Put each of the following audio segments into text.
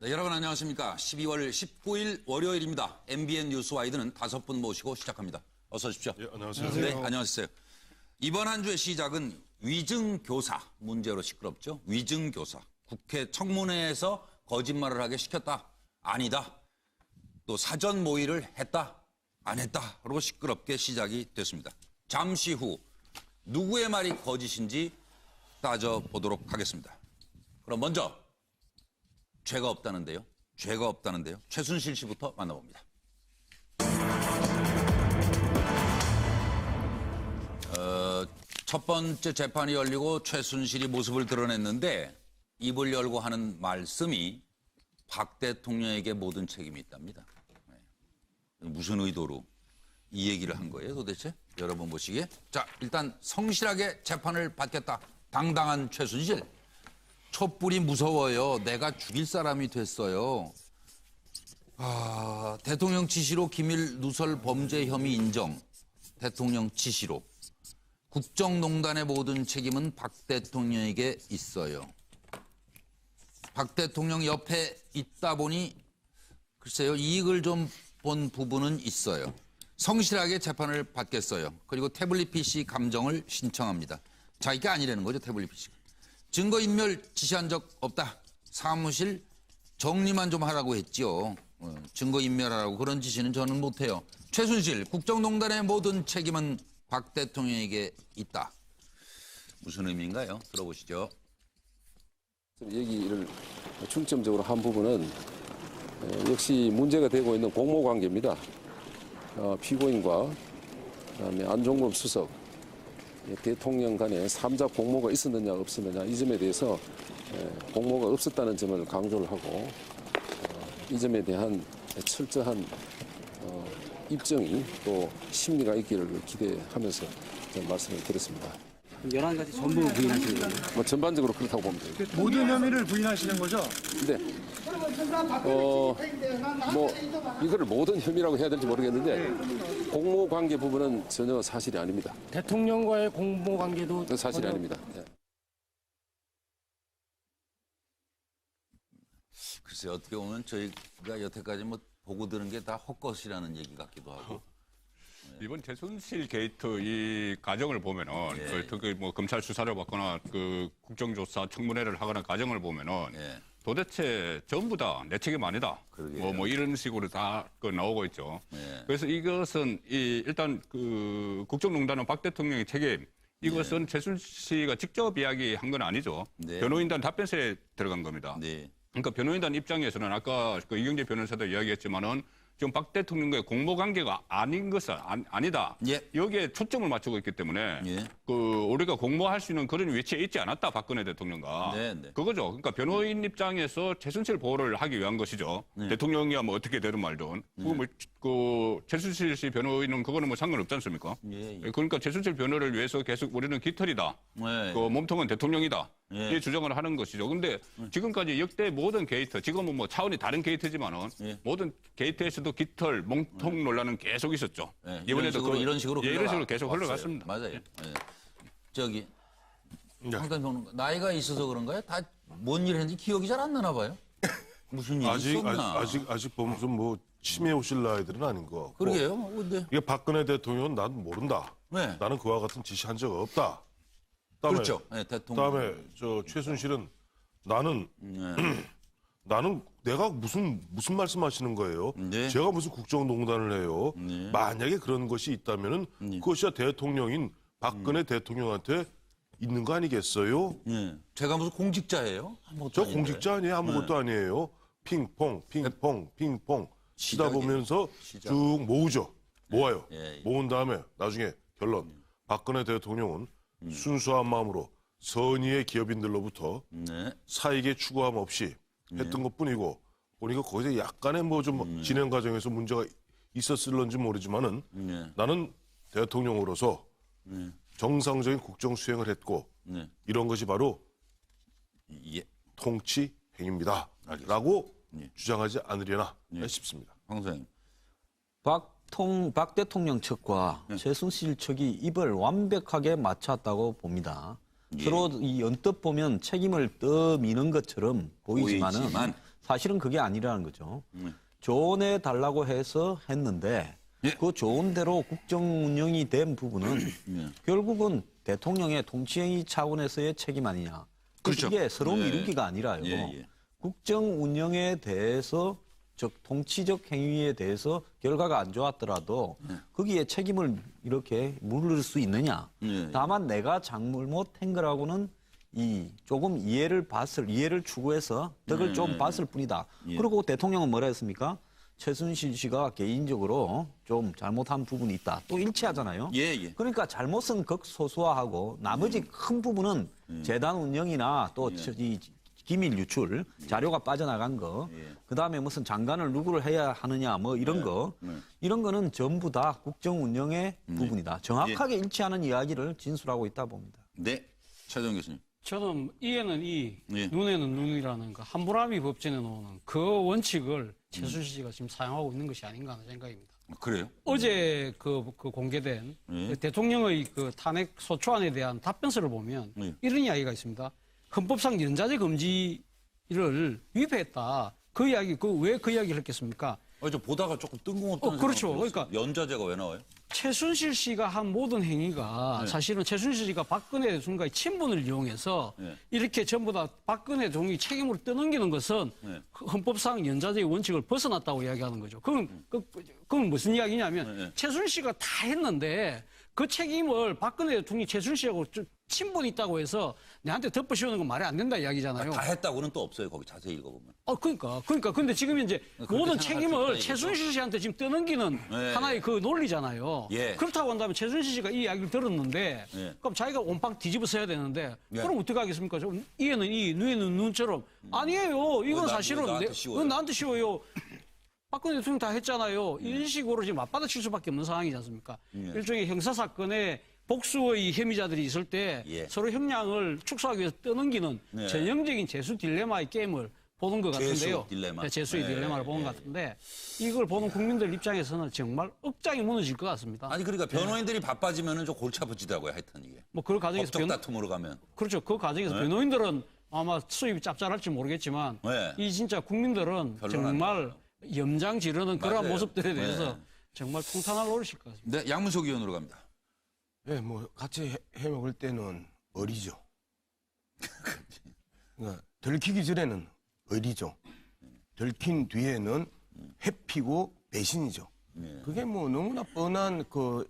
네, 여러분 안녕하십니까. 12월 19일 월요일입니다. MBN 뉴스와이드는 5분 모시고 시작합니다. 어서 오십시오. 예, 안녕하세요. 네, 안녕하세요. 이번 한 주의 시작은 위증교사 문제로 시끄럽죠. 위증교사. 국회 청문회에서 거짓말을 하게 시켰다. 아니다. 또 사전 모의를 했다. 안 했다. 그러고 시끄럽게 시작이 됐습니다. 잠시 후 누구의 말이 거짓인지 따져보도록 하겠습니다. 그럼 먼저 죄가 없다는데요. 최순실 씨부터 만나봅니다. 첫 번째 재판이 열리고 최순실이 모습을 드러냈는데 입을 열고 하는 말씀이 박 대통령에게 모든 책임이 있답니다. 무슨 의도로 이 얘기를 한 거예요 도대체? 여러분 보시기에. 자, 일단 성실하게 재판을 받겠다. 당당한 최순실. 촛불이 무서워요. 내가 죽일 사람이 됐어요. 대통령 지시로 기밀 누설 범죄 혐의 인정. 대통령 지시로. 국정농단의 모든 책임은 박 대통령에게 있어요. 박 대통령 옆에 있다 보니 글쎄요, 이익을 좀 본 부분은 있어요. 성실하게 재판을 받겠어요. 그리고 태블릿 PC 감정을 신청합니다. 자기가 아니라는 거죠, 태블릿 PC가. 증거인멸 지시한 적 없다. 사무실 정리만 좀 하라고 했지요. 증거인멸하라고 그런 지시는 저는 못해요. 최순실, 국정농단의 모든 책임은 박 대통령에게 있다. 무슨 의미인가요? 들어보시죠. 얘기를 중점적으로 한 부분은 역시 문제가 되고 있는 공모관계입니다. 피고인과 그다음에 안종범 수석, 대통령 간에 3자 공모가 있었느냐 없었느냐 이 점에 대해서 공모가 없었다는 점을 강조를 하고 이 점에 대한 철저한 입증이 또 심리가 있기를 기대하면서 말씀을 드렸습니다. 11가지 전부 부인하시는 거예요? 뭐 전반적으로 그렇다고 보면 됩니다. 모든 혐의를 부인하시는 거죠? 네. 뭐 이거를 모든 혐의라고 해야 될지 모르겠는데 공모 관계 부분은 전혀 사실이 아닙니다. 대통령과의 공모 관계도 사실이 아닙니다. 네. 글쎄 어떻게 보면 저희가 여태까지 뭐 보고 들은 게 다 헛것이라는 얘기 같기도 하고. 이번 최순실 게이트 이 과정을 보면은 특히 뭐 검찰 수사를 받거나 그 국정조사 청문회를 하거나 과정을 보면은 도대체 전부 다 내 책임 아니다. 뭐 이런 식으로 다 나오고 있죠. 그래서 이것은 일단 그 국정농단은 박 대통령의 책임. 이것은 최순실 씨가 직접 이야기한 건 아니죠. 변호인단 답변서에 들어간 겁니다. 그러니까 변호인단 입장에서는 아까 그 이경재 변호사도 이야기했지만은 지금 박 대통령과의 공모 관계가 아닌 것은 아니다. 여기에 초점을 맞추고 있기 때문에 그 우리가 공모할 수 있는 그런 위치에 있지 않았다. 박근혜 대통령과. 그거죠. 그러니까 변호인 입장에서 최순실 보호를 하기 위한 것이죠. 대통령이야 뭐 어떻게 되든 말든. 그 최순실 씨 변호인은 그거는 뭐 상관없지 않습니까? 그러니까 최순실 변호를 위해서 계속 우리는 깃털이다. 그 몸통은 대통령이다. 이 주장을 하는 것이죠. 근데 지금까지 역대 모든 게이트, 지금은 뭐 차원이 다른 게이트지만은 모든 게이트에서도 깃털, 몸통 논란은 계속 있었죠. 이번에도 이런 식으로 계속 흘러갔습니다. 맞아요. 저기 황단 평론가 나이가 있어서 그런가요? 다 뭔 일 했는지 기억이 잘 안 나나 봐요. 무슨 일이 있었나? 아직 보면 뭐 치매 오실 나이들은 아닌 거 같고. 그러게요. 근데 이게 박근혜 대통령은 난 모른다. 나는 그와 같은 지시한 적 없다. 그렇죠. 대통령. 그다음에 저 최순실은 나는 내가 무슨 말씀하시는 거예요? 제가 무슨 국정농단을 해요? 만약에 그런 것이 있다면은 그것이 대통령인 박근혜 대통령한테 있는 거 아니겠어요? 제가 무슨 공직자예요? 저 공직자 아니에요? 아무것도 아니에요. 핑퐁 치다 보면서 쭉 모아요. 모은 다음에 나중에 결론. 박근혜 대통령은 순수한 마음으로 선의의 기업인들로부터 사익의 추구함 없이 했던 것뿐이고 보니까 거기서 약간의 뭐 좀 진행 과정에서 문제가 있었을런지 모르지만은 나는 대통령으로서 정상적인 국정 수행을 했고 이런 것이 바로 통치 행위입니다라고 주장하지 않으려나 싶습니다. 황 선생님. 박 대통령 측과 최순실 측이 입을 완벽하게 맞췄다고 봅니다. 서로 이 언뜻 보면 책임을 떠미는 것처럼 보이지만은 사실은 그게 아니라는 거죠. 조언해 달라고 해서 했는데 예. 그 좋은 대로 국정 운영이 된 부분은 결국은 대통령의 통치행위 차원에서의 책임 아니냐. 그렇죠. 이게 서로 예. 미루기가 아니라요. 예, 예. 국정 운영에 대해서 즉 통치적 행위에 대해서 결과가 안 좋았더라도 거기에 책임을 이렇게 물을 수 있느냐. 예. 다만 내가 잘못한 거라고는 조금 이해를 추구해서 덕을 좀 봤을 뿐이다. 그리고 대통령은 뭐라 했습니까? 최순실 씨가 개인적으로 좀 잘못한 부분이 있다. 또 일치하잖아요. 예, 예. 그러니까 잘못은 극소수화하고 나머지 큰 부분은 재단 운영이나 또 이 기밀 유출, 자료가 빠져나간 거, 그다음에 무슨 장관을 누구를 해야 하느냐 뭐 이런 거, 이런 거는 전부 다 국정 운영의 부분이다. 정확하게 일치하는 이야기를 진술하고 있다 봅니다. 네, 최재형 교수님. 저는 이에는 이, 예. 눈에는 눈이라는 그 함부라비 법전에 놓는 그 원칙을 최순실 씨가 지금 사용하고 있는 것이 아닌가 하는 생각입니다. 그래요? 어제 그 공개된 그 대통령의 그 탄핵 소추안에 대한 답변서를 보면 이런 이야기가 있습니다. 헌법상 연좌제 금지를 위배했다. 그 이야기, 왜 그 이야기를 했겠습니까? 저 보다가 조금 뜬금없다는 그렇죠. 생각이 들었어요. 그러니까 연좌제가 왜 나와요? 최순실 씨가 한 모든 행위가 사실은 최순실 씨가 박근혜 대통령의 친분을 이용해서 이렇게 전부 다 박근혜 대통령이 책임으로 떠넘기는 것은 헌법상 연좌제의 원칙을 벗어났다고 이야기하는 거죠. 그건 무슨 이야기냐면 최순실 씨가 다 했는데 그 책임을 박근혜 대통령이 최순실 씨하고 친분이 있다고 해서 내한테 덮어씌우는 건 말이 안 된다 이야기잖아요. 다 했다고는 또 없어요. 거기 자세히 읽어보면. 그러니까. 근데 지금 이제 모든 생각할 수 책임을 있다, 최순실 씨한테 지금 떠넘기는 하나의 그 논리잖아요. 예. 그렇다고 한다면 최순실 씨가 이 이야기를 들었는데 그럼 자기가 온빵 뒤집어 써야 되는데 그럼 어떻게 하겠습니까? 좀 이에는 이, 눈에는 눈처럼 아니에요. 이건 사실은 나한테 씌워요? 이건 나한테 씌워요. 박근혜 대통령 다 했잖아요. 이런 식으로 지금 맞받아칠 수밖에 없는 상황이지 않습니까? 일종의 형사사건에 복수의 혐의자들이 있을 때 서로 형량을 축소하기 위해서 떠넘기는 전형적인 재수 딜레마의 게임을 보는 것 같은데요. 딜레마. 재수의 딜레마를 보는 것 같은데 이걸 보는 국민들 입장에서는 정말 억장이 무너질 것 같습니다. 아니 그러니까 변호인들이 바빠지면은 좀 골치 아프지더라고요. 하여튼 이게. 뭐 그 과정에서 법적 다툼으로 가면. 그렇죠. 그 과정에서 변호인들은 아마 수입이 짭짤할지 모르겠지만 이 진짜 국민들은 정말 염장 지르는 그러한 맞아요. 모습들에 대해서 정말 통탄을 오르실 것 같습니다. 네, 양문석 의원으로 갑니다. 네, 뭐 같이 해먹을 때는 어리죠. 그러니까 들키기 전에는 어리죠. 들킨 뒤에는 회피고 배신이죠. 그게 뭐 너무나 뻔한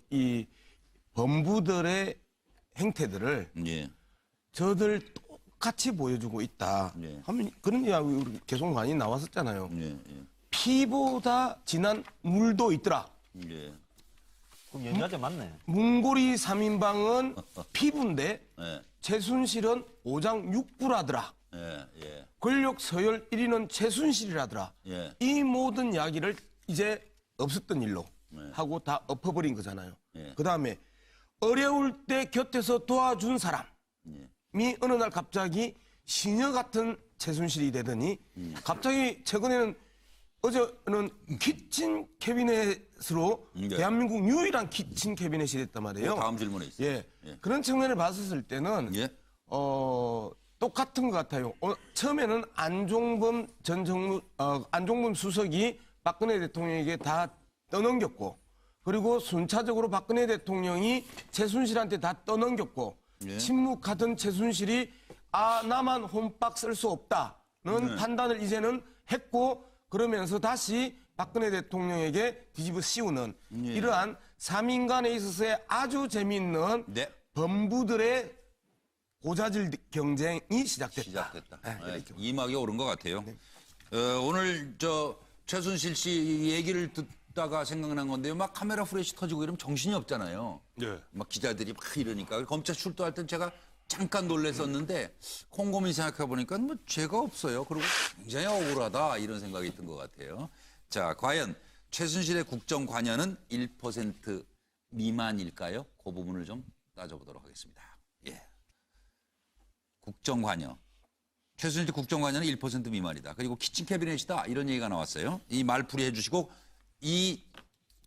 이 범부들의 행태들을 저들 똑같이 보여주고 있다. 하면 그런 이야기 우리 계속 많이 나왔었잖아요. 피보다 진한 물도 있더라. 그럼 연좌제 맞네. 문고리 3인방은 피부인데 최순실은 5장 6부라더라. 권력 서열 1위는 최순실이라더라. 이 모든 이야기를 이제 없었던 일로 하고 다 엎어버린 거잖아요. 그다음에 어려울 때 곁에서 도와준 사람이 어느 날 갑자기 시녀 같은 최순실이 되더니 갑자기 최근에는 어제는 키친 캐비넷으로 대한민국 유일한 키친 캐비넷이 됐단 말이에요. 다음 질문에 있어요. 그런 측면을 봤었을 때는 똑같은 것 같아요. 처음에는 안종범 안종범 수석이 박근혜 대통령에게 다 떠넘겼고, 그리고 순차적으로 박근혜 대통령이 최순실한테 다 떠넘겼고, 침묵하던 최순실이 나만 홈박 쓸 수 없다는 판단을 이제는 했고, 그러면서 다시 박근혜 대통령에게 뒤집어 씌우는 이러한 3인간에 있어서의 아주 재미있는 범부들의 고자질 경쟁이 시작됐다. 이막이 오른 것 같아요. 오늘 최순실 씨 얘기를 듣다가 생각난 건데요. 막 카메라 프레시 터지고 이러면 정신이 없잖아요. 막 기자들이 막 이러니까 검찰 출두할 땐 제가 잠깐 놀랐었는데 곰곰이 생각해 보니까 뭐 죄가 없어요. 그리고 굉장히 억울하다 이런 생각이 든 것 같아요. 자, 과연 최순실의 국정 관여는 1% 미만일까요? 그 부분을 좀 따져보도록 하겠습니다. 국정 관여. 최순실 국정 관여는 1% 미만이다. 그리고 키친 캐비넷이다. 이런 얘기가 나왔어요. 이 말풀이 해주시고 이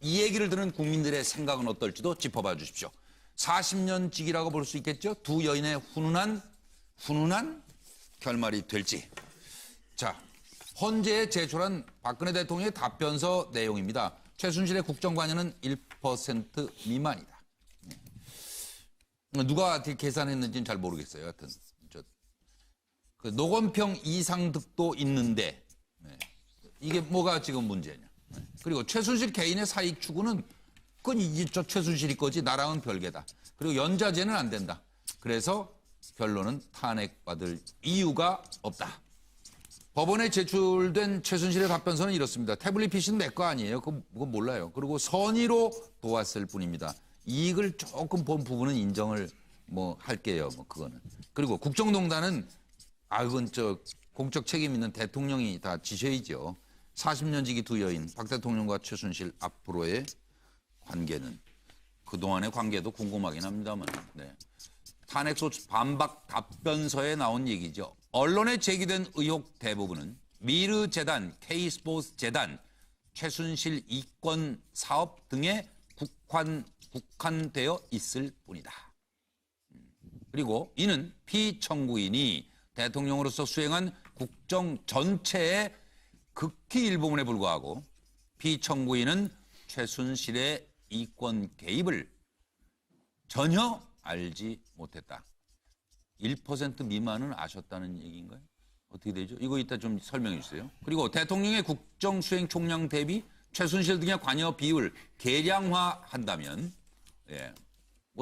얘기를 듣는 국민들의 생각은 어떨지도 짚어봐 주십시오. 40년직이라고 볼 수 있겠죠? 두 여인의 훈훈한 결말이 될지. 자, 헌재에 제출한 박근혜 대통령의 답변서 내용입니다. 최순실의 국정관여는 1% 미만이다. 누가 계산했는지는 잘 모르겠어요. 하여튼 그 노건평 이상 득도 있는데 이게 뭐가 지금 문제냐. 그리고 최순실 개인의 사익 추구는 그건 이제 저 최순실이 거지 나랑은 별개다. 그리고 연좌제는 안 된다. 그래서 결론은 탄핵받을 이유가 없다. 법원에 제출된 최순실의 답변서는 이렇습니다. 태블릿 PC는 내 거 아니에요. 그건 몰라요. 그리고 선의로 도왔을 뿐입니다. 이익을 조금 본 부분은 인정을 할게요. 그거는. 그리고 국정농단은 그건 공적 책임 있는 대통령이 다 지셔야죠. 40년 지기 두 여인 박 대통령과 최순실 앞으로의 관계는 그동안의 관계도 궁금하긴 합니다만. 네. 탄핵소 반박 답변서에 나온 얘기죠. 언론에 제기된 의혹 대부분은 미르재단, K스포츠재단, 최순실 이권 사업 등에 국한되어 있을 뿐이다. 그리고 이는 피청구인이 대통령으로서 수행한 국정 전체의 극히 일부분에 불과하고 피청구인은 최순실의 이권 개입을 전혀 알지 못했다. 1% 미만은 아셨다는 얘기인가요? 어떻게 되죠? 이거 이따 좀 설명해 주세요. 그리고 대통령의 국정수행 총량 대비 최순실 등의 관여 비율 계량화한다면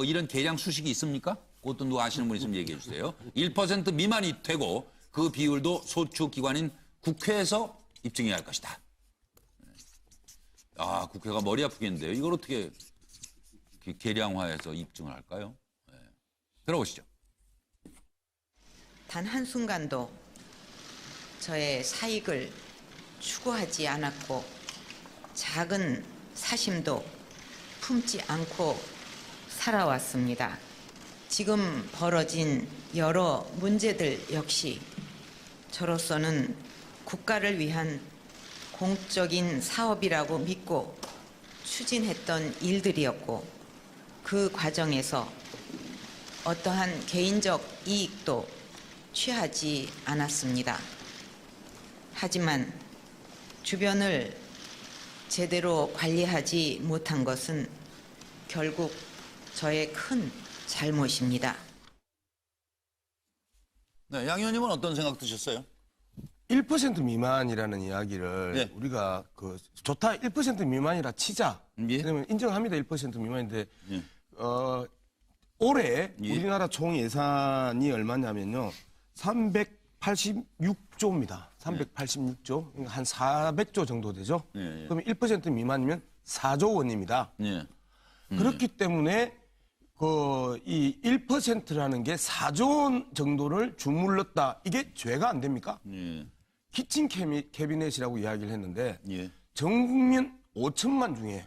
이런 계량 수식이 있습니까? 그것도 누가 아시는 분 있으면 얘기해 주세요. 1% 미만이 되고 그 비율도 소추기관인 국회에서 입증해야 할 것이다. 국회가 머리 아프겠는데요. 이걸 어떻게 계량화해서 입증을 할까요? 들어보시죠. 단 한순간도 저의 사익을 추구하지 않았고 작은 사심도 품지 않고 살아왔습니다. 지금 벌어진 여러 문제들 역시 저로서는 국가를 위한 공적인 사업이라고 믿고 추진했던 일들이었고 그 과정에서 어떠한 개인적 이익도 취하지 않았습니다. 하지만 주변을 제대로 관리하지 못한 것은 결국 저의 큰 잘못입니다. 네, 양 의원님은 어떤 생각 드셨어요? 1% 미만이라는 이야기를 우리가 좋다 1% 미만이라 치자. 왜냐면 인정합니다. 1% 미만인데 올해 우리나라 총 예산이 얼마냐면요. 386조입니다. 386조. 그러니까 한 400조 정도 되죠. 그러면 1% 미만이면 4조 원입니다. 그렇기 때문에 이 1%라는 게 4조 원 정도를 주물렀다. 이게 죄가 안 됩니까? 키친 캐비넷이라고 이야기를 했는데 전 국민 5천만 중에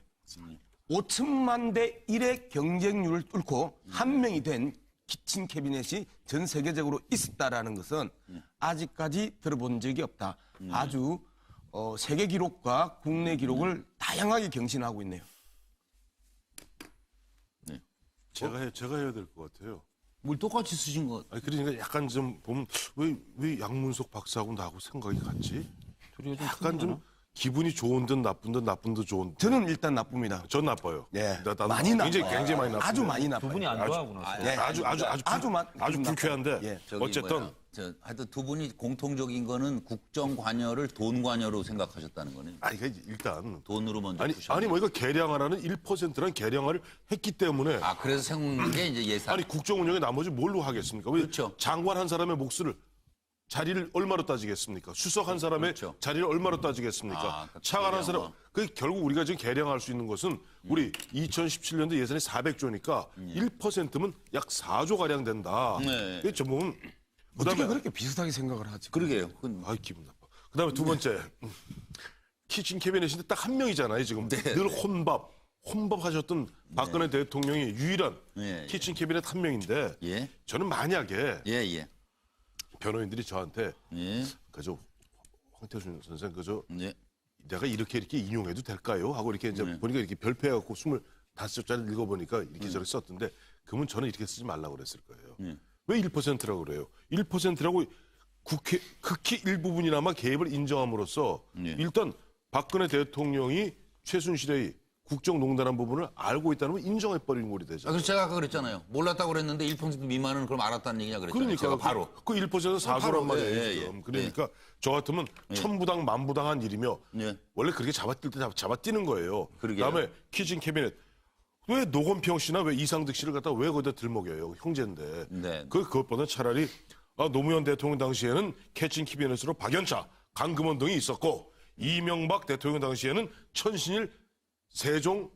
5천만 대 1의 경쟁률을 뚫고 한 명이 된 키친 캐비넷이 전 세계적으로 있었다라는 것은 아직까지 들어본 적이 없다. 아주 세계 기록과 국내 기록을 다양하게 경신하고 있네요. 제가 해야 될 것 같아요. 뭘 똑같이 쓰신 것. 그러니까 약간 좀 보면 왜 양문석 박사하고 나하고 생각이 같지? 약간 좀 기분이 좋은 듯 나쁜 듯 나쁜 듯 좋은 듯. 저는 일단 나쁩니다. 전 나빠요. 많이 나빠요. 굉장히 많이 나빠요. 아주 많이 나빠요. 두 분이 안 좋아하구나. 아주 불쾌한데 어쨌든 하여튼 두 분이 공통적인 거는 국정 관여를 돈 관여로 생각하셨다는 거네요. 일단 돈으로 먼저 이거 계량하라는 1%란 계량화를 했기 때문에 그래서 생긴 게 이제 예산. 국정 운영에 나머지 뭘로 하겠습니까? 그렇죠. 장관 한 사람의 몫을 자리를 얼마로 따지겠습니까? 수석 한 사람의 자리를 얼마로 따지겠습니까? 차관 한 사람. 결국 우리가 지금 계량할 수 있는 것은 우리 2017년도 예산이 400조니까 1%면 약 4조 가량 된다. 그게 전부 어떻게 그렇게 비슷하게 생각을 하지? 그러게요. 기분 나빠. 그다음에 두 번째 키친 캐비넷인데 딱 한 명이잖아요. 지금 늘 혼밥하셨던 박근혜 대통령이 유일한 키친 캐비넷 한 명인데 저는 만약에 변호인들이 저한테 그저 황태순 선생 내가 이렇게 인용해도 될까요? 하고 이렇게 이제 보니까 이렇게 별표해갖고 25자를 읽어보니까 이렇게 저렇게 썼던데 그러면 저는 이렇게 쓰지 말라고 그랬을 거예요. 왜 1%라고 그래요? 1%라고 국회 극히 일부분이나마 개입을 인정함으로써 일단 박근혜 대통령이 최순실의 국정농단한 부분을 알고 있다는 걸 인정해버리는 꼴이 되죠. 그래서 제가 아까 그랬잖아요. 몰랐다고 그랬는데 1% 미만은 그럼 알았다는 얘기냐 그랬잖아요. 그러니까 제가 바로. 그 1%는 사고란 바로, 말이에요. 예, 지금. 예. 그러니까 저 같으면 천부당 만부당한 일이며 예. 원래 그렇게 잡아뛸 때 잡아뛰는 거예요. 그러게요. 그다음에 키친 캐비넷 왜 노건평 씨나 왜 이상득 씨를 갖다 왜 거기다 들먹여요? 형제인데. 네. 그것보다 차라리 노무현 대통령 당시에는 캐친 캐비넷으로 박연차, 강금원 등이 있었고 이명박 대통령 당시에는 천신일 세종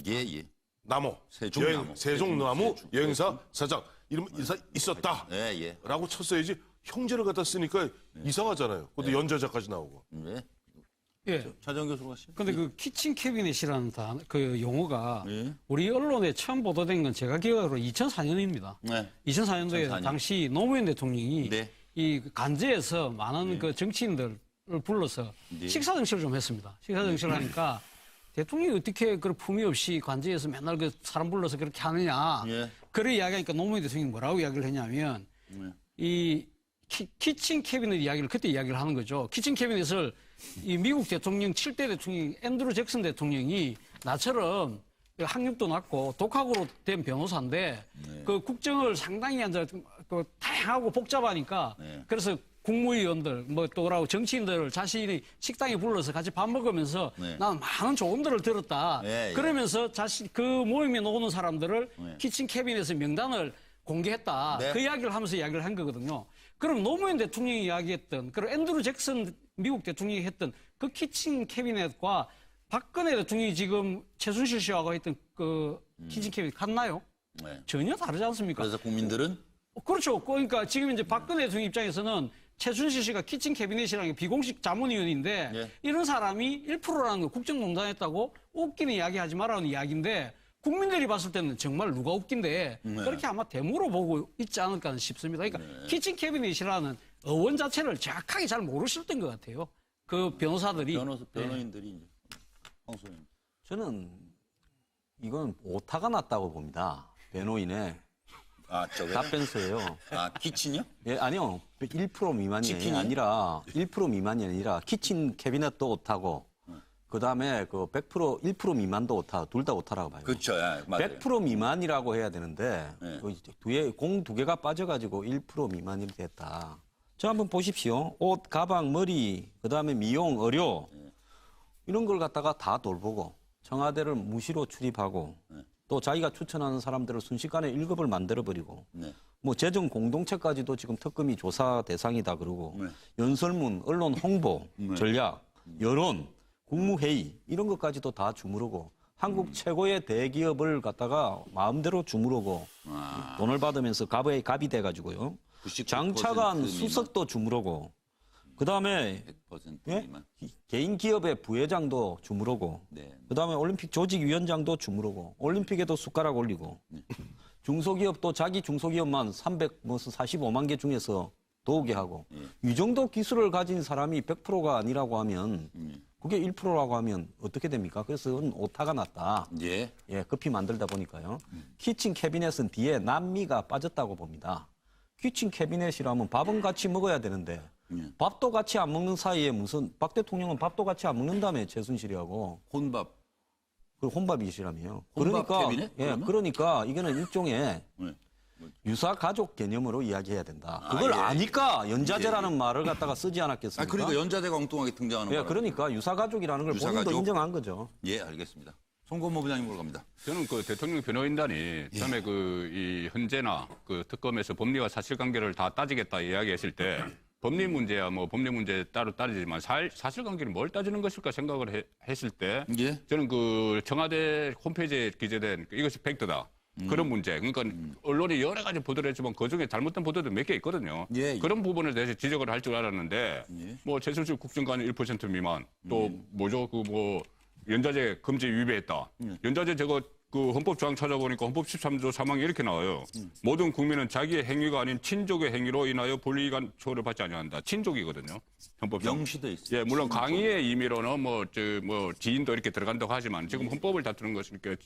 예. 나무 세종나무. 세종나무 여행사 사장 이름 인사 있었다. 예. 라고 쳤어야지 형제를 갖다 쓰니까 이상하잖아요. 그것도 연저자까지 나오고. 네. 예. 차정 교수가 하시죠. 근데 그 키친 캐비넷이라는 그 용어가 예. 우리 언론에 처음 보도된 건 제가 기억으로 2004년입니다. 네. 2004년도에 2004년. 당시 노무현 대통령이 네. 이 간제에서 많은 그 정치인들을 불러서 네. 식사 정치를 좀 했습니다. 식사 정치를 하니까 대통령이 어떻게 그 품위 없이 관제에서 맨날 그 사람 불러서 그렇게 하느냐. 예. 그래 이야기하니까 노무현 대통령이 뭐라고 이야기를 했냐면 이 키친 캐비넷 이야기를 그때 이야기를 하는 거죠. 키친 캐비넷을 이 미국 대통령 7대 대통령 앤드루 잭슨 대통령이 나처럼 학력도 낮고 독학으로 된 변호사인데 그 국정을 상당히 이제 그 다양하고 복잡하니까 그래서 국무위원들 뭐 또라고 정치인들을 자신이 식당에 불러서 같이 밥 먹으면서 나는 많은 조언들을 들었다. 예. 그러면서 자신 그 모임에 오는 사람들을 키친 캐비넷의 명단을 공개했다. 네. 그 이야기를 하면서 이야기를 한 거거든요. 그럼 노무현 대통령이 이야기했던 그리고 앤드루 잭슨 미국 대통령이 했던 그 키친 캐비넷과 박근혜 대통령이 지금 최순실 씨하고 했던 그 키친 캐비넷 같나요? 네. 전혀 다르지 않습니까? 그래서 국민들은 그렇죠. 그러니까 지금 이제 박근혜 대통령 입장에서는 최순실 씨가 키친 캐비넷이라는 게 비공식 자문위원인데 예. 이런 사람이 1%라는 거 국정농단했다고 웃기는 이야기 하지 말라는 이야기인데 국민들이 봤을 때는 정말 누가 웃긴데 그렇게 아마 대모로 보고 있지 않을까 싶습니다. 그러니까 키친 캐비넷이라는 어원 자체를 정확하게 잘 모르셨던 것 같아요. 그 변호사들이. 변호인들이 이제 황소님. 저는 이건 오타가 났다고 봅니다. 변호인의 저게 답변서예요. 키친이요? 예, 아니요. 1% 미만이 치킨이? 아니라 1% 미만이 아니라 키친 캐비넷도 오타고 그다음에 그 100% 1% 미만도 오타, 둘 다 오타라고 봐요. 그렇죠. 예, 맞아요. 100% 미만이라고 해야 되는데 네. 공 두 개가 빠져가지고 1% 미만이 됐다. 저 한번 보십시오. 옷, 가방, 머리, 그다음에 미용, 의료 이런 걸 갖다가 다 돌보고 청와대를 무시로 출입하고 또 자기가 추천하는 사람들을 순식간에 1급을 만들어버리고 뭐 재정 공동체까지도 지금 특검이 조사 대상이다 그러고 연설문, 언론 홍보, 전략, 여론, 국무회의 이런 것까지도 다 주무르고 한국 최고의 대기업을 갖다가 마음대로 주무르고 돈을 받으면서 갑이 돼가지고요. 99% 장차관 미만. 수석도 주무르고 그다음에 100% 예? 미만. 개인 기업의 부회장도 주무르고 네. 그다음에 올림픽 조직위원장도 주무르고 올림픽에도 숟가락 올리고 중소기업도 자기 중소기업만 345만 개 중에서 도우게 하고 이 정도 기술을 가진 사람이 100%가 아니라고 하면 그게 1%라고 하면 어떻게 됩니까? 그래서 그건 오타가 났다. 예. 예, 급히 만들다 보니까요. 키친 캐비넷은 뒤에 남미가 빠졌다고 봅니다. 키친 캐비넷이라면 밥은 같이 먹어야 되는데 밥도 같이 안 먹는 사이에 무슨 박 대통령은 밥도 같이 안 먹는다며 최순실이하고 혼밥. 그 혼밥이시라며요. 혼밥 그러니까 캐비넷? 예, 그러면? 그러니까 이거는 일종의 네. 유사 가족 개념으로 이야기해야 된다. 그걸 예. 아니까 연자제라는 말을 갖다가 쓰지 않았겠습니까? 그러니까 연자대가 엉뚱하게 등장하는 예, 거라. 그러니까 유사 가족이라는 걸 본인도 유사가족? 인정한 거죠. 예, 알겠습니다. 송건모 부장님으로 갑니다. 저는 그 대통령 변호인단이 처음에 이 헌재나 그 특검에서 법리와 사실관계를 다 따지겠다 이야기했을 때 법리 문제야 뭐 법리 문제 따로 따지지만 사실관계는 뭘 따지는 것일까 생각을 했을 때 예. 저는 그 청와대 홈페이지에 기재된 이것이 팩트다. 그런 문제. 그러니까 언론이 여러 가지 보도를 했지만 그중에 잘못된 보도도 몇 개 있거든요. 예, 예. 그런 부분에 대해서 지적을 할 줄 알았는데 뭐 최순실 국정관 1% 미만 또 뭐죠 그 뭐 연자제 금지 위배했다. 연자제 저거 그 헌법 조항 찾아보니까 헌법 13조 3항에 이렇게 나와요. 모든 국민은 자기의 행위가 아닌 친족의 행위로 인하여 불이익한 처우를 받지 아니한다. 친족이거든요. 헌법상. 명시돼 있어요. 예, 물론 강의의 의미로는 뭐 지인도 이렇게 들어간다고 하지만 지금 헌법을 다투는 것이니까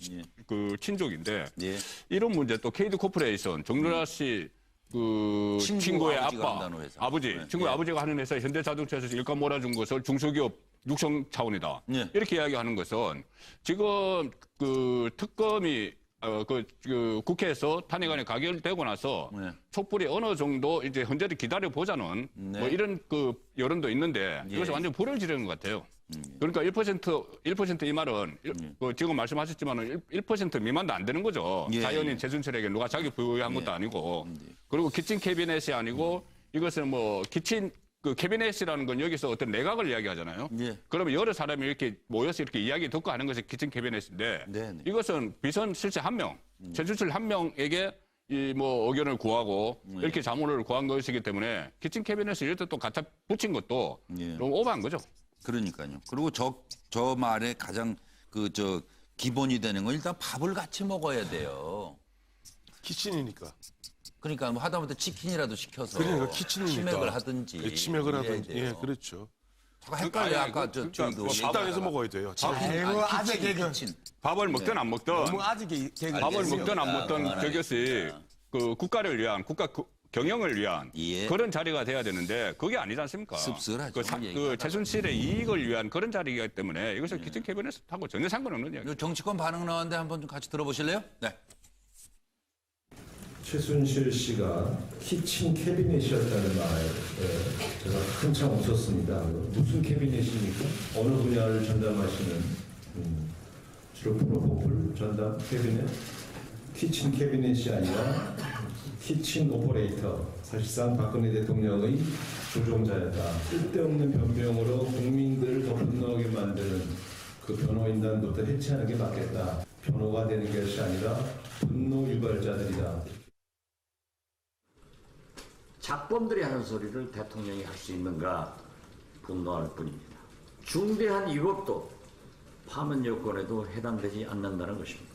그 친족인데 예. 이런 문제 또 KD 코퍼레이션 정유라 씨 그 친구 친구의 아버지가 아빠, 한다는 회사. 아버지, 네. 친구의 예. 아버지가 하는 회사에 현대자동차에서 일감 몰아준 것을 중소기업 육성 차원이다. 예. 이렇게 이야기하는 것은 지금 그 특검이 그 국회에서 탄핵안이 가결되고 나서 네. 촛불이 어느 정도 이제 현재를 기다려 보자는 뭐 이런 그 여론도 있는데 이것은 완전 불을 지르는 것 같아요. 그러니까 1% 이 말은 그 지금 말씀하셨지만은 1% 미만도 안 되는 거죠. 예, 자연인 최순실에게 누가 자기 부여한 것도 아니고 그리고 키친 캐비넷이 아니고 이것은 뭐 키친 그 캐비넷이라는 건 여기서 어떤 내각을 이야기하잖아요. 예. 그러면 여러 사람이 이렇게 모여서 이렇게 이야기 듣고 하는 것이 키친 캐비넷인데 네, 네. 이것은 비선 실세 한 명, 최순실 한 명에게 이 뭐 의견을 구하고 이렇게 자문을 구한 것이기 때문에 키친 캐비넷을 이렇게 또 갖다 붙인 것도 예. 너무 오버한 거죠. 그러니까요. 그리고 저 말에 가장 기본이 되는 건 일단 밥을 같이 먹어야 돼요. 키친이니까. 그러니까 뭐 하다못해 치킨이라도 시켜서 그러니까 키친이니까. 치맥을 하든지. 예, 치맥을 이래야 하든지. 돼요. 예, 그렇죠. 제가 헷갈려. 아니, 아까 저희도 식당에서 먹어야 돼요. 아이고, 아재 개그. 밥을 먹든 안 먹든 너무 아재 개그. 밥을 먹든 안 먹든 그만하겠습니다. 저것이 그 국가를 위한 경영을 위한 예. 그런 자리가 돼야 되는데 그게 아니지 않습니까? 씁쓸하죠, 그 얘기가. 최순실의 이익을 위한 그런 자리이기 때문에 이것을 키친 캐비넷하고 전혀 상관없는 이야기. 요 정치권 반응 나왔는데 한번 좀 같이 들어보실래요? 네. 최순실 씨가 키친 캐비넷이었다는 말에 제가 한참 웃었습니다. 무슨 캐비넷입니까? 어느 분야를 전담하시는 주로 프로포폴 전담 캐비넷? 키친 캐비넷이 아니라 키친 오퍼레이터. 사실상 박근혜 대통령의 조종자였다. 쓸데없는 변명으로 국민들을 더 분노하게 만드는 그 변호인단부터 해체하는 게 맞겠다. 변호가 되는 것이 아니라 분노 유발자들이다. 작범들이 하는 소리를 대통령이 할 수 있는가 분노할 뿐입니다. 중대한 위법도 파면 요건에도 해당되지 않는다는 것입니다.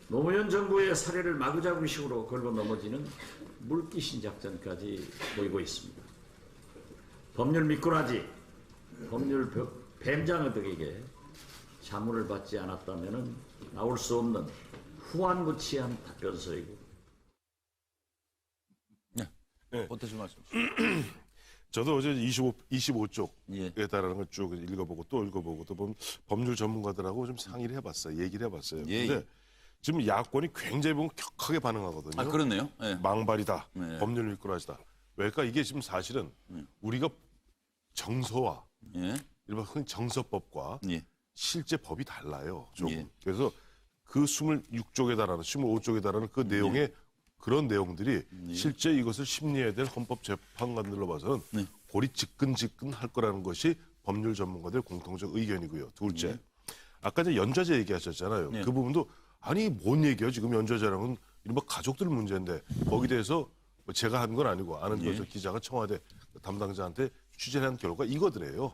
노무현 정부의 사례를 마구잡이식으로 걸고 넘어지는 물귀신 작전까지 보이고 있습니다. 법률 미꾸라지, 법률 뱀장어들에게 자문을 받지 않았다면 나올 수 없는 후안무치한 답변서이고 어떠신 말씀? 저도 어제 25쪽에 예. 따르는 걸 쭉 읽어보고 또 읽어보고 또 보면 법률 전문가들하고 좀 상의를 해봤어요. 얘기를 해봤어요. 예, 근데 지금 야권이 굉장히 보면 격하게 반응하거든요. 아, 그렇네요. 예. 망발이다. 네. 법률 미꾸라지다. 왜일까? 이게 지금 사실은 우리가 정서와 예. 일반 흔히 정서법과 예. 실제 법이 달라요. 조금. 예. 그래서 그 26쪽에 달하는 25쪽에 달하는 그 내용의 그런 내용들이 실제 이것을 심리해야 될 헌법재판관들로 봐서는 골이 지끈지끈할 거라는 것이 법률 전문가들의 공통적 의견이고요. 둘째, 아까 이제 연좌제 얘기하셨잖아요. 그 부분도 아니 뭔 얘기예요? 지금 연좌제랑은 이른바 가족들 문제인데 거기에 대해서 뭐 제가 한 건 아니고 아는 거죠. 기자가 청와대 담당자한테 취재를 한 결과 이거더래요.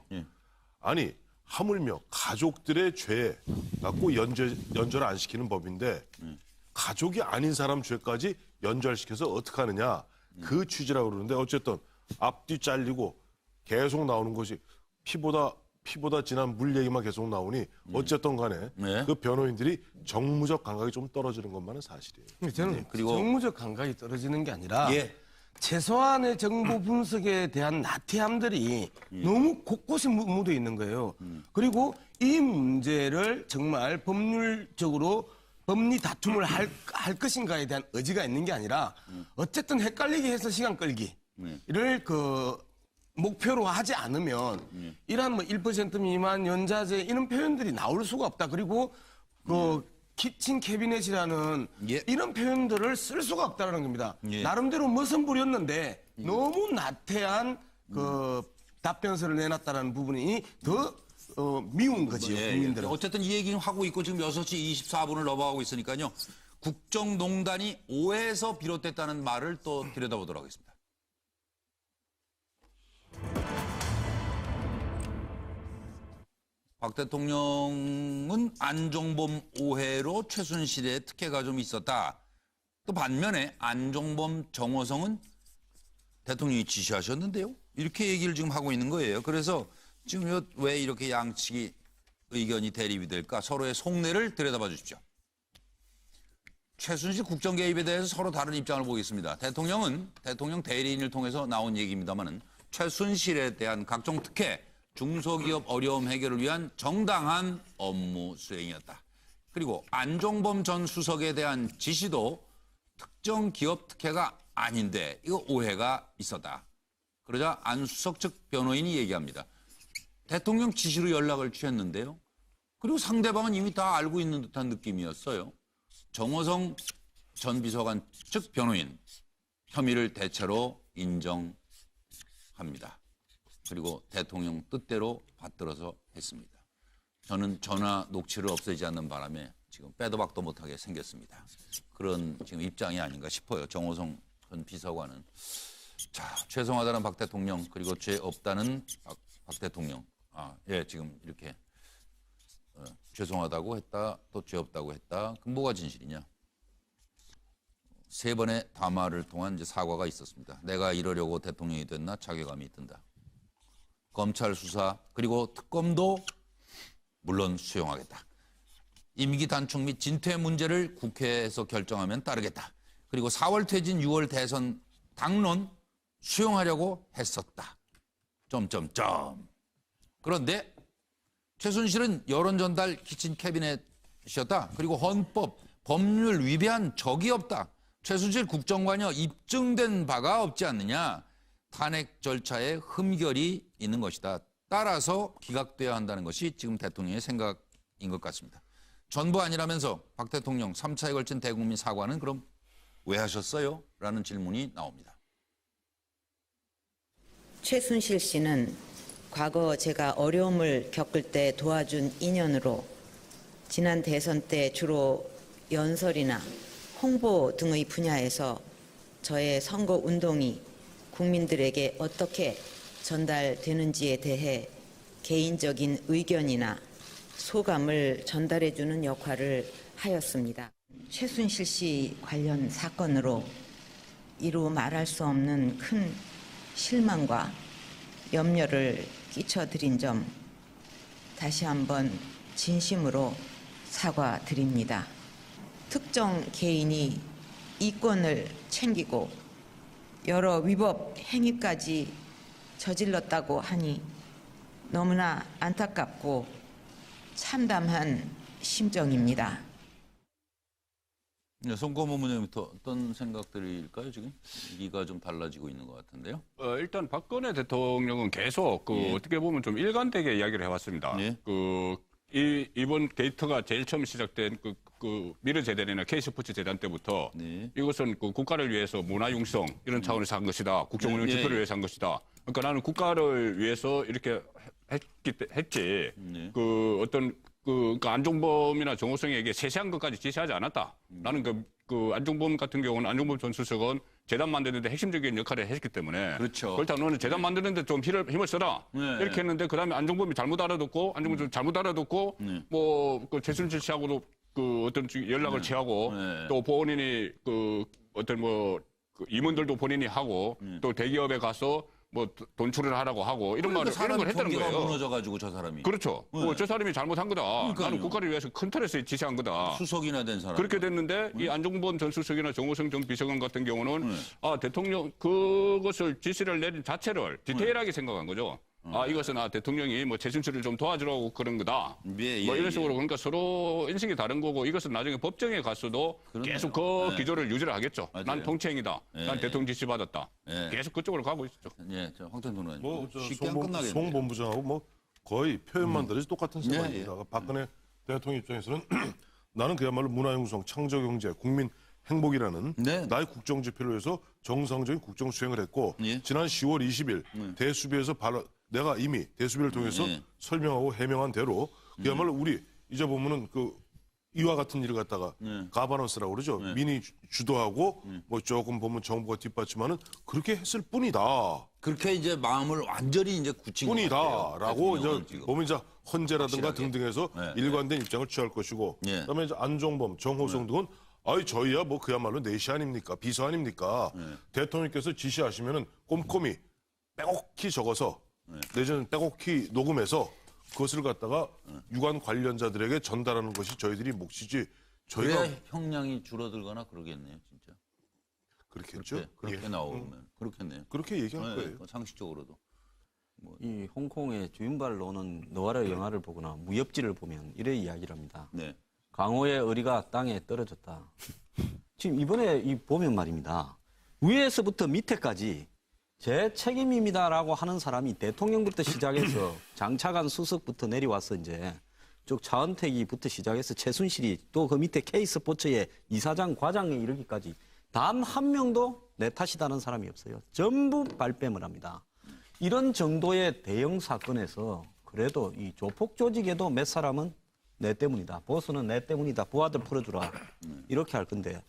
아니 하물며 가족들의 죄 갖고 연좌를 안 시키는 법인데 가족이 아닌 사람 죄까지 연좌를 시켜서 어떻게 하느냐 그 취지라고 그러는데 어쨌든 앞뒤 잘리고 계속 나오는 것이 피보다 진한 물 얘기만 계속 나오니 어쨌든 간에 네. 그 변호인들이 정무적 감각이 좀 떨어지는 것만은 사실이에요. 저는 그리고- 정무적 감각이 떨어지는 게 아니라 예. 최소한의 정보 분석에 대한 나태함들이 너무 곳곳에 묻어 있는 거예요. 그리고 이 문제를 정말 법률적으로 법리 다툼을 할 것인가에 대한 의지가 있는 게 아니라 어쨌든 헷갈리게 해서 시간 끌기를 목표로 하지 않으면 이러한 1% 미만 연좌제 이런 표현들이 나올 수가 없다. 그리고 키친 캐비넷이라는 예. 이런 표현들을 쓸 수가 없다는 겁니다. 예. 나름대로 멋은 부렸는데 너무 나태한 답변서를 내놨다는 부분이 더 미운 거지요. 예, 국민들은. 어쨌든 이 얘기는 하고 있고 지금 6시 24분을 넘어가고 있으니까요. 국정농단이 오해에서 비롯됐다는 말을 또 들여다보도록 하겠습니다. 박 대통령은 안종범 오해로 최순실의 특혜가 좀 있었다. 또 반면에 안종범 정호성은 대통령이 지시하셨는데요. 이렇게 얘기를 지금 하고 있는 거예요. 그래서 지금 왜 이렇게 양측이 의견이 대립이 될까? 서로의 속내를 들여다봐 주십시오. 최순실 국정 개입에 대해서 서로 다른 입장을 보이겠습니다. 대통령은 대통령 대리인을 통해서 나온 얘기입니다만은 최순실에 대한 각종 특혜, 중소기업 어려움 해결을 위한 정당한 업무 수행이었다. 그리고 안종범 전 수석에 대한 지시도 특정 기업 특혜가 아닌데 이거 오해가 있었다. 그러자 안 수석 측 변호인이 얘기합니다. 대통령 지시로 연락을 취했는데요. 그리고 상대방은 이미 다 알고 있는 듯한 느낌이었어요. 정호성 전 비서관 측 변호인 혐의를 대체로 인정합니다. 그리고 대통령 뜻대로 받들어서 했습니다. 저는 전화 녹취를 없애지 않는 바람에 지금 빼도 박도 못하게 생겼습니다. 그런 지금 입장이 아닌가 싶어요. 정호성 전 비서관은. 자, 죄송하다는 박 대통령 그리고 죄 없다는 박 대통령. 예, 지금 이렇게 죄송하다고 했다, 또 죄 없다고 했다. 그럼 뭐가 진실이냐? 3번의 담화를 통한 이제 사과가 있었습니다. 내가 이러려고 대통령이 됐나 자괴감이 든다. 검찰 수사 그리고 특검도 물론 수용하겠다. 임기 단축 및 진퇴 문제를 국회에서 결정하면 따르겠다. 그리고 4월 퇴진 6월 대선 당론 수용하려고 했었다. 그런데 최순실은 여론 전달 키친 캐비넷이었다. 그리고 헌법, 법률 위배한 적이 없다. 최순실 국정관여 입증된 바가 없지 않느냐. 탄핵 절차에 흠결이 있는 것이다. 따라서 기각돼야 한다는 것이 지금 대통령의 생각인 것 같습니다. 전부 아니라면서 박 대통령 3차에 걸친 대국민 사과는 그럼 왜 하셨어요? 라는 질문이 나옵니다. 최순실 씨는 과거 제가 어려움을 겪을 때 도와준 인연으로 지난 대선 때 주로 연설이나 홍보 등의 분야에서 저의 선거 운동이 국민들에게 어떻게 전달되는지에 대해 개인적인 의견이나 소감을 전달해주는 역할을 하였습니다. 최순실 씨 관련 사건으로 이루 말할 수 없는 큰 실망과 염려를 끼쳐드린 점 다시 한번 진심으로 사과드립니다. 특정 개인이 이권을 챙기고 여러 위법 행위까지 저질렀다고 하니 너무나 안타깝고 참담한 심정입니다. 네, 송고문 의원부터 어떤 생각들일까요? 지금 얘기가 좀 달라지고 있는 것 같은데요. 일단 박근혜 대통령은 계속 어떻게 보면 좀 일관되게 이야기를 해왔습니다. 예. 이번 게이트가 제일 처음 시작된 미르재단이나 K스포츠 재단 때부터 이것은 국가를 위해서 문화융성 이런 차원에서 한 것이다. 국정운영 지표를 위해서 한 것이다. 그러니까 나는 국가를 위해서 이렇게 했지. 그러니까 안종범이나 정호성에게 세세한 것까지 지시하지 않았다. 나는 안종범 같은 경우는 안종범 전 수석은 재단 만드는데 핵심적인 역할을 했기 때문에. 그렇죠. 그렇다면 너는 재단 만드는데 좀 힘을 써라. 이렇게 했는데 그다음에 안종범이 잘못 알아듣고 최순실 씨하고도 어떤 연락을 취하고 또 본인이 임원들도 본인이 하고 또 대기업에 가서 돈출을 하라고 하고 이런 걸 했다는 동기가 거예요. 무너져가지고 저 사람이. 그렇죠. 저 사람이 잘못한 거다. 그러니까요. 나는 국가를 위해서 큰 틀에서 지시한 거다. 수석이나 된 사람. 그렇게 됐는데 이 안종범 전 수석이나 정호성 전 비서관 같은 경우는 대통령 그것을 지시를 내린 자체를 디테일하게 생각한 거죠. 이것은 대통령이 최순실을 좀 도와주라고 그런 거다. 이런 식으로 그러니까 서로 인식이 다른 거고 이것은 나중에 법정에 갔어도 계속 그 기조를 유지를 하겠죠. 맞아요. 난 통치행위다. 난 대통령 지시 받았다. 계속 그쪽으로 가고 있었죠. 예, 황천 변호사님. 쉽게 안 송 끝나겠네요. 본부장하고 거의 표현만 다르지 똑같은 생각입니다. 박근혜 대통령 입장에서는 나는 그야말로 문화융성, 창조경제, 국민 행복이라는 나의 국정 지표를 위해서 정상적인 국정 수행을 했고 지난 10월 20일 대수비에서 내가 이미 대수비를 통해서 설명하고 해명한 대로 그야말로 우리 이제 보면은 이와 같은 일을 갖다가 가바넌스라고 그러죠. 민이 주도하고 조금 보면 정부가 뒷받침하는 그렇게 했을 뿐이다. 그렇게 이제 마음을 완전히 이제 굳힌 것 같아요. 뿐이다라고 이제 지금. 보면 이제 헌재라든가 확실하게. 등등해서 일관된 입장을 취할 것이고 그다음에 이제 안종범, 정호성 등은 저희야 그야말로 내시 아닙니까? 비서 아닙니까? 대통령께서 지시하시면은 꼼꼼히 빼곡히 적어서 내지는 빼곡히 녹음해서 그것을 갖다가 유관 관련자들에게 전달하는 것이 저희들이 몫이지 저희가 그래야 형량이 줄어들거나 그러겠네요, 진짜. 그렇겠죠. 그렇게 예. 나오면 그렇겠네요. 그렇게 얘기할 네, 거예요. 상식적으로도. 이 홍콩의 주윤발로는 노아라 영화를 보거나 무협지를 보면 이래 이야기를 합니다. 네. 강호의 의리가 땅에 떨어졌다. 지금 이번에 보면 말입니다. 위에서부터 밑에까지 제 책임입니다라고 하는 사람이 대통령부터 시작해서 장차관 수석부터 내려와서 이제 쭉 차은택이부터 시작해서 최순실이 또 그 밑에 K스포츠의 이사장 과장에 이르기까지 단 한 명도 내 탓이다는 사람이 없어요. 전부 발뺌을 합니다. 이런 정도의 대형 사건에서 그래도 이 조폭 조직에도 몇 사람은 내 때문이다. 보스는 내 때문이다. 부하들 풀어주라. 이렇게 할 건데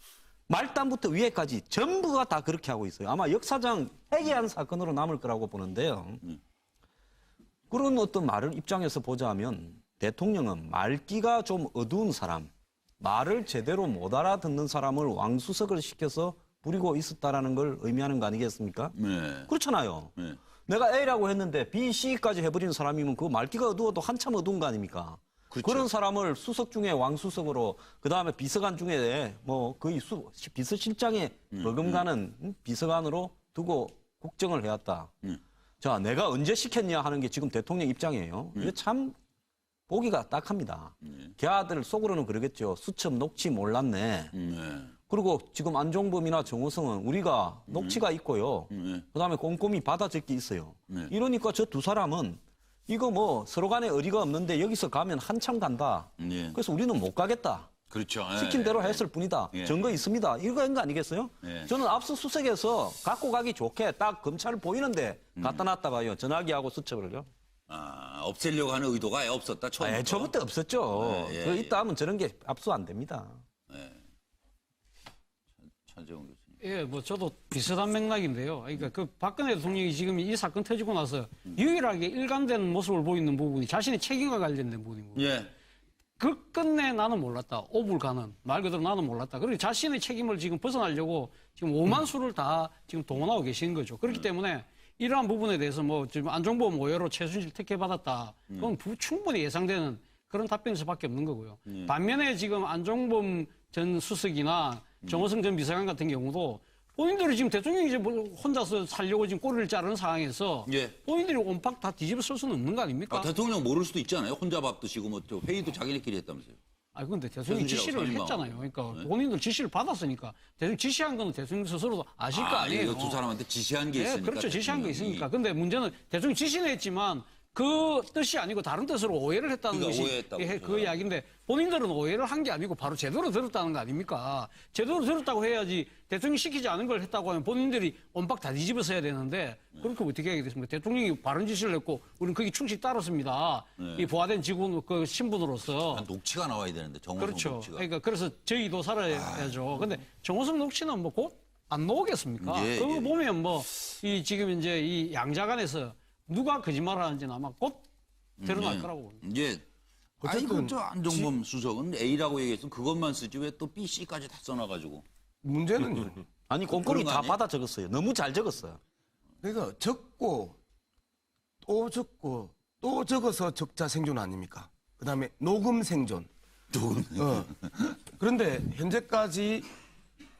말단부터 위에까지 전부가 다 그렇게 하고 있어요. 아마 역사상 해괴한 사건으로 남을 거라고 보는데요. 그런 어떤 말을 입장에서 보자면 대통령은 말기가 좀 어두운 사람, 말을 제대로 못 알아듣는 사람을 왕수석을 시켜서 부리고 있었다라는 걸 의미하는 거 아니겠습니까? 네. 그렇잖아요. 네. 내가 A라고 했는데 B, C까지 해버리는 사람이면 그 말기가 어두워도 한참 어두운 거 아닙니까? 그렇죠. 그런 사람을 수석 중에 왕수석으로 그다음에 비서관 중에 뭐 거의 비서실장에 버금가는 비서관으로 두고 국정을 해왔다. 자, 내가 언제 시켰냐 하는 게 지금 대통령 입장이에요. 이게 참 보기가 딱합니다. 걔아들 속으로는 그러겠죠. 수첩 녹취 몰랐네. 그리고 지금 안종범이나 정호성은 우리가 녹취가 있고요. 그다음에 꼼꼼히 받아 적기 있어요. 이러니까 저 두 사람은 이거 뭐 서로 간에 의리가 없는데 여기서 가면 한참 간다. 그래서 우리는 못 가겠다. 그렇죠. 시킨 대로 했을 뿐이다. 증거 있습니다. 이거인 거 아니겠어요? 저는 압수수색에서 갖고 가기 좋게 딱 검찰 보이는데 갖다 놨다가요. 전화기하고 수첩을요. 아, 없애려고 하는 의도가 아예 없었다, 처음부터. 애초부터 없었죠. 그 있다 하면 저런 게 압수 안 됩니다. 차재원 교수님. 예, 뭐 저도 비슷한 맥락인데요. 그러니까 그 박근혜 대통령이 지금 이 사건 터지고 나서 유일하게 일관된 모습을 보이는 부분이 자신의 책임과 관련된 부분입니다. 예. 그 끝내 나는 몰랐다. 오불가는 말 그대로 나는 몰랐다. 그리고 자신의 책임을 지금 벗어나려고 지금 오만 수를 다 지금 동원하고 계시는 거죠. 그렇기 때문에 이러한 부분에 대해서 뭐 지금 안종범 오해로 최순실 특혜받았다. 그건 충분히 예상되는 그런 답변일 수밖에 없는 거고요. 반면에 지금 안종범 전 수석이나 정호성 전 비서관 같은 경우도 본인들이 지금 대통령이 이제 뭐 혼자서 살려고 지금 꼬리를 자르는 상황에서 예. 본인들이 온팍 다 뒤집어 쓸 수는 없는 거 아닙니까? 아, 대통령 모를 수도 있잖아요. 혼자 밥 드시고 뭐 저 회의도 자기네끼리 했다면서요. 아, 근데 대통령이 지시를 설마. 했잖아요. 그러니까 본인들 지시를 받았으니까 대통령 지시한 거는 대통령 스스로도 아실 거 아니에요. 이거 두 사람한테 지시한 게 네, 있으니까. 그렇죠. 지시한 게 대통령이. 있으니까. 근데 문제는 대통령이 지시는 했지만 그 뜻이 아니고 다른 뜻으로 오해를 했다는 그러니까 것이 오해했다고 그 그러잖아요. 이야기인데 본인들은 오해를 한 게 아니고 바로 제대로 들었다는 거 아닙니까? 제대로 들었다고 해야지 대통령이 시키지 않은 걸 했다고 하면 본인들이 온박 다 뒤집어서 해야 되는데 그렇게 어떻게 하게 됐습니까? 대통령이 바른 지시를 했고 우리는 거기 충실히 따랐습니다. 이 보화된 직원 그 신분으로서. 한 녹취가 나와야 되는데 정호성 그렇죠. 녹취가. 그러니까 그래서 저희도 살아야죠. 근데 정호성 녹취는 뭐 곧 안 나오겠습니까? 예, 그거 예. 보면 뭐 이 지금 이제 이 양자간에서 누가 거짓말을 하는지는 아마 곧 드러날 거라고 봅니다. 이제 아이고 저 안종범 수석은 A라고 얘기해서 그것만 쓰지 왜 또 B, C까지 다 써놔가지고. 문제는요. 아니 꼼꼼히 그런 거 다 아니에요? 받아 적었어요. 너무 잘 적었어요. 그러니까 적고 또 적고 또 적어서 적자 생존 아닙니까? 그다음에 녹음 생존. 그런데 현재까지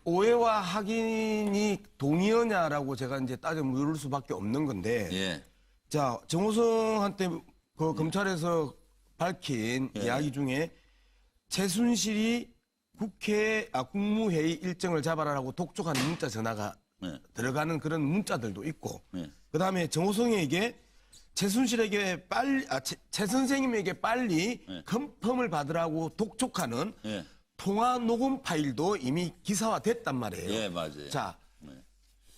오해와 확인이 동의하냐라고 제가 이제 따져 물을 수밖에 없는 건데. 예. 자, 정호성한테 그 검찰에서 밝힌 이야기 중에 최순실이 국무회의 일정을 잡아라라고 독촉한 문자 전화가 들어가는 그런 문자들도 있고, 그다음에 정호성에게 최순실에게 최 선생님에게 빨리 컨펌을 받으라고 독촉하는 통화 녹음 파일도 이미 기사화됐단 말이에요. 예, 맞아요. 자,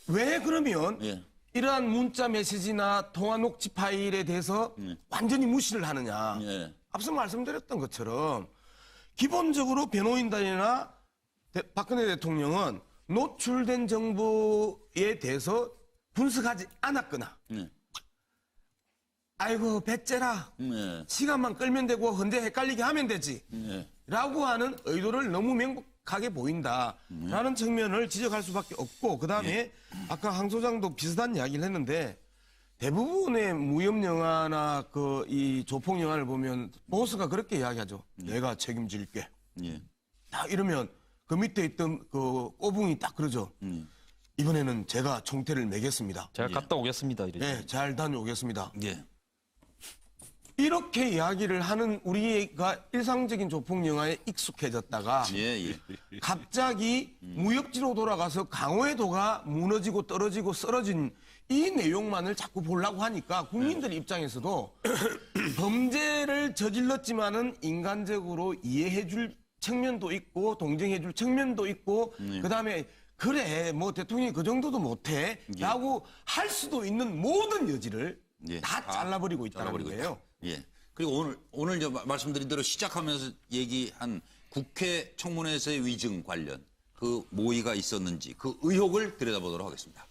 왜 그러면 예. 이러한 문자 메시지나 통화 녹취 파일에 대해서 완전히 무시를 하느냐. 예. 앞서 말씀드렸던 것처럼 기본적으로 변호인단이나 박근혜 대통령은 노출된 정보에 대해서 분석하지 않았거나 아이고 배째라 시간만 끌면 되고 헌데 헷갈리게 하면 되지 라고 하는 의도를 너무 명백하게 보인다라는 측면을 지적할 수밖에 없고 그다음에 아까 황 소장도 비슷한 이야기를 했는데 대부분의 무협 영화나 그 이 조폭 영화를 보면 보스가 그렇게 이야기하죠. 내가 책임질게. 예. 딱 이러면 그 밑에 있던 그 꼬붕이 딱 그러죠. 이번에는 제가 총태를 매겠습니다. 제가 갔다 오겠습니다. 이러죠. 네, 잘 다녀오겠습니다. 예. 이렇게 이야기를 하는 우리가 일상적인 조폭 영화에 익숙해졌다가 예. 갑자기 무협지로 돌아가서 강호해도가 무너지고 떨어지고 쓰러진 이 내용만을 자꾸 보려고 하니까 국민들 입장에서도 범죄를 저질렀지만은 인간적으로 이해해줄 측면도 있고 동정해줄 측면도 있고 그다음에 그래 뭐 대통령이 그 정도도 못해라고 할 수도 있는 모든 여지를 다 잘라버리고 있다는 거예요. 예. 그리고 오늘 저 말씀드린 대로 시작하면서 얘기한 국회 청문회에서의 위증 관련 그 모의가 있었는지 그 의혹을 들여다보도록 하겠습니다.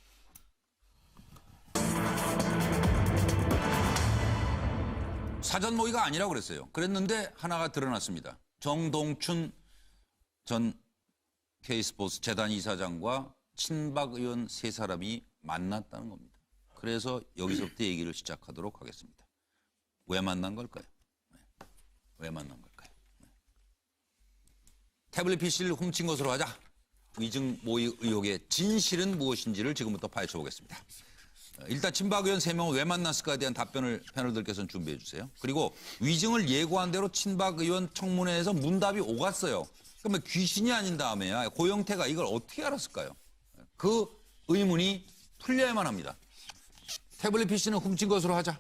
사전 모의가 아니라고 그랬어요. 그랬는데 하나가 드러났습니다. 정동춘 전 K스포츠 재단 이사장과 친박 의원 세 사람이 만났다는 겁니다. 그래서 여기서부터 얘기를 시작하도록 하겠습니다. 왜 만난 걸까요? 왜 만난 걸까요? 태블릿 PC를 훔친 것으로 하자. 위증 모의 의혹의 진실은 무엇인지를 지금부터 파헤쳐 보겠습니다. 일단 친박 의원 3명은 왜 만났을까에 대한 답변을 패널들께서는 준비해 주세요. 그리고 위증을 예고한 대로 친박 의원 청문회에서 문답이 오갔어요. 그러면 귀신이 아닌 다음에야 고영태가 이걸 어떻게 알았을까요? 그 의문이 풀려야만 합니다. 태블릿 PC는 훔친 것으로 하자.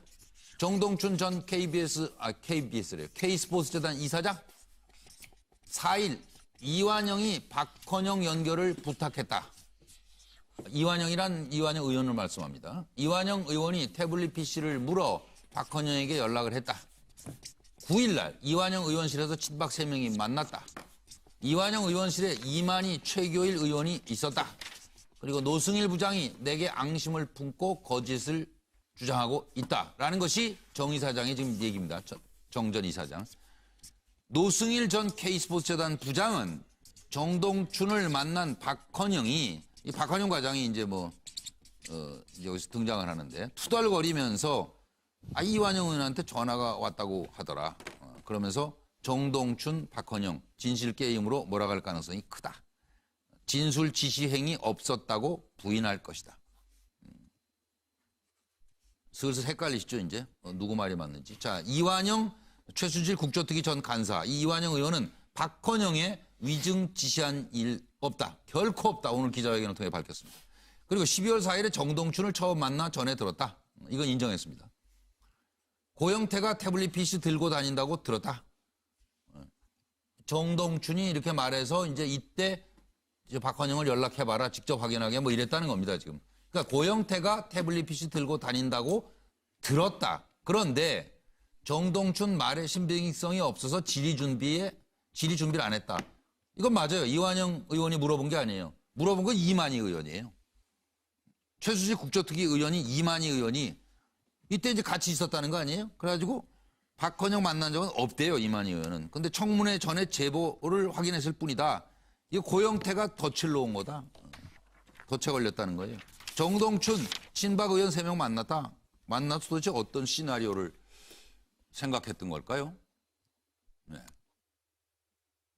정동춘 전 KBS래요. K스포츠 재단 이사장 4일 이완영이 박헌영 연결을 부탁했다. 이완영 의원을 말씀합니다. 이완영 의원이 태블릿 PC를 물어 박헌영에게 연락을 했다. 9일날 이완영 의원실에서 친박 3명이 만났다. 이완영 의원실에 이만희 최교일 의원이 있었다. 그리고 노승일 부장이 내게 앙심을 품고 거짓을 주장하고 있다라는 것이 정 이사장의 지금 얘기입니다. 정 전 이사장. 노승일 전 K스포츠 재단 부장은 정동춘을 만난 박헌영이 이 박헌영 과장이 이제 여기서 등장을 하는데 투덜거리면서 이완영 의원한테 전화가 왔다고 하더라. 그러면서 정동춘, 박헌영 진실 게임으로 몰아갈 가능성이 크다. 진술 지시 행위 없었다고 부인할 것이다. 슬슬 헷갈리시죠, 이제? 누구 말이 맞는지. 자, 이완영, 최순실 국조특위 전 간사. 이 이완영 의원은 박헌영의 위증 지시한 일 없다. 결코 없다. 오늘 기자회견을 통해 밝혔습니다. 그리고 12월 4일에 정동춘을 처음 만나 전해 들었다. 이건 인정했습니다. 고영태가 태블릿 PC 들고 다닌다고 들었다. 정동춘이 이렇게 말해서 이제 이때 이제 박헌영을 연락해봐라. 직접 확인하게 이랬다는 겁니다, 지금. 그러니까 고영태가 태블릿 PC 들고 다닌다고 들었다. 그런데 정동춘 말에 신빙성이 없어서 질의 준비를 안 했다. 이건 맞아요. 이완영 의원이 물어본 게 아니에요. 물어본 건 이만희 의원이에요. 최순실 국조특위 의원이 이만희 의원이 이때 이제 같이 있었다는 거 아니에요? 그래가지고 박헌영 만난 적은 없대요, 이만희 의원은. 근데 청문회 전에 제보를 확인했을 뿐이다. 이거 고영태가 덫을 놓은 거다. 덫에 걸렸다는 거예요. 정동춘, 친박 의원 3명 만났다. 만나서 도대체 어떤 시나리오를 생각했던 걸까요? 네.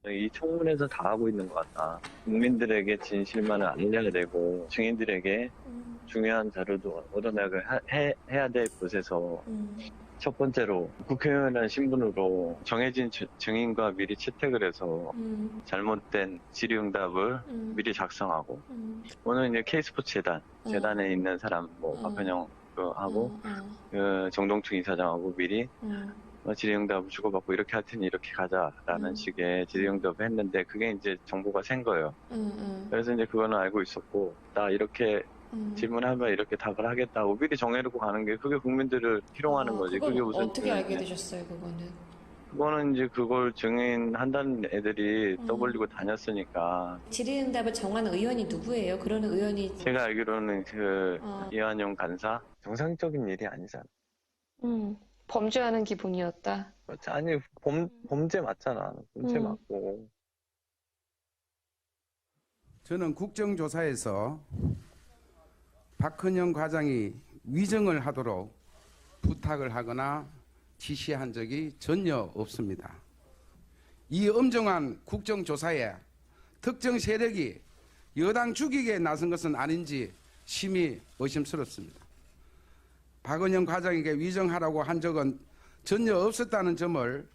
이 청문회에서 다 하고 있는 것 같다. 국민들에게 진실만을 알려야 되고 증인들에게 중요한 자료도 얻어내야 해야 될 곳에서 첫 번째로 국회의원이라는 신분으로 정해진 증인과 미리 채택을 해서 잘못된 질의응답을 미리 작성하고 오늘 이제 K스포츠 재단에 있는 사람 박헌영 하고 정동춘 이사장하고 미리 질의응답을 주고받고 이렇게 할 테니 이렇게 가자라는 식의 질의응답을 했는데 그게 이제 정보가 샌 거예요. 그래서 이제 그거는 알고 있었고 나 이렇게 질문하면 이렇게 답을 하겠다고 미리 정해놓고 가는 게 그게 국민들을 희롱하는 거지. 그게 무슨 어떻게 알게 되셨어요, 그거는? 그거는 이제 그걸 증인한다는 애들이 떠벌리고 다녔으니까. 질의응답을 정한 의원이 누구예요? 그런 의원이 제가 알기로는 이완영 간사. 정상적인 일이 아니잖아. 범죄하는 기분이었다. 아니 범죄 맞잖아. 범죄 맞고. 저는 국정조사에서 박헌영 과장이 위증을 하도록 부탁을 하거나 지시한 적이 전혀 없습니다. 이 엄정한 국정조사에 특정 세력이 여당 죽이게 나선 것은 아닌지 심히 의심스럽습니다. 박은영 과장에게 위정하라고 한 적은 전혀 없었다는 점을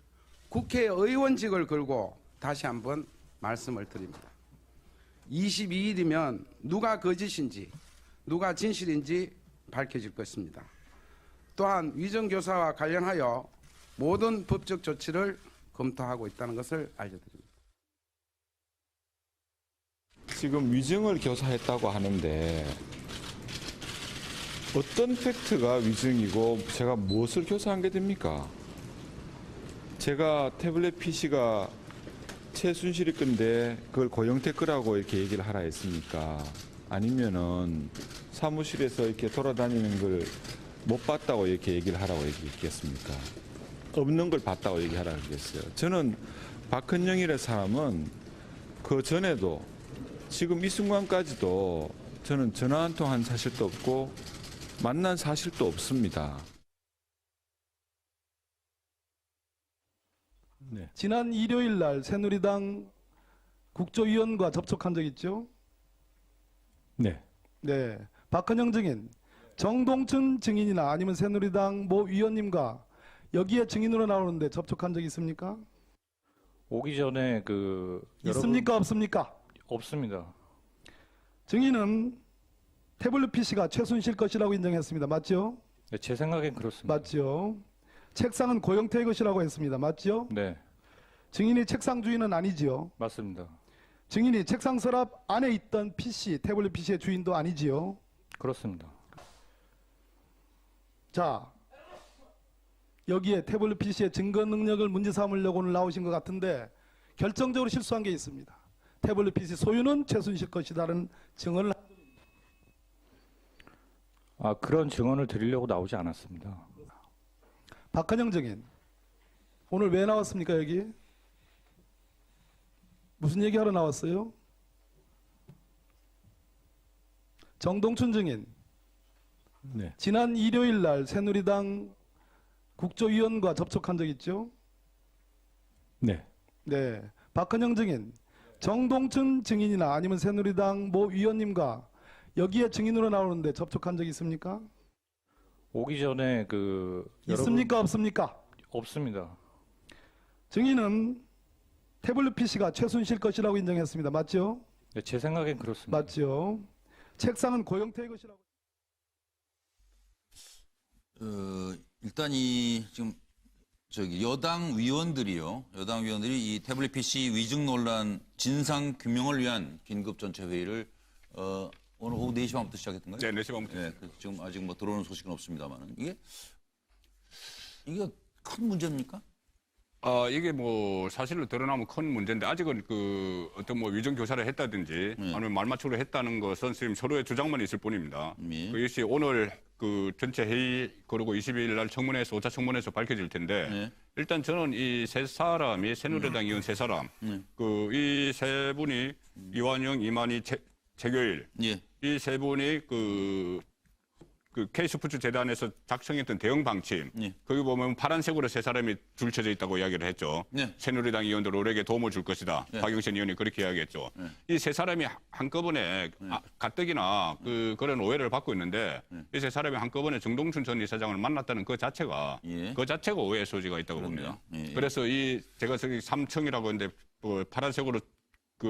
국회의원직을 걸고 다시 한번 말씀을 드립니다. 22일이면 누가 거짓인지 누가 진실인지 밝혀질 것입니다. 또한 위정교사와 관련하여 모든 법적 조치를 검토하고 있다는 것을 알려드립니다. 지금 위증을 교사했다고 하는데 어떤 팩트가 위증이고 제가 무엇을 교사한 게 됩니까? 제가 태블릿 PC가 최순실이 건데 그걸 고영태 거라고 이렇게 얘기를 하라 했습니까? 아니면은 사무실에서 이렇게 돌아다니는 걸 못 봤다고 이렇게 얘기를 하라고 얘기했겠습니까? 없는 걸 봤다고 얘기하라고 했어요. 저는 박헌영이라는 사람은 그 전에도 지금 이 순간까지도 저는 전화 한 통 한 사실도 없고 만난 사실도 없습니다. 네. 지난 일요일 날 새누리당 국조위원과 접촉한 적 있죠? 네. 네. 박헌영 증인, 정동춘 증인이나 아니면 새누리당 모 위원님과 여기에 증인으로 나오는데 접촉한 적 있습니까? 오기 전에 있습니까? 없습니까? 없습니다. 증인은 태블릿 PC가 최순실 것이라고 인정했습니다. 맞죠? 네, 제 생각엔 그렇습니다. 맞죠? 책상은 고영태의 것이라고 했습니다. 맞죠? 네, 증인이 책상 주인은 아니지요? 맞습니다. 증인이 책상 서랍 안에 있던 PC, 태블릿 PC의 주인도 아니지요? 그렇습니다. 자, 여기에 태블릿 PC의 증거 능력을 문제 삼으려고 오늘 나오신 것 같은데 결정적으로 실수한 게 있습니다. 태블릿 PC 소유는 최순실 것이다라는 증언을 그런 증언을 드리려고 나오지 않았습니다. 박헌영 증인, 오늘 왜 나왔습니까 여기? 무슨 얘기하러 나왔어요? 정동춘 증인, 네. 지난 일요일 날 새누리당 국조위원과 접촉한 적 있죠? 네. 네. 박헌영 증인, 정동춘 증인이나 아니면 새누리당 모 위원님과 여기에 증인으로 나오는데 접촉한 적 있습니까? 오기 전에 있습니까? 없습니까? 없습니다. 증인은 태블릿 PC가 최순실 것이라고 인정했습니다. 맞죠? 네, 제 생각엔 그렇습니다. 맞죠? 책상은 고영태의 것이라고. 일단 지금 여당 위원들이 이 태블릿 PC 위증 논란 진상 규명을 위한 긴급 전체 회의를 오늘 오후 4시 반부터 시작했던가요? 네, 4시 반부터. 네, 지금 아직 들어오는 소식은 없습니다만 이게 큰 문제입니까? 이게 사실로 드러나면 큰 문제인데 아직은 어떤 위정 교사를 했다든지 아니면 말맞추기를 했다는 것은 지금 서로의 주장만 있을 뿐입니다. 그것이 오늘 전체 회의 그리고 22일 날 청문회에서 5차 청문회에서 밝혀질 텐데 일단 저는 이 세 사람이 새누리당 의원 세 사람 이 세 분이 이완영, 이만희, 최교일 이 세 분이 K스포츠 재단에서 작성했던 대응 방침 거기 보면 파란색으로 세 사람이 줄쳐져 있다고 이야기를 했죠. 새누리당 의원들 오래게 도움을 줄 것이다. 박영선 의원이 그렇게 이야기했죠. 이 세 사람이 한꺼번에 가뜩이나 그런 오해를 받고 있는데 이 세 사람이 한꺼번에 정동춘 전 이사장을 만났다는 그 자체가 오해의 소지가 있다고 봅니다. 그래서 제가 저기 3층이라고 했는데 파란색으로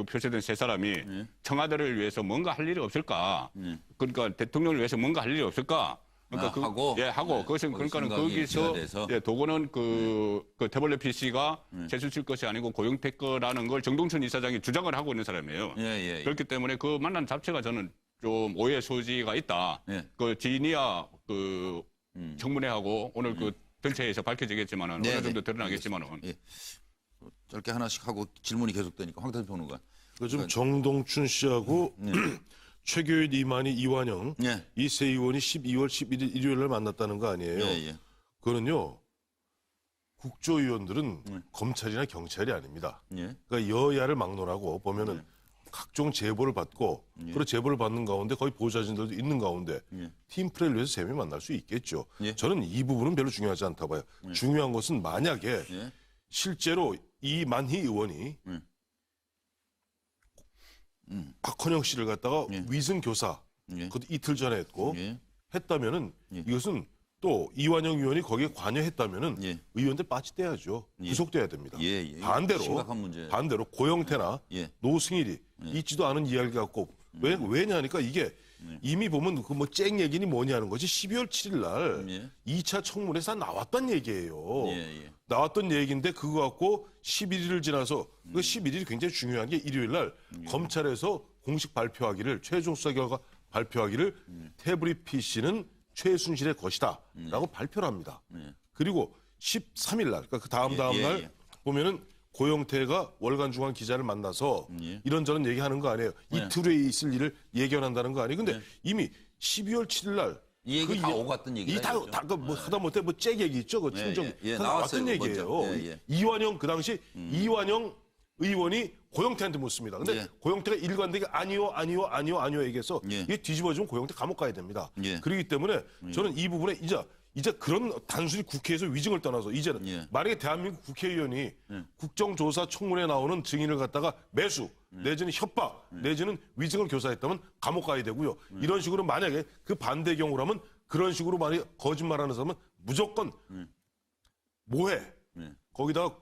표시된 세 사람이 청와대를 위해서 뭔가 할 일이 없을까? 그러니까 대통령을 위해서 뭔가 할 일이 없을까? 그러니까 하고 그것은 그러니까는 거기서 도구는 태블릿 PC가 최순실 것이 아니고 고영태 거라는 걸 정동춘 이사장이 주장을 하고 있는 사람이에요. 그렇기 때문에 그 만난 자체가 저는 좀 오해 소지가 있다. 지니아 청문회하고 오늘 전체에서 밝혀지겠지만은 어느 정도 드러나겠지만은. 짧게 하나씩 하고 질문이 계속되니까 황태선 평론가. 좀 정동춘 씨하고 최교일, 이만희, 이완영 이 세 의원이 12월 11일 일요일 날 만났다는 거 아니에요? 그거는요. 국조위원들은 검찰이나 경찰이 아닙니다. 그러니까 여야를 막론하고 보면은 각종 제보를 받고 그리고 제보를 받는 가운데 거의 보좌진들도 있는 가운데 팀플레이를 위해서 세 명이 만날 수 있겠죠. 저는 이 부분은 별로 중요하지 않다 봐요. 중요한 것은 만약에 실제로 이만희 의원이 박헌영 씨를 갖다가 위증 교사 그것도 이틀 전에 했고 했다면은 이것은 또 이완영 의원이 거기에 관여했다면은 의원들 빠지떼야죠. 구속돼야 됩니다. 반대로 고영태나 노승일이 있지도 않은 이야기를 갖고 왜냐니까 이게 이미 보면 그 뭐 쨍 얘기니 뭐냐는 거지 12월 7일 날 2차 청문회에서 나왔던 얘기예요. 나왔던 얘기인데 그거 갖고 11일을 지나서 그 11일이 굉장히 중요한 게 일요일 날 검찰에서 공식 발표하기를 최종 수사 결과 발표하기를 태블릿 PC는 최순실의 것이다 라고 발표를 합니다. 그리고 13일 날 그러니까 그 다음 날 보면은 고영태가 월간 중앙 기자를 만나서 이런저런 얘기하는 거 아니에요. 이틀 후에 있을 일을 예견한다는 거 아니에요. 근데 이미 12월 7일 날 이 얘기 다 오갔던 얘기다. 뭐 하다못해 뭐 잭 얘기 있죠. 그 충정 다 나왔던 얘기예요. 이완영 그 당시 이완영 의원이 고영태한테 묻습니다. 근데 고영태가 일관되게 아니요 얘기해서 이게 뒤집어지면 고영태 감옥 가야 됩니다. 그렇기 때문에 저는 이 부분에 이제 그런 단순히 국회에서 위증을 떠나서 이제는 만약에 대한민국 국회의원이 국정조사 청문회에 나오는 증인을 갖다가 매수 내지는 협박 내지는 위증을 교사했다면 감옥 가야 되고요. 이런 식으로 만약에 그 반대 경우라면 그런 식으로 만약에 거짓말하는 사람은 무조건 모해 거기다가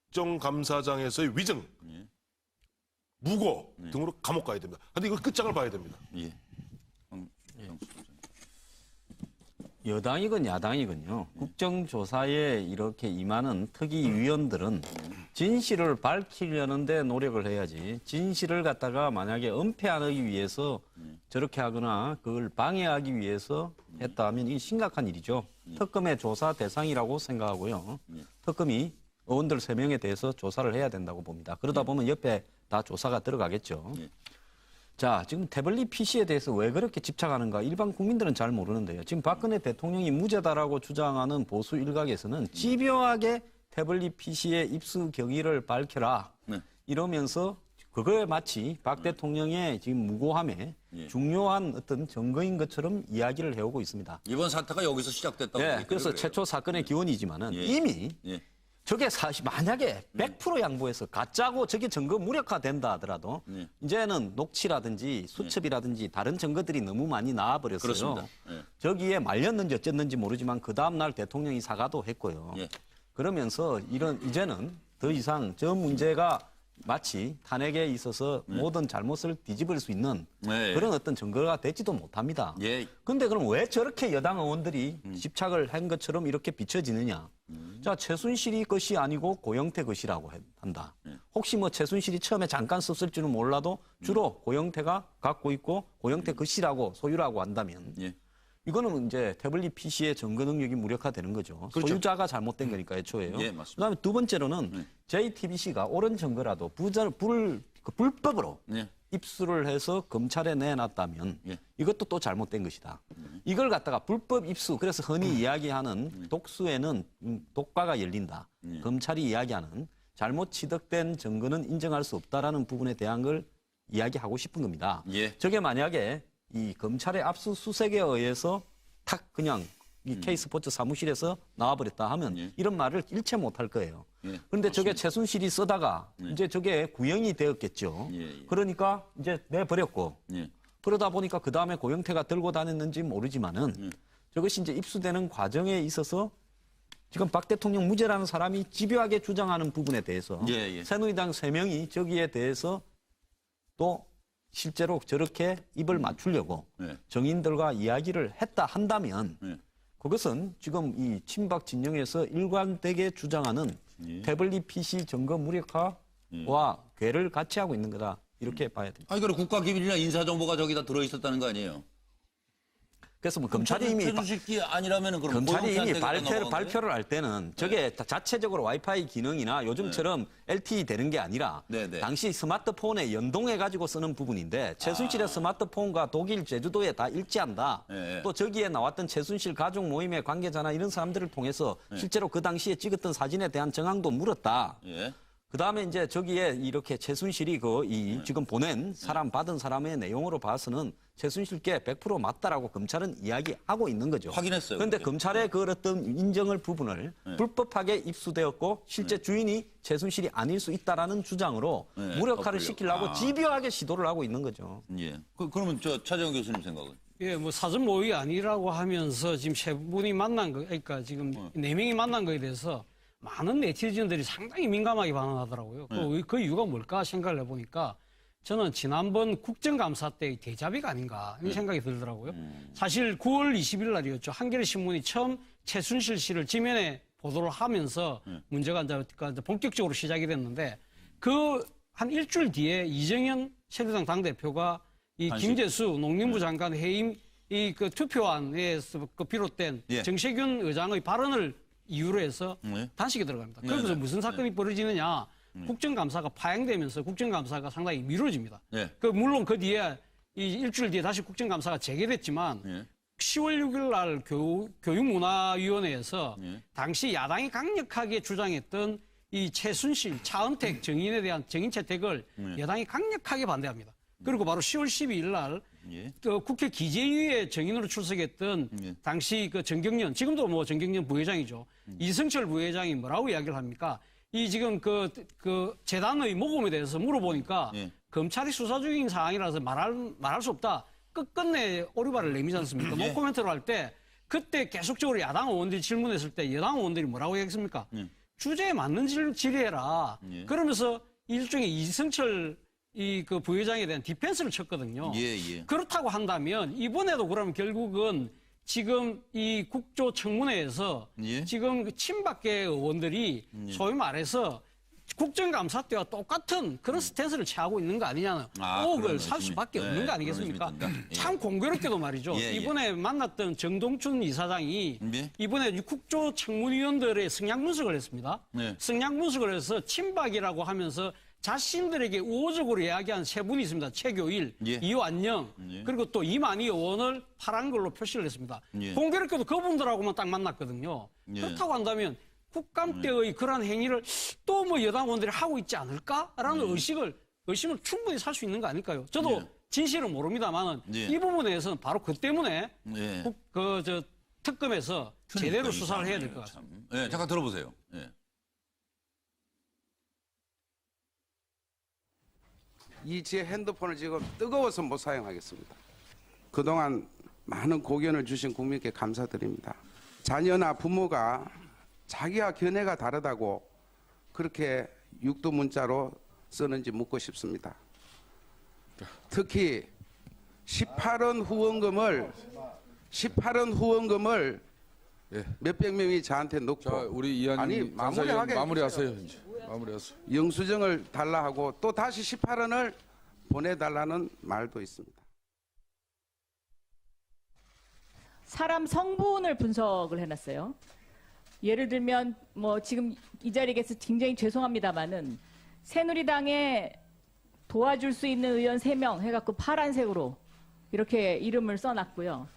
국정감사장에서의 위증 무고 등으로 감옥 가야 됩니다. 근데 이거 끝장을 봐야 됩니다. 여당이건 야당이건요. 국정조사에 이렇게 임하는 특위위원들은 진실을 밝히려는데 노력을 해야지 진실을 갖다가 만약에 은폐하기 위해서 저렇게 하거나 그걸 방해하기 위해서 했다 하면 이게 심각한 일이죠. 특검의 조사 대상이라고 생각하고요. 특검이 의원들 3명에 대해서 조사를 해야 된다고 봅니다. 그러다 보면 옆에 다 조사가 들어가겠죠. 자, 지금 태블릿 PC에 대해서 왜 그렇게 집착하는가 일반 국민들은 잘 모르는데요. 지금 박근혜 대통령이 무죄다라고 주장하는 보수 일각에서는 집요하게 태블릿 PC의 입수 경위를 밝혀라 이러면서 그거에 마치 박 대통령의 지금 무고함에 중요한 어떤 증거인 것처럼 이야기를 해오고 있습니다. 이번 사태가 여기서 시작됐다고. 그래서 그래요. 최초 사건의 기원이지만은 이미 저게 사실 만약에 100% 양보해서 가짜고 저게 증거 무력화된다 하더라도 이제는 녹취라든지 수첩이라든지 다른 증거들이 너무 많이 나와버렸어요. 그렇습니다. 저기에 말렸는지 어쨌는지 모르지만 그 다음날 대통령이 사과도 했고요. 그러면서 이제는 더 이상 저 문제가 마치 탄핵에 있어서 모든 잘못을 뒤집을 수 있는 그런 어떤 증거가 되지도 못합니다. 그런데 그럼 왜 저렇게 여당 의원들이 집착을 한 것처럼 이렇게 비춰지느냐. 자, 최순실이 것이 아니고 고영태 것이라고 한다. 혹시 뭐 최순실이 처음에 잠깐 썼을 줄은 몰라도 주로 고영태가 갖고 있고 고영태 것이라고 소유라고 한다면 이거는 이제 태블릿 PC의 증거 능력이 무력화되는 거죠. 그렇죠. 소유자가 잘못된 거니까 애초에요. 맞습니다. 그다음에 두 번째로는 JTBC가 옳은 증거라도 불법으로 입수를 해서 검찰에 내놨다면 이것도 또 잘못된 것이다. 이걸 갖다가 불법 입수, 그래서 흔히 이야기하는 독수에는 독과가 열린다. 검찰이 이야기하는 잘못 취득된 증거는 인정할 수 없다라는 부분에 대한 걸 이야기하고 싶은 겁니다. 저게 만약에 이 검찰의 압수수색에 의해서 탁 그냥 이 K스포츠 사무실에서 나와버렸다 하면 이런 말을 일체 못할 거예요. 그런데 저게 최순실이 쓰다가 이제 저게 구형이 되었겠죠. 그러니까 이제 내버렸고 그러다 보니까 그 다음에 고영태가 들고 다녔는지 모르지만은 저것이 이제 입수되는 과정에 있어서 지금 박 대통령 무죄라는 사람이 집요하게 주장하는 부분에 대해서 새누리당 3명이 저기에 대해서 또 실제로 저렇게 입을 맞추려고 정인들과 이야기를 했다 한다면 그것은 지금 이 친박 진영에서 일관되게 주장하는 태블릿 PC 증거 무력화와 괴를 같이 하고 있는 거다. 이렇게 봐야 됩니다. 아니, 그럼 국가기밀이나 인사정보가 저기다 들어있었다는 거 아니에요? 그래서 뭐 검찰이 이미 최순실이 아니라면은 그럼 검찰이 이미 발표를 할 때는 저게 자체적으로 와이파이 기능이나 요즘처럼 LTE 되는 게 아니라 당시 스마트폰에 연동해 가지고 쓰는 부분인데 최순실의 스마트폰과 독일 제주도에 다 일치한다. 또 저기에 나왔던 최순실 가족 모임의 관계자나 이런 사람들을 통해서 실제로 그 당시에 찍었던 사진에 대한 정황도 물었다. 그다음에 이제 저기에 이렇게 최순실이 지금 보낸 사람 받은 사람의 내용으로 봐서는 최순실께 100% 맞다라고 검찰은 이야기하고 있는 거죠. 확인했어요. 그런데 검찰의 그 어떤 인정을 부분을 불법하게 입수되었고 실제 주인이 최순실이 아닐 수 있다라는 주장으로 무력화를 시키려고 집요하게 시도를 하고 있는 거죠. 예. 그러면 차재원 교수님 생각은? 예, 뭐 사전 모의 아니라고 하면서 지금 세 분이 만난 거, 그러니까 지금 4명이 만난 거에 대해서 많은 네티즌들이 상당히 민감하게 반응하더라고요. 그 이유가 뭘까 생각을 해보니까 저는 지난번 국정감사 때의 대자비가 아닌가 이런 생각이 들더라고요. 사실 9월 20일 날이었죠. 한겨레 신문이 처음 최순실 씨를 지면에 보도를 하면서 문제가 이제 본격적으로 시작이 됐는데 그 한 일주일 뒤에 이정현 새누리당 당대표가 이 김재수 농림부 장관 해임 그 투표안에서 비롯된 정세균 의장의 발언을 이유로 해서 단식에 들어갑니다. 그러면서 무슨 사건이 벌어지느냐. 국정감사가 파행되면서 국정감사가 상당히 미뤄집니다. 물론 그 뒤에 일주일 뒤에 다시 국정감사가 재개됐지만 10월 6일 날 교육문화위원회에서 당시 야당이 강력하게 주장했던 이 최순실, 차은택 정인에 대한 정인 채택을 여당이 강력하게 반대합니다. 그리고 바로 10월 12일 날 국회 기재위에 정인으로 출석했던 당시 그 정경련, 지금도 뭐 정경련 부회장이죠. 이승철 부회장이 뭐라고 이야기를 합니까? 이 지금 그 재단의 모금에 대해서 물어보니까 검찰이 수사 중인 사항이라서 말할 수 없다. 끝끝내 오리발을 내미지 않습니까? 노코멘트로 할 때 그때 계속적으로 야당 의원들이 질문했을 때 여당 의원들이 뭐라고 얘기했습니까? 주제에 맞는 질의해라. 그러면서 일종의 이승철 그 부회장에 대한 디펜스를 쳤거든요. 그렇다고 한다면 이번에도 그러면 결국은 지금 이 국조청문회에서 지금 친박계 의원들이 소위 말해서 국정감사 때와 똑같은 그런 스탠스를 취하고 있는 거 아니냐는 의혹을 살 수밖에 없는 거 아니겠습니까? 참 공교롭게도 말이죠. 이번에 만났던 정동춘 이사장이 이번에 국조청문위원들의 성향 분석을 했습니다. 성향 분석을 해서 친박이라고 하면서 자신들에게 우호적으로 이야기한 세 분이 있습니다. 최교일, 이완영, 그리고 또 이만희 의원을 파란 걸로 표시를 했습니다. 공교롭게도 그분들하고만 딱 만났거든요. 그렇다고 한다면 국감 때의 그러한 행위를 또 뭐 여당 의원들이 하고 있지 않을까라는 의심을 충분히 살 수 있는 거 아닐까요? 저도 진실은 모릅니다만은 이 부분에 대해서는 바로 그 때문에 특검에서 제대로 수사를 해야 될 것 같습니다. 잠깐 들어보세요. 제 핸드폰을 지금 뜨거워서 못 사용하겠습니다. 그동안 많은 고견을 주신 국민께 감사드립니다. 자녀나 부모가 자기와 견해가 다르다고 그렇게 육두 문자로 쓰는지 묻고 싶습니다. 특히 18원 후원금을 몇백 명이 저한테 넣고 우리 이한님 마무리하세요. 이제. 마무리하세요. 영수증을 달라 하고 또 다시 18원을 보내달라는 말도 있습니다. 사람 성분을 분석을 해놨어요. 예를 들면 뭐 지금 이 자리에 계서 굉장히 죄송합니다만은 새누리당에 도와줄 수 있는 의원 3명 해갖고 파란색으로 이렇게 이름을 써놨고요.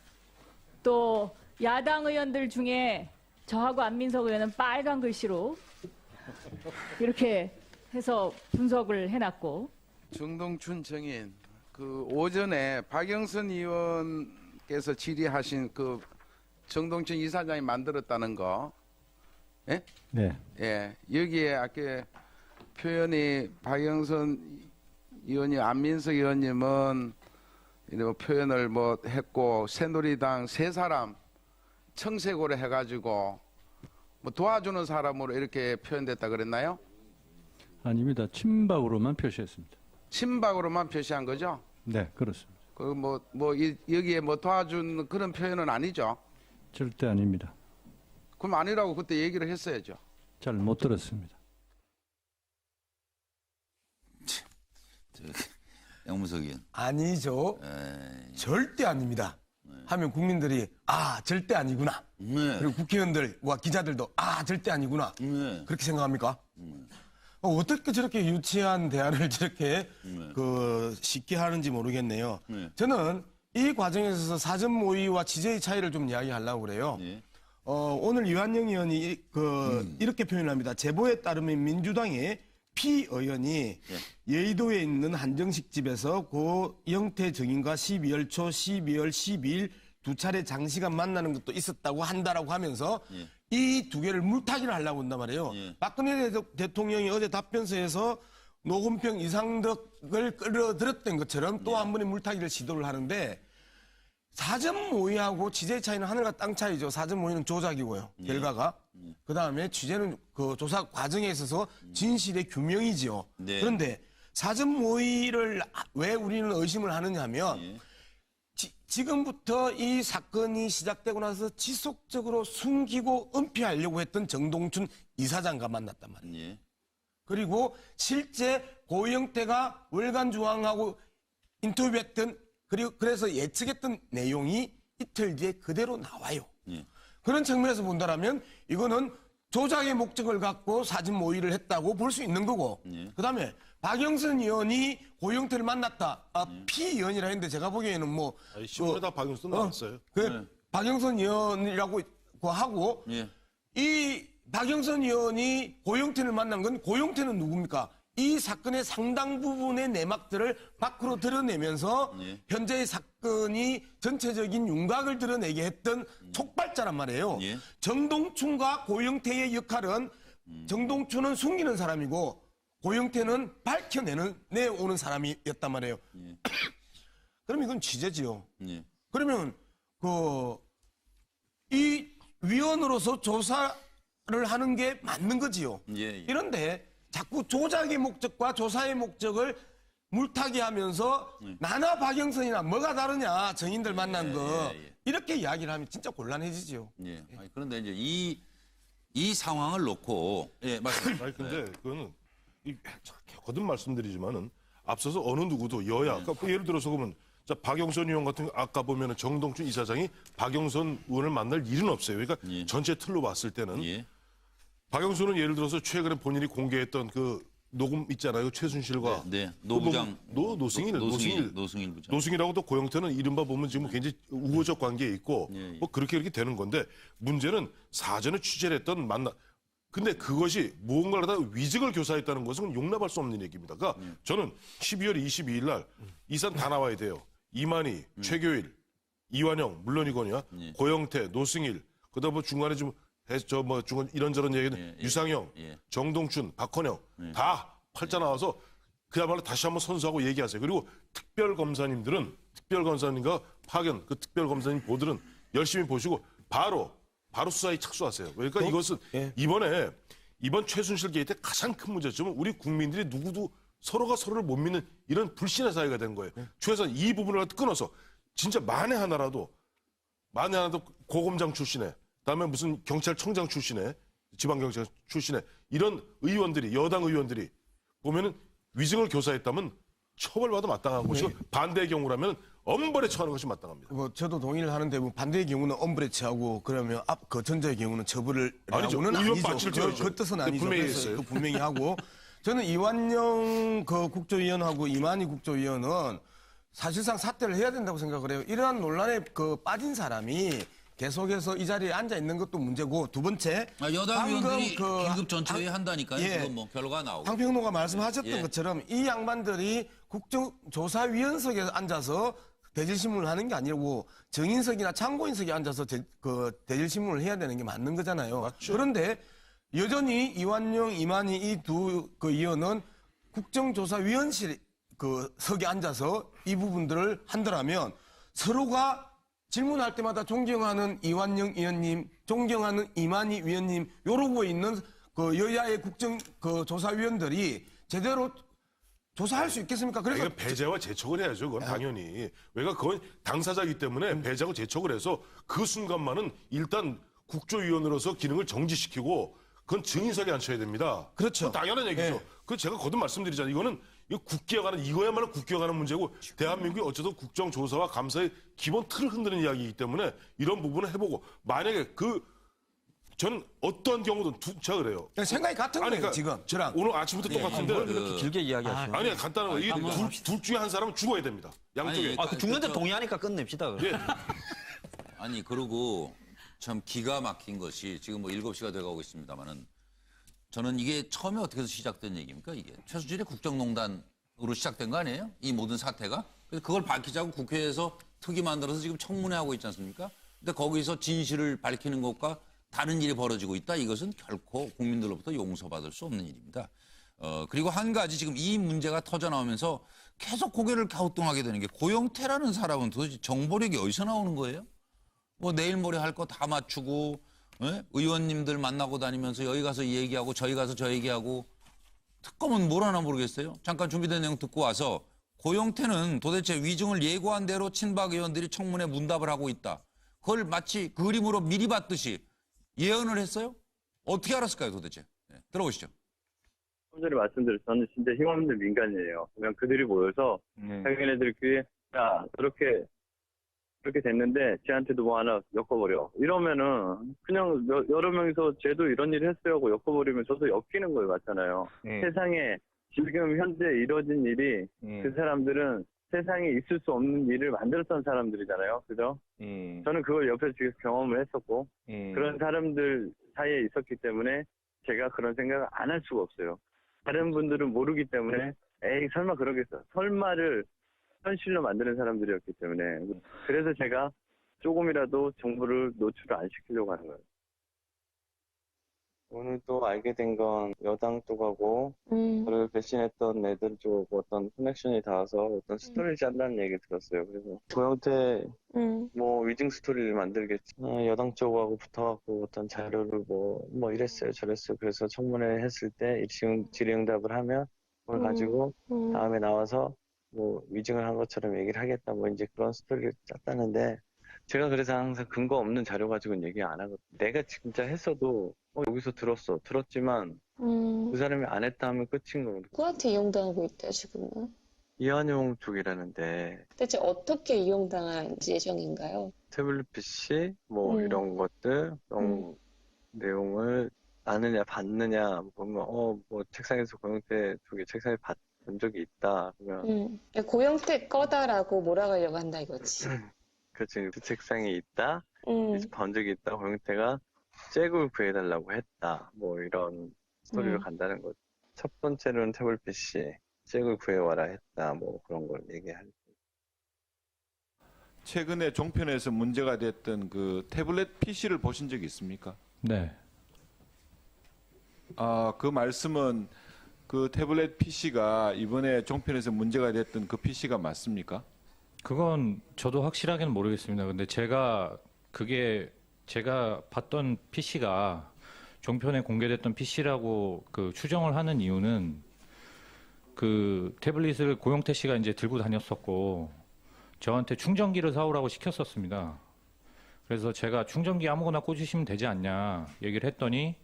또 야당 의원들 중에 저하고 안민석 의원은 빨간 글씨로 이렇게 해서 분석을 해놨고. 정동춘 정인 그 오전에 박영선 의원께서 질의하신 그 정동춘 이사장이 만들었다는 거, 여기에 아까 표현이 박영선 의원이 안민석 의원님은 표현을 뭐 했고 새누리당 3사람 청색으로 해가지고 뭐 도와주는 사람으로 이렇게 표현됐다 그랬나요? 아닙니다. 친박으로만 표시했습니다. 친박으로만 표시한 거죠? 네, 그렇습니다. 여기에 뭐 도와준 그런 표현은 아니죠? 절대 아닙니다. 그럼 아니라고 그때 얘기를 했어야죠. 잘 못 들었습니다. 양문석 의원. 아니죠. 절대 아닙니다. 하면 국민들이 절대 아니구나. 그리고 국회의원들과 기자들도 절대 아니구나. 그렇게 생각합니까? 어떻게 저렇게 유치한 대화를 저렇게 쉽게 하는지 모르겠네요. 저는 이 과정에 있어서 사전 모의와 취재의 차이를 좀 이야기하려고 그래요. 오늘 이완영 의원이 이렇게 표현합니다. 제보에 따르면 민주당이 피 의원이 여의도에 있는 한정식 집에서 고영태 증인과 12월 초, 12월 12일 두 차례 장시간 만나는 것도 있었다고 한다라고 하면서 이 두 개를 물타기를 하려고 한단 말이에요. 박근혜 대통령이 어제 답변서에서 노건평 이상덕을 끌어들였던 것처럼 또 한 번의 물타기를 시도를 하는데 사전 모의하고 취재 차이는 하늘과 땅 차이죠. 사전 모의는 조작이고요. 결과가. 그다음에 취재는 그 조사 과정에 있어서 진실의 규명이지요. 그런데 사전 모의를 왜 우리는 의심을 하느냐 하면 지금부터 이 사건이 시작되고 나서 지속적으로 숨기고 은폐하려고 했던 정동춘 이사장과 만났단 말이에요. 그리고 실제 고영태가 월간중앙하고 인터뷰했던 그래서 예측했던 내용이 이틀 뒤에 그대로 나와요. 그런 측면에서 본다면 이거는 조작의 목적을 갖고 사진 모의를 했다고 볼 수 있는 거고 그다음에 박영선 의원이 고영태를 만났다. 피 의원이라 했는데 제가 보기에는 뭐 신문에 다 박영선 나왔어요. 박영선 의원이라고 하고 이 박영선 의원이 고영태를 만난 건 고영태는 누굽니까? 이 사건의 상당 부분의 내막들을 밖으로 드러내면서 현재의 사건이 전체적인 윤곽을 드러내게 했던 촉발자란 말이에요. 정동춘과 고영태의 역할은 정동춘은 숨기는 사람이고 고영태는 밝혀내오는 사람이었단 말이에요. 그럼 이건 취재지요. 그러면 이 위원으로서 조사를 하는 게 맞는 거지요. 이런데 자꾸 조작의 목적과 조사의 목적을 물타기하면서 나나 박영선이나 뭐가 다르냐 정인들 만난 거 이렇게 이야기를 하면 진짜 곤란해지죠. 아니, 그런데 이제 이 상황을 놓고 말씀. 아니 근데 그거는 거듭 말씀드리지만은 앞서서 어느 누구도 여야 그러니까 예를 들어서 그러면 자 박영선 의원 같은 아까 보면은 정동춘 이사장이 박영선 의원을 만날 일은 없어요. 그러니까 전체 틀로 봤을 때는. 박영수는 예를 들어서 최근에 본인이 공개했던 그 녹음 있잖아요. 최순실과 노부장 노승일 부장. 노승일하고 또 고영태는 이른바 보면 지금 굉장히 우호적 관계에 있고 뭐 그렇게 되는 건데 문제는 사전에 취재를 했던 근데 그것이 무언가를 하다 위증을 교사했다는 것은 용납할 수 없는 얘기입니다. 그러니까 저는 12월 22일 날 이 사람 다 나와야 돼요. 이만희, 최교일, 이완영 물론이거든요. 고영태, 노승일 그다음 뭐 중간에 좀 중간 이런저런 얘기는 유상영, 정동춘, 박헌영 다 팔자 나와서 그야말로 다시 한번 선수하고 얘기하세요. 그리고 특별검사님과 파견 그 특별검사님 보들은 열심히 보시고 바로 수사에 착수하세요. 그러니까 이것은 이번 최순실 게이트 가장 큰 문제점은 우리 국민들이 누구도 서로가 서로를 못 믿는 이런 불신의 사회가 된 거예요. 최소한 이 부분을 끊어서 진짜 만에 하나라도 고검장 출신의 그다음에 무슨 경찰청장 출신의 지방경찰 출신의 이런 의원들이 여당 의원들이 보면은 위증을 교사했다면 처벌받아 마땅한 것이고 반대의 경우라면 엄벌에 처하는 것이 마땅합니다. 뭐 저도 동의를 하는데 뭐 반대의 경우는 엄벌에 처하고 그러면 그 전자의 경우는 처벌을 아니죠. 의원 아니죠. 그 뜻은 아니죠. 분명히 했어요. 분명히 하고 저는 이완영 그 국조위원하고 이만희 국조위원은 사실상 사퇴를 해야 된다고 생각을 해요. 이러한 논란에 빠진 사람이 계속해서 이 자리에 앉아 있는 것도 문제고 두 번째 여당 의원들이 긴급 전체회의 한다니까요. 지금 뭐 결과 나오고. 황평로가 말씀하셨던 것처럼 이 양반들이 국정조사위원석에 앉아서 대질신문을 하는 게 아니고 정인석이나 참고인석에 앉아서 대질신문을 해야 되는 게 맞는 거잖아요. 맞죠. 그런데 여전히 이완영, 이만희 이 두 의원은 국정조사위원실 석에 앉아서 이 부분들을 한다면 서로가 질문할 때마다 존경하는 이완영 의원님, 존경하는 이만희 위원님 이러고 있는 여야의 조사위원들이 제대로 조사할 수 있겠습니까? 그래서 배제와 재촉을 해야죠. 그건 당연히. 왜냐면 그건 당사자이기 때문에 배제하고 재촉을 해서 그 순간만은 일단 국조위원으로서 기능을 정지시키고 그건 증인석에 앉혀야 됩니다. 그렇죠. 당연한 얘기죠. 그 제가 거듭 말씀드리잖아요. 이거야말로 국기에 관한 문제고 대한민국이 어쨌든 국정조사와 감사의 기본 틀을 흔드는 이야기이기 때문에 이런 부분을 해보고 만약에 저는 어떤 경우든 제가 그래요. 생각이 같은 거예요. 그러니까 지금 저랑 오늘 아침부터 똑같은데 그렇게 길게 이야기하시죠. 아니 간단한 거. 이게 둘 중에 한 사람은 죽어야 됩니다. 양쪽에. 죽는데 동의하니까 끝냅시다. 아니 그러고 참 기가 막힌 것이 지금 뭐 7시가 돼가고 있습니다만은 저는 이게 처음에 어떻게 해서 시작된 얘기입니까? 이게 최순실의 국정농단으로 시작된 거 아니에요? 이 모든 사태가. 그래서 그걸 밝히자고 국회에서 특위 만들어서 지금 청문회 하고 있지 않습니까? 근데 거기서 진실을 밝히는 것과 다른 일이 벌어지고 있다. 이것은 결코 국민들로부터 용서받을 수 없는 일입니다. 그리고 한 가지 지금 이 문제가 터져 나오면서 계속 고개를 갸우뚱하게 되는 게 고영태라는 사람은 도대체 정보력이 어디서 나오는 거예요? 뭐 내일 모레 할 거 다 맞추고 의원님들 만나고 다니면서 여기 가서 이 얘기하고 저기 가서 저 얘기하고 특검은 뭘 하나 모르겠어요. 잠깐 준비된 내용 듣고 와서 고영태는 도대체 위증을 예고한 대로 친박 의원들이 청문회 문답을 하고 있다. 그걸 마치 그림으로 미리 봤듯이 예언을 했어요? 어떻게 알았을까요 도대체? 네, 들어보시죠. 좀 전에 말씀드렸죠. 저는 진짜 힘없는 민간이에요. 그냥 그들이 모여서 자기네들끼리 야 그렇게 됐는데 쟤한테도 뭐 하나 엮어버려. 이러면은 그냥 여러 명이서 쟤도 이런 일 했어요 하고 엮어버리면 저도 엮이는 거예요. 맞잖아요. 세상에 지금 현재 이루어진 일이 그 사람들은 세상에 있을 수 없는 일을 만들었던 사람들이잖아요. 그죠? 저는 그걸 옆에서 지금 경험을 했었고 그런 사람들 사이에 있었기 때문에 제가 그런 생각을 안 할 수가 없어요. 다른 분들은 모르기 때문에 에이 설마 그러겠어. 설마를 현실로 만드는 사람들이었기 때문에 그래서 제가 조금이라도 정보를 노출을 안 시키려고 하는 거예요. 오늘 또 알게 된 건 여당 쪽하고 저를 배신했던 애들 쪽 어떤 커넥션이 닿아서 어떤 스토리를 짠다는 얘기 들었어요. 그래서 고영태 뭐 위증 스토리를 만들겠지. 여당 쪽하고 붙어갖고 어떤 자료를 뭐 이랬어요 저랬어요. 그래서 청문회 했을 때 질의응답을 하면 그걸 가지고 다음에 나와서 뭐 위증을 한 것처럼 얘기를 하겠다 뭐 이제 그런 스토리를 짰다는데 제가 그래서 항상 근거 없는 자료 가지고는 얘기 안 하거든요. 내가 진짜 했어도 여기서 들었지만 그 사람이 안 했다 하면 끝인 거거든요. 누구한테 이용당하고 있대요, 지금은? 이완용 쪽이라는데 대체 어떻게 이용당할 예정인가요? 태블릿 PC 뭐 이런 것들 그런 내용을 아느냐 봤느냐 보면 뭐 책상에서 고영태 쪽에 책상에 본 적이 있다 그러면 고영태 거다라고 몰아가려고 한다 이거지. 그치 그 책상에 있다 본 적이 있다 고영태가 잭을 구해달라고 했다 뭐 이런 스토리로 간다는 거죠. 첫 번째로는 태블릿 PC 잭을 구해와라 했다 뭐 그런 걸 얘기할. 최근에 종편에서 문제가 됐던 그 태블릿 PC를 보신 적이 있습니까? 네. 그 말씀은 그 태블릿 PC가 이번에 종편에서 문제가 됐던 그 PC가 맞습니까? 그건 저도 확실하게는 모르겠습니다. 근데 제가 봤던 PC가 종편에 공개됐던 PC라고 그 추정을 하는 이유는 그 태블릿을 고영태 씨가 이제 들고 다녔었고 저한테 충전기를 사오라고 시켰었습니다. 그래서 제가 충전기 아무거나 꽂으시면 되지 않냐 얘기를 했더니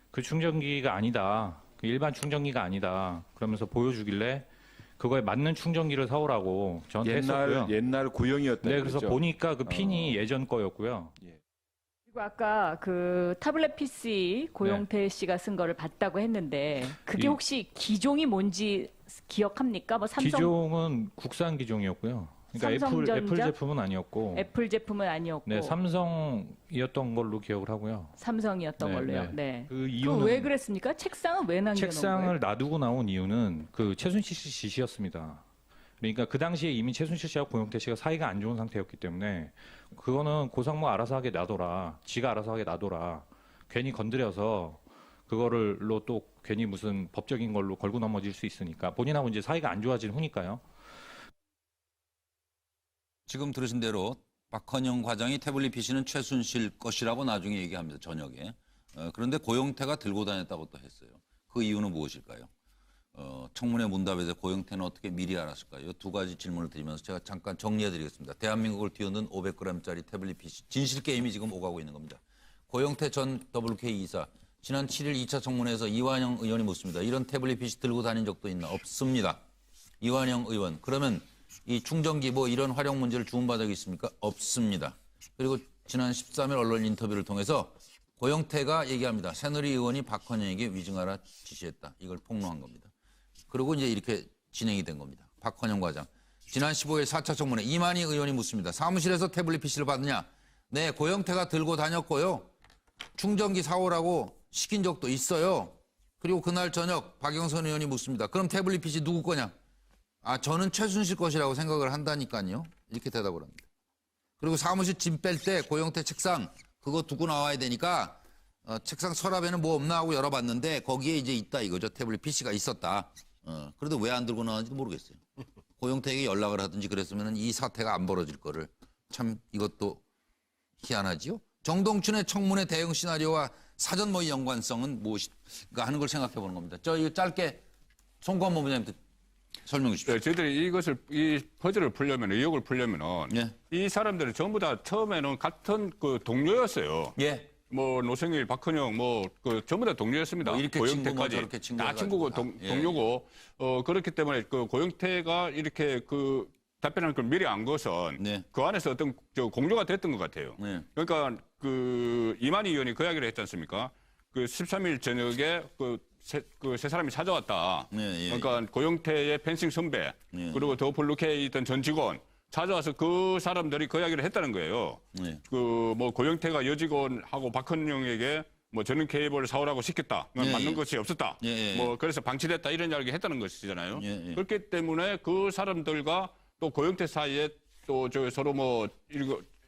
그 충전기가 아니다. 그 일반 충전기가 아니다. 그러면서 보여주길래 그거에 맞는 충전기를 사오라고 저한테 했었고요. 옛날 구형이었다. 네, 그래서 보니까 그 핀이 예전 거였고요. 그리고 아까 그 타블렛 PC 고영태 씨가 쓴 거를 봤다고 했는데 그게 혹시 기종이 뭔지 기억합니까? 뭐 삼성 기종은 국산 기종이었고요. 그러니까 애플 제품은 아니었고. 애플 제품은 아니었고. 네, 삼성이었던 걸로 기억을 하고요. 삼성이었던 걸로요. 네. 그 이유는 왜 그랬습니까? 책상은 왜 남겨놓은 거예요? 책상을 놔두고 나온 이유는 그 최순실 씨 지시였습니다. 그러니까 그 당시에 이미 최순실 씨하고 고영태 씨가 사이가 안 좋은 상태였기 때문에 그거는 고상무 알아서 하게 놔둬라. 지가 알아서 하게 놔둬라. 괜히 건드려서 그거를로 또 괜히 무슨 법적인 걸로 걸고 넘어질 수 있으니까 본인하고 이제 사이가 안 좋아진 후니까요. 지금 들으신 대로 박헌영 과장이 태블릿 PC는 최순실 것이라고 나중에 얘기합니다. 저녁에. 그런데 고영태가 들고 다녔다고 또 했어요. 그 이유는 무엇일까요? 청문회 문답에 대해 고영태는 어떻게 미리 알았을까요? 두 가지 질문을 드리면서 제가 잠깐 정리해드리겠습니다. 대한민국을 뒤흔든 500g짜리 태블릿 PC. 진실 게임이 지금 오가고 있는 겁니다. 고영태 전 WK 이사. 지난 7일 2차 청문회에서 이완영 의원이 묻습니다. 이런 태블릿 PC 들고 다닌 적도 있나? 없습니다. 이완영 의원. 그러면 이 충전기 뭐 이런 활용 문제를 주문받은 적이 있습니까? 없습니다. 그리고 지난 13일 언론 인터뷰를 통해서 고영태가 얘기합니다. 새누리 의원이 박헌영에게 위증하라 지시했다. 이걸 폭로한 겁니다. 그리고 이제 이렇게 진행이 된 겁니다. 박헌영 과장. 지난 15일 4차 청문회 이만희 의원이 묻습니다. 사무실에서 태블릿 PC를 받느냐? 네, 고영태가 들고 다녔고요. 충전기 사오라고 시킨 적도 있어요. 그리고 그날 저녁 박영선 의원이 묻습니다. 그럼 태블릿 PC 누구 거냐? 아, 저는 최순실 것이라고 생각을 한다니까요. 이렇게 대답을 합니다. 그리고 사무실 짐 뺄 때 고영태 책상 그거 두고 나와야 되니까 책상 서랍에는 뭐 없나 하고 열어봤는데 거기에 이제 있다 이거죠. 태블릿 PC가 있었다. 그래도 왜 안 들고 나왔는지도 모르겠어요. 고영태에게 연락을 하든지 그랬으면 이 사태가 안 벌어질 거를. 참 이것도 희한하지요. 정동춘의 청문회 대응 시나리오와 사전 모의 연관성은 무엇인가 하는 걸 생각해 보는 겁니다. 이거 짧게 송구한 본부장님도 설명해 주십시오. 네, 저희들이 이 퍼즐을 풀려면, 의혹을 풀려면은 이 사람들은 전부 다 처음에는 같은 그 동료였어요. 예. 뭐 노승일, 박헌영 그 전부 다 동료였습니다. 뭐 이렇게 고영태까지 저렇게 친구 다 친구고 동료고 그렇기 때문에 그 고영태가 이렇게 그 답변하는 걸 미리 안 것은 그 안에서 어떤 공조가 됐던 것 같아요. 그러니까 그 이만희 의원이 그 이야기를 했지 않습니까? 그 13일 저녁에 세 사람이 찾아왔다. 그러니까 고영태의 펜싱 선배 그리고 더 블루케에 있던 전 직원 찾아와서 그 사람들이 그 이야기를 했다는 거예요. 그 뭐 고영태가 여직원하고 박헌영에게 뭐 전원 케이블을 사오라고 시켰다. 맞는 것이 없었다. 뭐 그래서 방치됐다 이런 이야기 했다는 것이잖아요. 그렇기 때문에 그 사람들과 또 고영태 사이에 또 서로 뭐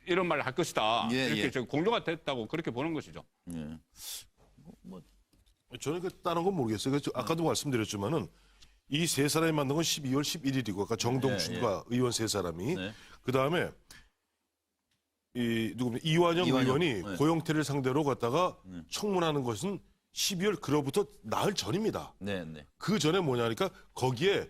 이런 말을 할 것이다. 이렇게 공조가 됐다고 그렇게 보는 것이죠. 저는 다른 건 모르겠어요. 아까도 말씀드렸지만은 이 세 사람이 만난 건 12월 11일이고 아까 정동춘과 의원 세 사람이 그 다음에 이완영 의원이 고영태를 상대로 갖다가 청문하는 것은 12월 그로부터 나흘 전입니다. 그 전에 뭐냐니까 거기에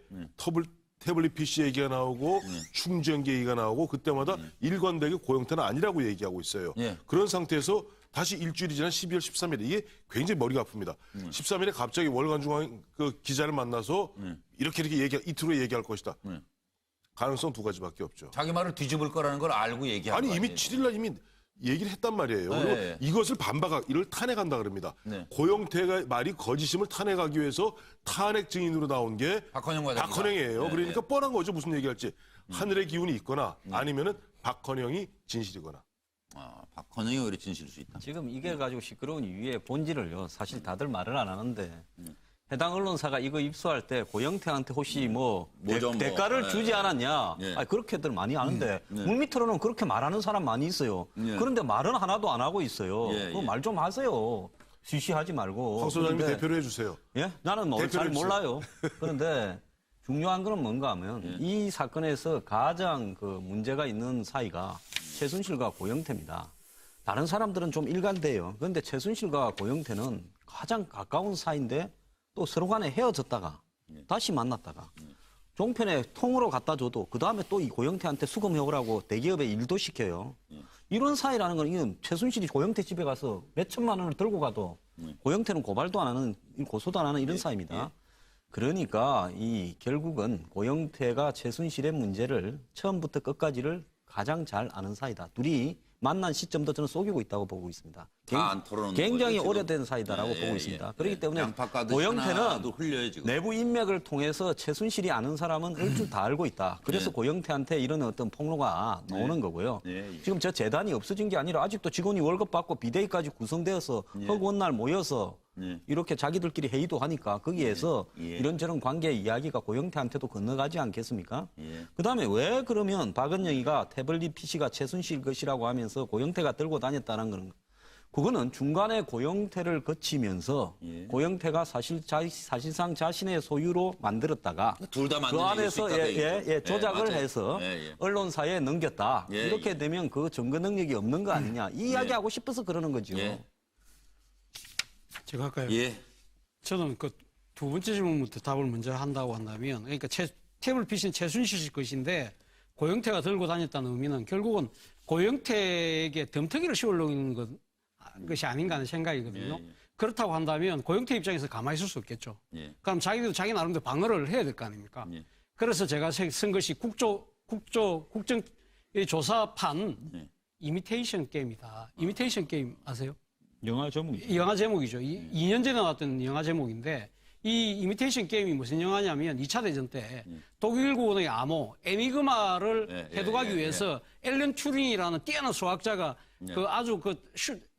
태블릿 PC 얘기가 나오고 충전기 얘기가 나오고 그때마다 일관되게 고영태는 아니라고 얘기하고 있어요. 그런 상태에서 다시 일주일이 지난 12월 13일 이게 굉장히 머리가 아픕니다. 13일에 갑자기 월간중앙 그 기자를 만나서 이렇게 이틀 후에 얘기할 것이다. 가능성 두 가지밖에 없죠. 자기 말을 뒤집을 거라는 걸 알고 얘기하는 아니 이미 7일날 이미 얘기를 했단 말이에요. 그리고 이것을 이를 탄핵한다 그럽니다. 고영태가 말이 거짓임을 탄핵하기 위해서 탄핵 증인으로 나온 게 박헌영이에요. 그러니까 뻔한 거죠. 무슨 얘기할지. 하늘의 기운이 있거나 아니면은 박헌영이 진실이거나. 박헌영이 오히려 진실일 수 있다. 지금 이게 가지고 시끄러운 이유의 본질을요. 사실 다들 말을 안 하는데 해당 언론사가 이거 입수할 때 고영태한테 혹시 대가를 주지 않았냐. 아니, 그렇게들 많이 아는데 물밑으로는 그렇게 말하는 사람 많이 있어요. 그런데 말은 하나도 안 하고 있어요. 그거 말 좀 하세요. 쉬쉬하지 말고. 황 소장님이 대표로 해주세요. 예? 나는 잘 몰라요. 그런데 중요한 건 뭔가 하면 이 사건에서 가장 그 문제가 있는 사이가 최순실과 고영태입니다. 다른 사람들은 좀 일관돼요. 그런데 최순실과 고영태는 가장 가까운 사이인데 또 서로 간에 헤어졌다가 다시 만났다가 종편에 통으로 갖다 줘도 그다음에 또 이 고영태한테 수금해오라고 대기업에 일도 시켜요. 이런 사이라는 건 이건 최순실이 고영태 집에 가서 몇 천만 원을 들고 가도 고영태는 고발도 안 하는 고소도 안 하는 이런 사이입니다. 그러니까 결국은 고영태가 최순실의 문제를 처음부터 끝까지를 가장 잘 아는 사이다. 둘이 만난 시점도 저는 속이고 있다고 보고 있습니다. 굉장히 거죠, 오래된 사이다라고 보고 있습니다. 그렇기 때문에 고영태는 내부 인맥을 통해서 최순실이 아는 사람은 일줄 다 알고 있다. 그래서 고영태한테 이런 어떤 폭로가 나오는 거고요. 지금 저 재단이 없어진 게 아니라 아직도 직원이 월급 받고 비대위까지 구성되어서 허구한 날 모여서 이렇게 자기들끼리 회의도 하니까 거기에서 이런저런 관계 이야기가 고영태한테도 건너가지 않겠습니까? 그다음에 왜 그러면 박은영이가 태블릿 PC가 최순실 것이라고 하면서 고영태가 들고 다녔다는 거는 그거는 중간에 고영태를 거치면서 고영태가 사실상 자신의 소유로 만들었다가 그 안에서 조작을 해서 언론사에 넘겼다. 이렇게 되면 그 증거 능력이 없는 거 아니냐. 이 이야기하고 싶어서 그러는 거죠. 제가 할까요? 저는 그 두 번째 질문부터 답을 먼저 한다고 한다면 그러니까 태블릿 PC는 최순실 씨 것인데 고영태가 들고 다녔다는 의미는 결국은 고영태에게 덤터기를 씌우려는 것이 아닌가 하는 생각이거든요. 그렇다고 한다면 고영태 입장에서 가만히 있을 수 없겠죠. 그럼 자기도 자기 나름대로 방어를 해야 될 거 아닙니까? 그래서 제가 쓴 것이 국정 조사판 이미테이션 게임이다. 이미테이션 게임 아세요? 영화 제목이죠. 영화 제목이죠. 2년 전에 나왔던 영화 제목인데 이 이미테이션 게임이 무슨 영화냐면 2차 대전 때 독일군의 암호 에니그마를 해독하기 위해서 앨런 튜링이라는 뛰어난 수학자가 그 아주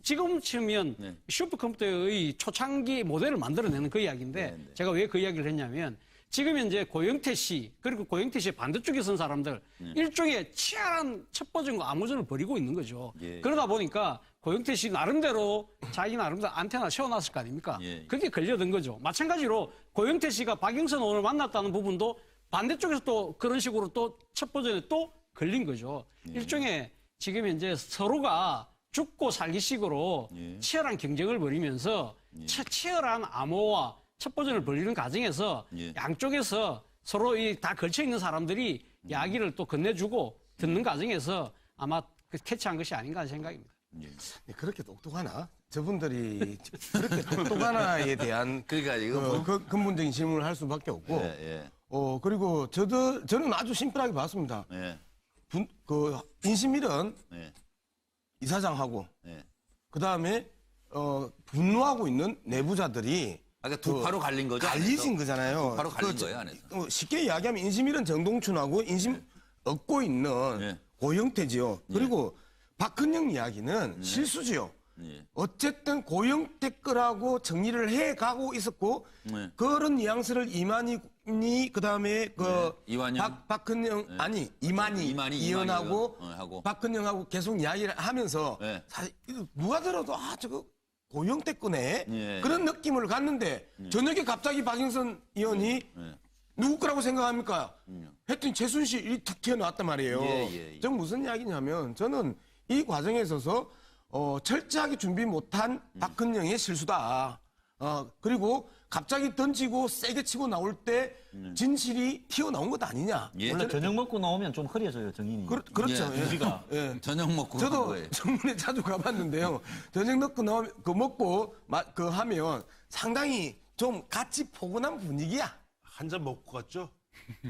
지금 치면 슈퍼컴퓨터의 초창기 모델을 만들어내는 그 이야기인데 제가 왜 그 이야기를 했냐면 지금 현재 고영태 씨 그리고 고영태 씨의 반대쪽에 선 사람들 일종의 치열한 첩보전과 암호전을 벌이고 있는 거죠. 그러다 보니까 고영태 씨 나름대로 자기 나름대로 안테나 세워놨을 거 아닙니까? 그게 걸려든 거죠. 마찬가지로 고영태 씨가 박영선 의원을 만났다는 부분도 반대쪽에서 또 그런 식으로 또 첩보전에 또 걸린 거죠. 일종의 지금 현재 서로가 죽고 살기식으로 치열한 경쟁을 벌이면서 치열한 암호와 첩보전을 벌이는 과정에서 양쪽에서 서로 다 걸쳐있는 사람들이 이야기를 또 건네주고 듣는 과정에서 아마 캐치한 것이 아닌가 하는 생각입니다. 그렇게 똑똑하나? 저분들이 그렇게 똑똑하나에 대한 그러니까 이거 근본적인 질문을 할 수밖에 없고 그리고 저는 아주 심플하게 봤습니다. 인신밀은 이사장하고 그다음에 분노하고 있는 내부자들이 그러니까 두 파로 갈린 거죠? 갈리진 거잖아요. 두 파로 갈린 거예요, 안에서. 쉽게 이야기하면 인심이란 정동춘하고 인심 얻고 있는 고영태지요. 그리고 박근영 이야기는 실수지요. 어쨌든 고영태 거라고 정리를 해가고 있었고 그런 뉘앙스를 이만희 그다음에 박근영 아니 이만희 의원하고 박근영하고 계속 이야기를 하면서 사실 누가 들어도 저거 고영태 거네 그런 느낌을 갖는데 저녁에 갑자기 박영선 의원이 누구 거라고 생각합니까? 했더니 최순실이 툭 튀어나왔단 말이에요. 전 무슨 이야기냐면 저는 이 과정에 있어서 철저하게 준비 못한 박근영의 실수다. 그리고 갑자기 던지고 세게 치고 나올 때 진실이 튀어나온 것 아니냐. 원래 저녁 먹고 나오면 좀 흐려져요, 정인이. 그렇죠. 우리가. 저녁 먹고 저도 정문에 자주 가봤는데요. 저녁 먹고 나오면 먹고 하면 상당히 좀 같이 포근한 분위기야. 한 잔 먹고 갔죠?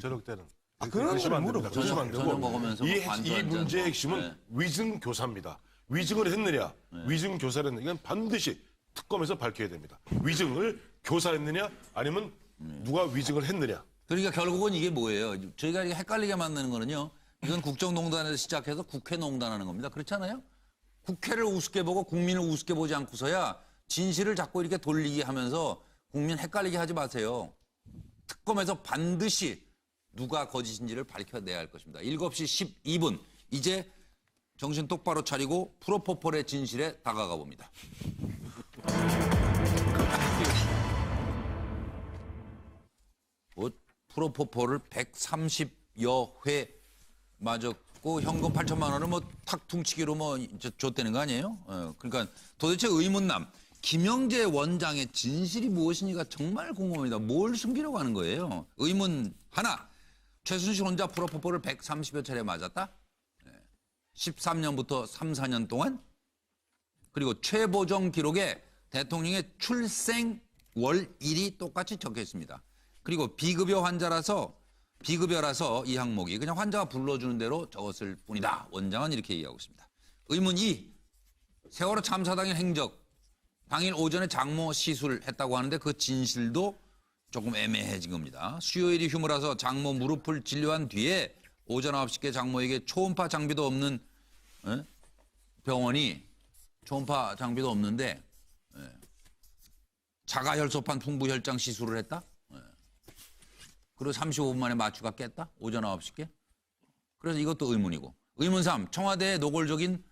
저녁 때는. 그런 걸 물어봐. 저녁 먹으면서 이 문제의 핵심은 위증 교사입니다. 위증을 했느냐, 위증 교사를 했느냐, 이건 반드시 특검에서 밝혀야 됩니다. 위증을 교사했느냐, 아니면 누가 위증을 했느냐. 그러니까 결국은 이게 뭐예요? 저희가 헷갈리게 만드는 거는요. 이건 국정농단에서 시작해서 국회농단하는 겁니다. 그렇지 않아요? 국회를 우습게 보고 국민을 우습게 보지 않고서야 진실을 자꾸 이렇게 돌리게 하면서 국민 헷갈리게 하지 마세요. 특검에서 반드시 누가 거짓인지를 밝혀내야 할 것입니다. 7시 12분 이제 정신 똑바로 차리고 프로포폴의 진실에 다가가 봅니다. 프로포폴을 130여 회 맞았고 현금 8천만 원을 탁 퉁치기로 줬다는 거 아니에요? 그러니까 도대체 의문남 김영재 원장의 진실이 무엇이니까 정말 궁금합니다. 뭘 숨기려고 하는 거예요? 의문 하나. 최순실 혼자 프로포폴을 130여 차례 맞았다? 13년부터 3, 4년 동안? 그리고 최보정 기록에 대통령의 출생 월일이 똑같이 적혀 있습니다. 그리고 비급여라서 이 항목이 그냥 환자가 불러주는 대로 적었을 뿐이다. 원장은 이렇게 얘기하고 있습니다. 의문 2. 세월호 참사 당일 행적. 당일 오전에 장모 시술했다고 하는데 그 진실도 조금 애매해진 겁니다. 수요일이 휴무라서 장모 무릎을 진료한 뒤에 오전 9시께 장모에게 초음파 장비도 없는 병원이 초음파 장비도 없는데 자가혈소판 풍부혈장 시술을 했다? 그리고 35분 만에 마취가 깼다? 오전 9시께? 그래서 이것도 의문이고. 의문 3. 청와대의 노골적인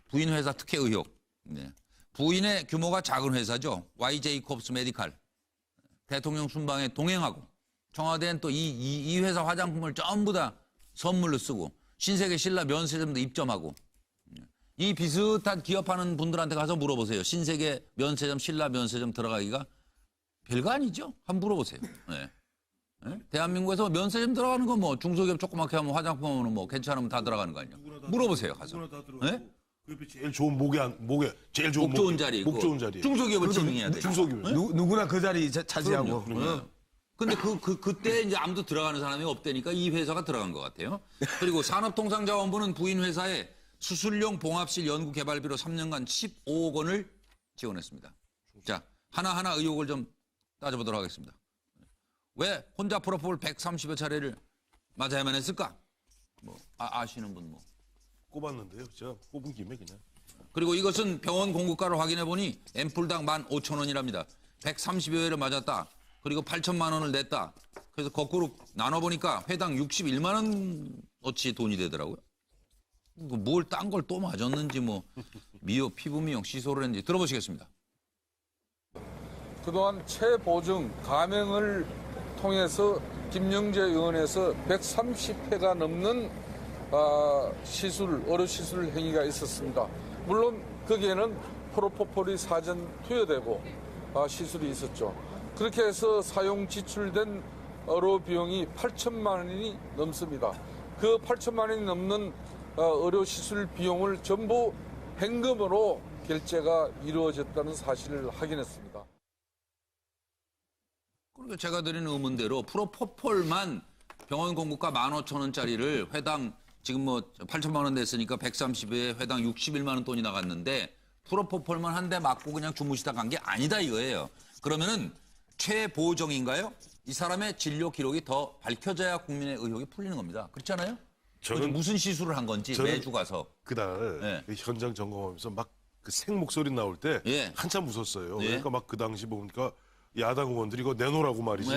부인 회사 특혜 의혹. 부인의 규모가 작은 회사죠. YJ콥스 메디칼. 대통령 순방에 동행하고 청와대는 또 이 회사 화장품을 전부 다 선물로 쓰고 신세계 신라 면세점도 입점하고 이 비슷한 기업하는 분들한테 가서 물어보세요. 신세계 면세점, 신라 면세점 들어가기가 별거 아니죠? 한번 물어보세요. 대한민국에서 면세점 들어가는 건 중소기업 조그맣게 하면 화장품은 괜찮으면 다 들어가는 거 아니에요? 물어보세요, 가서. 그 제일 좋은 목에 제일 좋은 목 좋은 자리. 목 좋은 자리. 중소기업을 지능해야 돼. 중소기업. 누구나 그 자리 차지하고. 근데 그때 이제 아무도 들어가는 사람이 없다니까 이 회사가 들어간 것 같아요. 그리고 산업통상자원부는 부인 회사에 수술용 봉합실 연구개발비로 3년간 15억 원을 지원했습니다. 자, 하나하나 의혹을 좀 따져보도록 하겠습니다. 왜 혼자 프로포폴 130여 차례를 맞아야만 했을까? 아시는 분 꼽았는데요. 제가 꼽은 김에 그냥. 그리고 이것은 병원 공급가를 확인해 보니 앰플당 15,000원이랍니다. 130여 회를 맞았다. 그리고 8천만 원을 냈다. 그래서 거꾸로 나눠보니까 회당 61만 원어치 돈이 되더라고요. 뭘 딴 걸 또 맞았는지 뭐 미용, 피부 미용, 시술을 했는지 들어보시겠습니다. 그동안 체보증 감행을 통해서 김영재 의원에서 130회가 넘는 의료 시술 행위가 있었습니다. 물론 거기에는 프로포폴이 사전 투여되고 시술이 있었죠. 그렇게 해서 사용 지출된 의료 비용이 8천만 원이 넘습니다. 그 8천만 원이 넘는 의료 시술 비용을 전부 현금으로 결제가 이루어졌다는 사실을 확인했습니다. 그러니까 제가 드리는 의문대로 프로포폴만 병원 공급가 15,000원짜리를 회당 지금 뭐 8천만 원 냈으니까 130에 회당 61만 원 돈이 나갔는데 프로포폴만 한 대 맞고 그냥 주무시다 간 게 아니다 이거예요. 그러면은 최보정인가요? 이 사람의 진료 기록이 더 밝혀져야 국민의 의혹이 풀리는 겁니다. 그렇지 않아요? 저는 무슨 시술을 한 건지 매주 가서. 그날 그 현장 점검하면서 막 그 생 목소리 나올 때 한참 웃었어요. 그러니까 막 그 당시 보니까 야당 의원들이 이거 내놓으라고 말이지.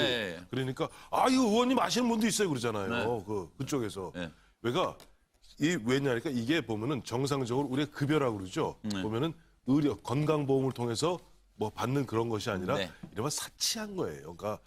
그러니까 이 의원님 아시는 분도 있어요 그러잖아요. 그쪽에서. 왜가 왜냐니까 이게 보면은 정상적으로 우리가 급여라고 그러죠. 보면은 의료 건강보험을 통해서 뭐 받는 그런 것이 아니라 이러면 사치한 거예요. 그러니까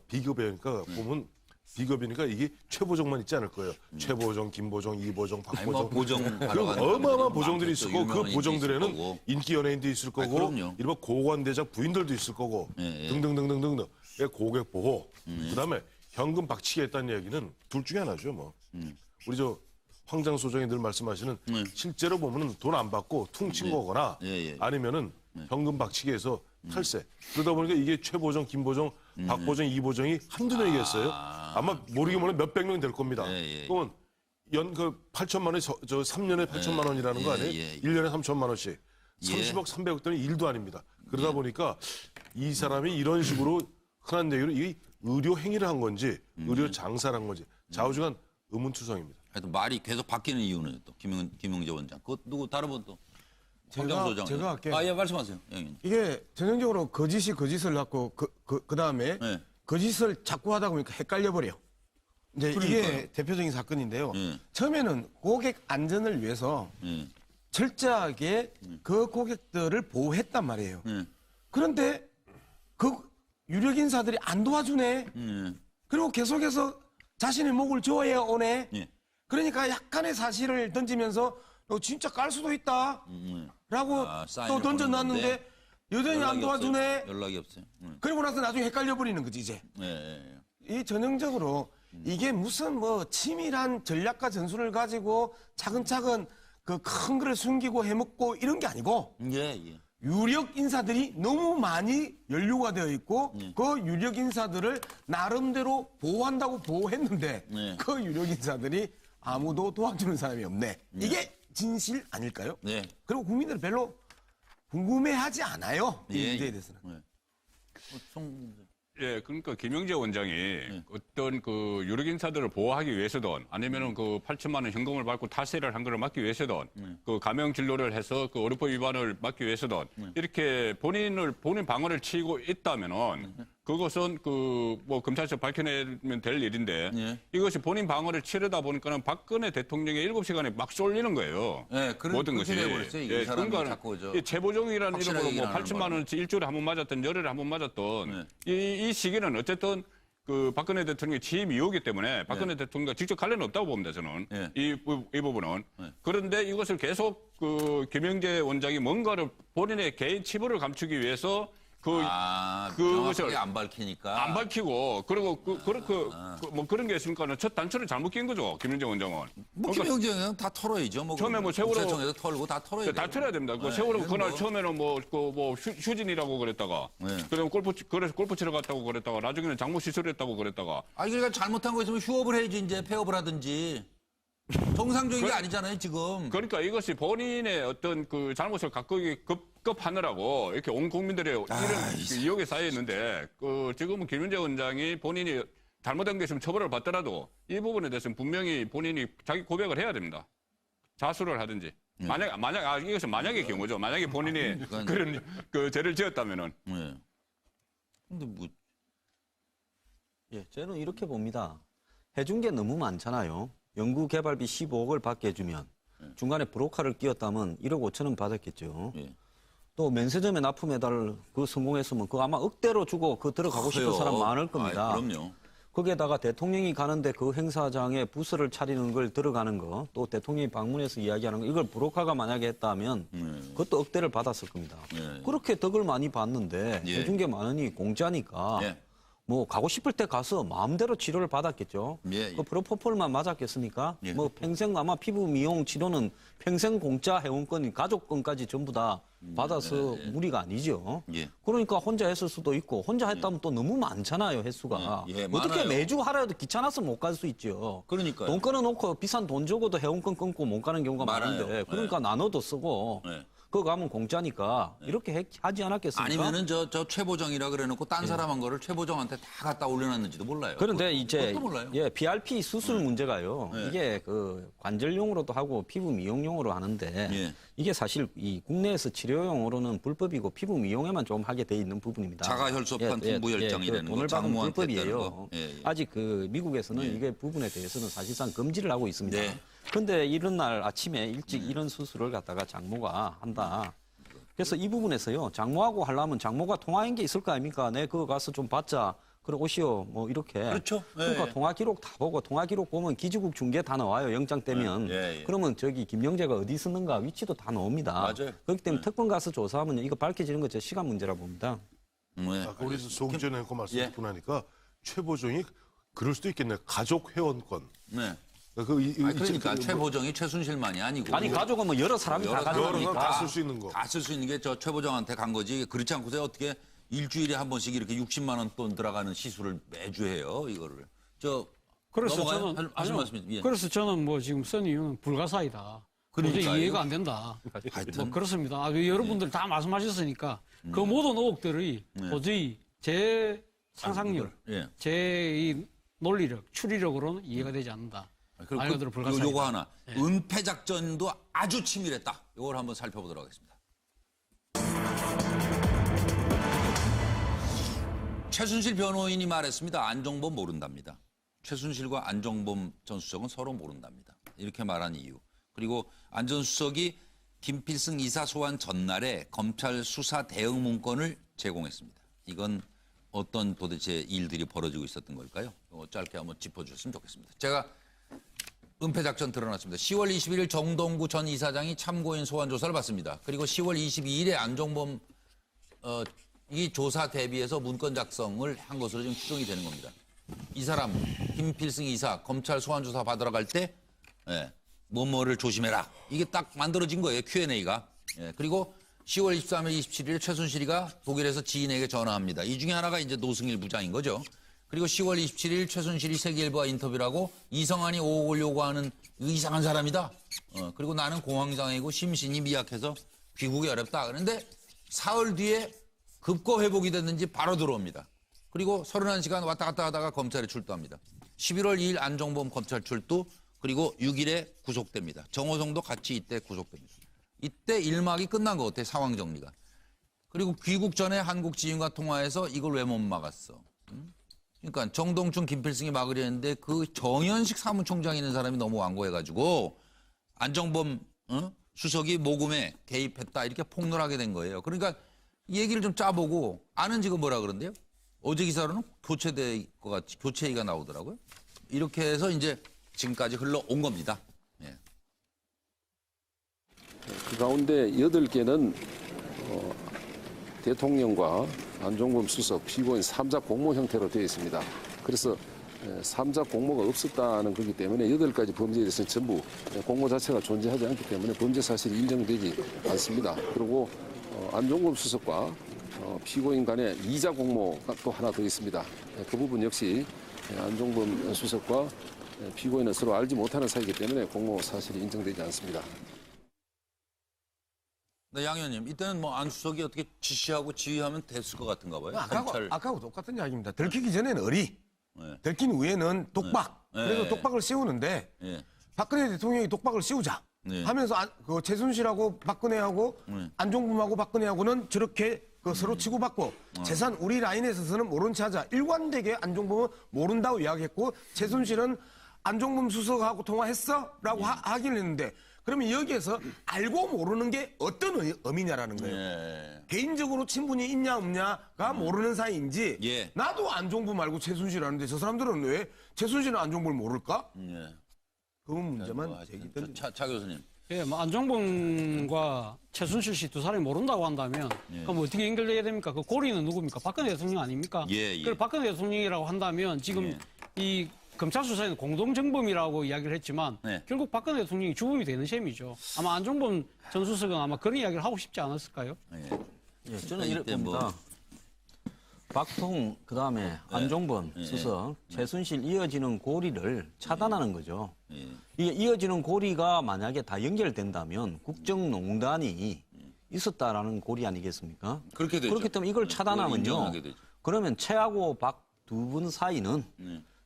비급여니까 보면 비급이니까 이게 최보정만 있지 않을 거예요. 최보정, 김보정, 이보정, 박보정. 뭐 보정 어마어마한 보정들이 있을 거고 그 보정들에는 인기 연예인도 있을 거고 이른바 고관대장 부인들도 있을 거고 등등등등등등. 고객 보호. 그다음에 현금 박치기 했다는 얘기는 둘 중에 하나죠. 뭐. 우리 황장 소장이 늘 말씀하시는 실제로 보면은 돈 안 받고 퉁친 거거나 아니면은 현금 박치기해서 탈세. 그러다 보니까 이게 최보정, 김보정, 박보정, 이보정이 한두 명이겠어요. 아마 모르게 모르면 몇백 명이 될 겁니다. 그러면 연 8천만 원이 3년에 8천만 원이라는 거 아니에요? 1년에 3천만 원씩. 30억, 300억 돈이 일도 아닙니다. 그러다 보니까 이 사람이 이런 식으로 흔한 얘기로 이 의료 행위를 한 건지 의료 장사를 한 건지 좌우지간 의문투성입니다. 하여튼 말이 계속 바뀌는 이유는 또 김용재 원장. 그 누구 다른 분 또? 황장 소장. 제가 할게요. 말씀하세요. 이게 전형적으로 거짓이 거짓을 낳고 그다음에 거짓을 자꾸 하다 보니까 헷갈려 버려. 이제 이게 대표적인 사건인데요. 처음에는 고객 안전을 위해서 철저하게 그 고객들을 보호했단 말이에요. 그런데 그 유력 인사들이 안 도와주네. 그리고 계속해서 자신의 목을 조아야 오네. 그러니까 약간의 사실을 던지면서 너 진짜 깔 수도 있다. 라고 또 던져놨는데 여전히 안 도와주네. 연락이 없어요. 그리고 나서 나중에 헷갈려버리는 거지 이제. 이 전형적으로 이게 무슨 뭐 치밀한 전략과 전술을 가지고 차근차근 그 큰 거를 숨기고 해먹고 이런 게 아니고 유력 인사들이 너무 많이 연루가 되어 있고 그 유력 인사들을 나름대로 보호한다고 보호했는데 그 유력 인사들이 아무도 도와주는 사람이 없네. 이게 진실 아닐까요? 그리고 국민들은 별로 궁금해하지 않아요. 이 문제에 대해서는. 그러니까 김영재 원장이 어떤 그 유력 인사들을 보호하기 위해서든 아니면은 그 8천만 원 현금을 받고 탈세를 한 것을 막기 위해서든 그 감형 진료를 해서 그 의료법 위반을 막기 위해서든 이렇게 본인 방어를 치고 있다면은 그것은 그 뭐 검찰에서 밝혀내면 될 일인데 이것이 본인 방어를 치르다 보니까는 박근혜 대통령의 7시간에 막 쏠리는 거예요. 모든 것이. 그러니까 최보정이라는 이름으로 뭐 8천만 원 일주일에 한 번 맞았던 열흘에 한 번 맞았던 이 시기는 어쨌든 그 박근혜 대통령의 취임 이후이기 때문에 박근혜 대통령과 직접 관련 없다고 봅니다, 저는. 이 부분은. 그런데 이것을 계속 그 김영재 원장이 뭔가를 본인의 개인 치부를 감추기 위해서 그것을 안 밝히니까. 안 밝히고, 그리고 뭐 그런 게 있으니까는 첫 단추를 잘못 낀 거죠, 김영재 원장은. 뭐 김영재 원장은 다 털어야죠. 뭐 처음에 뭐 세월호. 구체청에서 털고 다 털어야 돼요. 다 털어야 됩니다. 그 세월호 그날 처음에는 휴진이라고 그랬다가. 그다음에 골프 치러 갔다고 그랬다가, 나중에는 장모 시술했다고 그랬다가. 그러니까 잘못한 거 있으면 휴업을 해야지, 이제 폐업을 하든지. 정상적인 게 아니잖아요, 지금. 그러니까 이것이 본인의 어떤 그 잘못을 갖고 급하느라고 이렇게 온 국민들의 이런 의혹에 쌓여 있는데, 지금은 김영재 원장이 본인이 잘못한 게 있으면 처벌을 받더라도 이 부분에 대해서는 분명히 본인이 자기 고백을 해야 됩니다. 자수를 하든지. 이것은 만약의 경우죠. 만약에 본인이 그런 그 죄를 지었다면은. 근데 뭐. 예, 저는 이렇게 봅니다. 해준 게 너무 많잖아요. 연구개발비 15억을 받게 해주면 중간에 브로커를 끼웠다면 1억 5천원 받았겠죠. 또 면세점에 납품해달 그 성공했으면 그거 아마 억대로 주고 그 들어가고 싶은 사람 많을 겁니다. 그럼요. 거기에다가 대통령이 가는데 그 행사장에 부스를 차리는 걸 들어가는 거, 또 대통령이 방문해서 이야기하는 거, 이걸 브로커가 만약에 했다면 그것도 억대를 받았을 겁니다. 그렇게 덕을 많이 봤는데 해준 게 많으니 공짜니까 뭐 가고 싶을 때 가서 마음대로 치료를 받았겠죠. 그 프로포폴만 맞았겠습니까? 뭐 평생 아마 피부 미용 치료는 평생 공짜 회원권, 가족권까지 전부 다 받아서 무리가 아니죠. 그러니까 혼자 했을 수도 있고 혼자 했다면 또 너무 많잖아요, 횟수가. 어떻게 많아요. 매주 하라 해도 귀찮아서 못 갈 수 있죠. 그러니까요. 돈 끊어놓고 비싼 돈 주고도 회원권 끊고 못 가는 경우가 많은데 그러니까 나눠도 쓰고 그거 가면 공짜니까 이렇게 하지 않았겠습니까? 아니면은 저 최보정이라 그래놓고 딴 사람 한 거를 최보정한테 다 갖다 올려놨는지도 몰라요. 그런데 이제 그것도 몰라요. BRP 수술 문제가요. 이게 그 관절용으로도 하고 피부 미용용으로 하는데 이게 사실 이 국내에서 치료용으로는 불법이고 피부 미용에만 좀 하게 돼 있는 부분입니다. 자가혈소판 풍부혈정이라는 거, 돈을 받으면 장모한테 불법이에요. 거. 아직 그 미국에서는 이게 부분에 대해서는 사실상 금지를 하고 있습니다. 근데 이런 날 아침에 일찍 이런 수술을 갖다가 장모가 한다. 그래서 이 부분에서요. 장모하고 하려면 장모가 통화한 게 있을 거 아닙니까? 내 그거 가서 좀 받자. 그래 오시오. 뭐 이렇게. 그렇죠. 그러니까 통화 기록 다 보고 통화 기록 보면 기지국 중계 다 나와요. 영장 떼면. 그러면 저기 김영재가 어디 있었는가 위치도 다 나옵니다. 맞아요. 그렇기 때문에 특검 가서 조사하면 이거 밝혀지는 거 제 시간 문제라 봅니다. 아까 우리 조기 전에 그 말씀 듣고 나니까 최보정이 그럴 수도 있겠네요. 가족 회원권. 그러니까 최보정이 최순실만이 아니고. 아니 가족은 뭐 여러 사람이 다 가져가니까. 다 쓸 수 있는 거. 다 쓸 수 있는 게 저 최보정한테 간 거지. 그렇지 않고서 어떻게 일주일에 한 번씩 이렇게 60만 원 돈 들어가는 시술을 매주 해요. 이거를. 그래서 넘어가요? 저는 하신 말씀이. 그래서 저는 뭐 지금 쓴 이유는 불가사이다. 도저히 이해가 안 된다. 뭐 그렇습니다. 여러분들 다 말씀하셨으니까 그 모든 의혹들이 도저히 제 상상력, 제 이 논리력, 추리력으로는 이해가 되지 않는다. 말 그대로 불가사이다. 요거 하나. 은폐 작전도 아주 치밀했다. 이걸 한번 살펴보도록 하겠습니다. 최순실 변호인이 말했습니다. 안종범 모른답니다. 최순실과 안종범 전 수석은 서로 모른답니다. 이렇게 말한 이유. 그리고 안 전 수석이 김필승 이사 소환 전날에 검찰 수사 대응 문건을 제공했습니다. 이건 어떤 도대체 일들이 벌어지고 있었던 걸까요? 짧게 한번 짚어주셨으면 좋겠습니다. 제가 은폐 작전 드러났습니다. 10월 21일 정동구 전 이사장이 참고인 소환 조사를 받습니다. 그리고 10월 22일에 안종범 이 조사 대비해서 문건 작성을 한 것으로 지금 추정이 되는 겁니다. 이 사람 김필승 이사 검찰 소환 조사 받으러 갈 때 뭐뭐를 조심해라. 이게 딱 만들어진 거예요. Q&A가. 그리고 10월 23일, 27일 최순실이가 독일에서 지인에게 전화합니다. 이 중에 하나가 이제 노승일 부장인 거죠. 그리고 10월 27일 최순실이 세계일보와 인터뷰를 하고 이성한이 5억을 요구하는 이상한 사람이다. 그리고 나는 공황장애이고 심신이 미약해서 귀국이 어렵다. 그런데 사흘 뒤에 급거 회복이 됐는지 바로 들어옵니다. 그리고 31시간 왔다 갔다 하다가 검찰에 출두합니다. 11월 2일 안종범 검찰 출두, 그리고 6일에 구속됩니다. 정호성도 같이 이때 구속됩니다. 이때 일막이 끝난 것 같아요. 상황 정리가. 그리고 귀국 전에 한국 지인과 통화해서 이걸 왜 못 막았어. 그러니까 정동춘, 김필승이 막으려 했는데 그 정현식 사무총장 있는 사람이 너무 완고해가지고 안종범 수석이 모금에 개입했다 이렇게 폭로하게 된 거예요. 그러니까 이 얘기를 좀 짜보고 아는 지금 뭐라 그러는데요? 어제 기사로는 교체될 것 같이 교체가 나오더라고요. 이렇게 해서 이제 지금까지 흘러온 겁니다. 그 가운데 8개는 대통령과 안종범 수석, 피고인 3자 공모 형태로 되어 있습니다. 그래서 3자 공모가 없었다는 거기 때문에 8가지 범죄에 대해서는 전부 공모 자체가 존재하지 않기 때문에 범죄 사실이 인정되지 않습니다. 그리고 안종범 수석과 피고인 간에 2자 공모가 또 하나 더 있습니다. 그 부분 역시 안종범 수석과 피고인은 서로 알지 못하는 사이이기 때문에 공모 사실이 인정되지 않습니다. 네, 양 의원님, 이때는 뭐 안 수석이 어떻게 지시하고 지휘하면 됐을 것 같은가 봐요. 아까하고 똑같은 이야기입니다. 들키기 전에는 의리, 들킨 후에는 독박. 그래서 독박을 씌우는데 박근혜 대통령이 독박을 씌우자. 하면서 그 최순실하고 박근혜하고 안종범하고 박근혜하고는 저렇게 그 서로 치고받고 재산 우리 라인에 있어서는 모른 체 하자. 일관되게 안종범은 모른다고 이야기했고 최순실은 안종범 수석하고 통화했어? 라고 하긴 했는데 그러면 여기에서 알고 모르는 게 어떤 의미냐라는 거예요. 개인적으로 친분이 있냐 없냐가 모르는 사이인지 나도 안종범 말고 최순실 아는데 저 사람들은 왜 최순실은 안종범을 모를까? 그 문제만 제기된. 차 교수님. 예, 뭐 안종범과 최순실 씨 두 사람이 모른다고 한다면 그럼 어떻게 연결돼야 됩니까? 그 고리는 누굽니까? 박근혜 대통령 아닙니까? 그걸 박근혜 대통령이라고 한다면 지금 이 검찰 수사에는 공동정범이라고 이야기를 했지만 결국 박근혜 대통령이 주범이 되는 셈이죠. 아마 안종범 전 수석은 아마 그런 이야기를 하고 싶지 않았을까요? 저는 이렇게 봅니다. 박통 그다음에 안종범 수석, 최순실 이어지는 고리를 차단하는 거죠. 이게 이어지는 고리가 만약에 다 연결된다면 국정농단이 있었다라는 고리 아니겠습니까? 그렇게 되죠. 그렇기 때문에 이걸 차단하면요. 그러면 최하고 박 두 분 사이는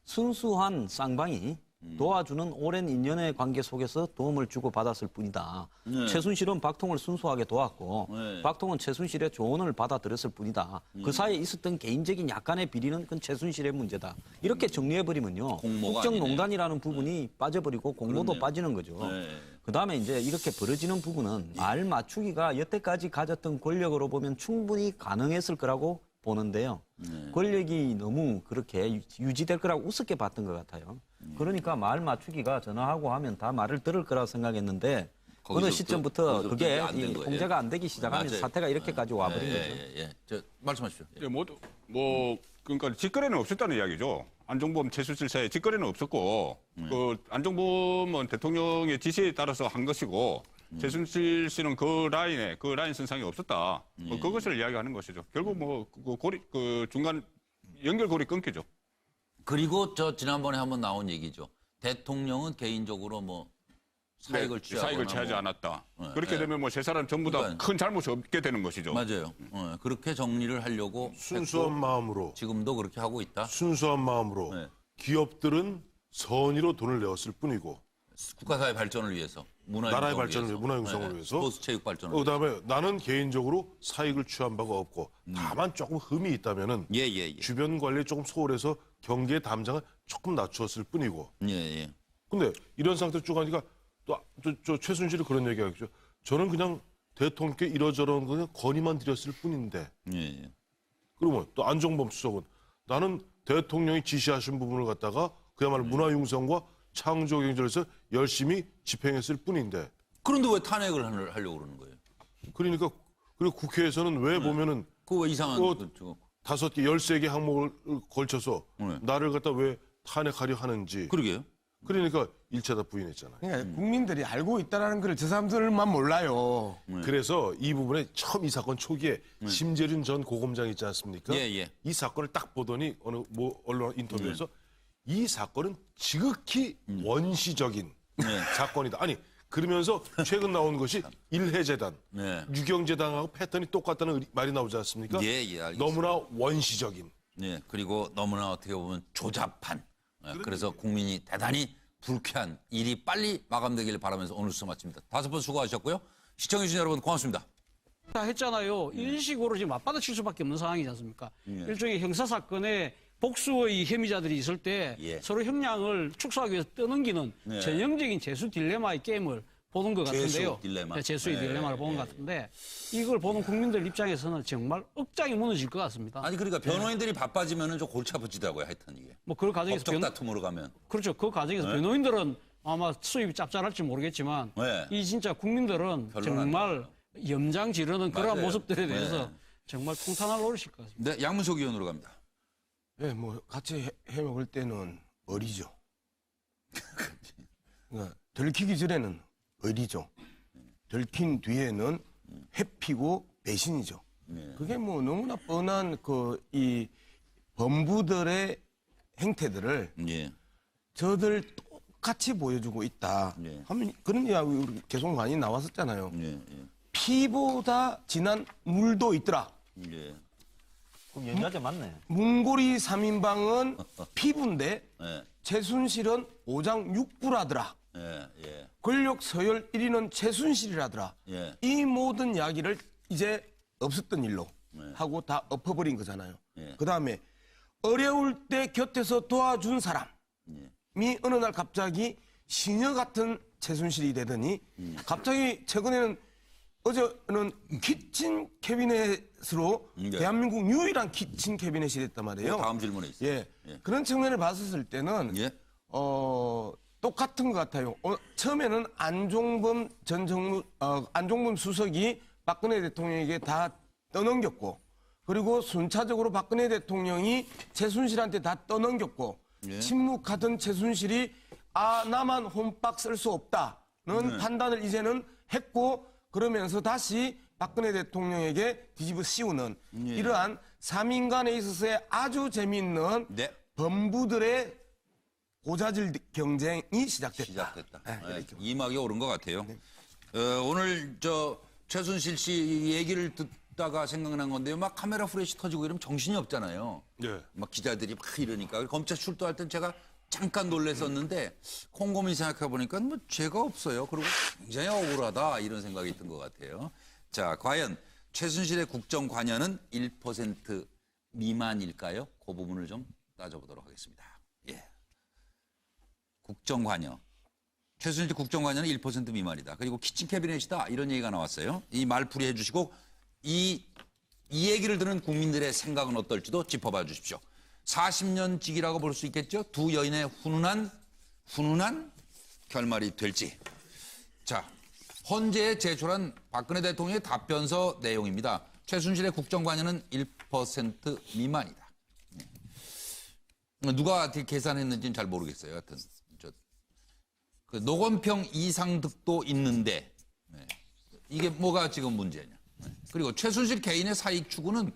순수한 쌍방이 도와주는 오랜 인연의 관계 속에서 도움을 주고 받았을 뿐이다. 최순실은 박통을 순수하게 도왔고 박통은 최순실의 조언을 받아들였을 뿐이다. 그 사이에 있었던 개인적인 약간의 비리는 그건 최순실의 문제다. 이렇게 정리해버리면요. 국정농단이라는 부분이 빠져버리고 공모도 빠지는 거죠. 그다음에 이제 이렇게 벌어지는 부분은 말 맞추기가 여태까지 가졌던 권력으로 보면 충분히 가능했을 거라고 보는데요. 권력이 너무 그렇게 유지될 거라고 우습게 봤던 것 같아요. 그러니까 말 맞추기가 전화하고 하면 다 말을 들을 거라고 생각했는데 어느 시점부터 그게 통제가 안 되기 시작하면서 사태가 이렇게까지 와버린 거죠. 말씀하십시오. 그러니까 직거래는 없었다는 이야기죠. 안종범, 최순실 사이에 직거래는 없었고 그 안종범은 대통령의 지시에 따라서 한 것이고 최순실 씨는 그 라인 선상에 없었다. 그것을 이야기하는 것이죠. 결국 그 중간 연결고리 끊기죠. 그리고 지난번에 한번 나온 얘기죠. 대통령은 개인적으로 사익을 취하지 않았다. 그렇게 되면 세 사람 전부 다 큰 잘못이 없게 되는 것이죠. 맞아요. 그렇게 정리를 하려고 순수한 마음으로 지금도 그렇게 하고 있다. 순수한 마음으로 기업들은 선의로 돈을 내었을 뿐이고 국가사회 발전을 위해서, 나라의 발전을 위해서, 문화융성을 위해서, 스포츠 체육 발전을 그다음에 위해서. 나는 개인적으로 사익을 취한 바가 없고 다만 조금 흠이 있다면은 주변 관리에 조금 소홀해서 경계 담장을 조금 낮추었을 뿐이고. 근데 이런 상태 쭉 하니까 또 최순실이 그런 얘기하겠죠. 저는 그냥 대통령께 이러저런 그냥 건의만 드렸을 뿐인데. 그러면 또 안종범 수석은 나는 대통령이 지시하신 부분을 갖다가 그야말로 문화융성과 창조경제에서 열심히 집행했을 뿐인데. 그런데 왜 탄핵을 하려고 그러는 거예요? 그러니까 그리고 국회에서는 왜 보면은 왜 이상한 5개, 13개 항목을 걸쳐서 나를 갖다 왜 탄핵하려 하는지. 그러게요. 그러니까 1차 다 부인했잖아요. 그러니까 국민들이 알고 있다는 걸 저 사람들만 몰라요. 그래서 이 부분에 처음 이 사건 초기에 심재륜 전 고검장 있지 않습니까? 이 사건을 딱 보더니 어느 언론 인터뷰에서 이 사건은 지극히 원시적인 사건이다. 아니 그러면서 최근 나온 것이 일해재단, 유경재단하고 패턴이 똑같다는 말이 나오지 않습니까? 너무나 원시적인. 그리고 너무나 어떻게 보면 조잡한. 그래서 국민이 대단히 불쾌한 일이 빨리 마감되기를 바라면서 오늘 수사 마칩니다. 5분 수고하셨고요. 시청해주신 여러분 고맙습니다. 다 했잖아요. 이런 식으로 지금 맞받아칠 수밖에 없는 상황이지 않습니까? 일종의 형사사건에 복수의 혐의자들이 있을 때 서로 형량을 축소하기 위해서 떠넘기는 전형적인 재수 딜레마의 게임을 보는 것 같은데요. 재수의 딜레마를 보는 것 같은데 이걸 보는 국민들 입장에서는 정말 억장이 무너질 것 같습니다. 아니 그러니까 변호인들이 바빠지면은 좀 골치 아프지더라고요. 하여튼 이게. 그 과정에서 법적 다툼으로 가면. 그렇죠. 그 과정에서 변호인들은 아마 수입이 짭짤할지 모르겠지만 이 진짜 국민들은 정말 염장 지르는 그런 모습들에 대해서 정말 통탄할 노릇일 것 같습니다. 네, 양문석 의원으로 갑니다. 네, 같이 해먹을 때는 어리죠. 그러니까 들키기 전에는 어리죠. 들킨 뒤에는 회피고 배신이죠. 그게 너무나 뻔한 이 범부들의 행태들을 저들 똑같이 보여주고 있다. 하면 그런 이야기 계속 많이 나왔었잖아요. 피보다 진한 물도 있더라. 그럼 연좌제 맞네. 문고리 3인방은 피부인데 최순실은 5장 6부라더라. 권력 서열 1위는 최순실이라더라. 예. 이 모든 이야기를 이제 없었던 일로 하고 다 엎어버린 거잖아요. 그 다음에 어려울 때 곁에서 도와준 사람이 어느 날 갑자기 시녀 같은 최순실이 되더니 갑자기 최근에는 어제는 키친 캐비넷으로 대한민국 유일한 키친 캐비넷이 됐단 말이에요. 다음 질문에 있어요. 예. 그런 측면을 봤을 때는 똑같은 것 같아요. 처음에는 안종범 안종범 수석이 박근혜 대통령에게 다 떠넘겼고, 그리고 순차적으로 박근혜 대통령이 최순실한테 다 떠넘겼고, 침묵하던 최순실이 나만 홈박 쓸 수 없다는 판단을 이제는 했고, 그러면서 다시 박근혜 대통령에게 뒤집어 씌우는 이러한 3인 간에 있어서의 아주 재미있는 범부들의 고자질 경쟁이 시작됐다. 이막이 오른 것 같아요. 오늘 최순실 씨 얘기를 듣다가 생각난 건데요. 막 카메라 프레시 터지고 이러면 정신이 없잖아요. 막 기자들이 막 이러니까. 검찰 출두할 땐 제가 잠깐 놀랐었는데 곰곰이 생각해 보니까 뭐 죄가 없어요. 그리고 굉장히 억울하다 이런 생각이 든 것 같아요. 자, 과연 최순실의 국정 관여는 1% 미만일까요? 그 부분을 좀 따져보도록 하겠습니다. 예. 국정 관여. 최순실 국정 관여는 1% 미만이다. 그리고 키친 캐비넷이다. 이런 얘기가 나왔어요. 이 말풀이 해주시고 이 얘기를 듣는 국민들의 생각은 어떨지도 짚어봐 주십시오. 40년직이라고 볼 수 있겠죠? 두 여인의 훈훈한 결말이 될지. 자, 헌재에 제출한 박근혜 대통령의 답변서 내용입니다. 최순실의 국정 관여는 1% 미만이다. 누가 계산했는지는 잘 모르겠어요. 하여튼 그 노건평 이상득도 있는데 이게 뭐가 지금 문제냐. 그리고 최순실 개인의 사익 추구는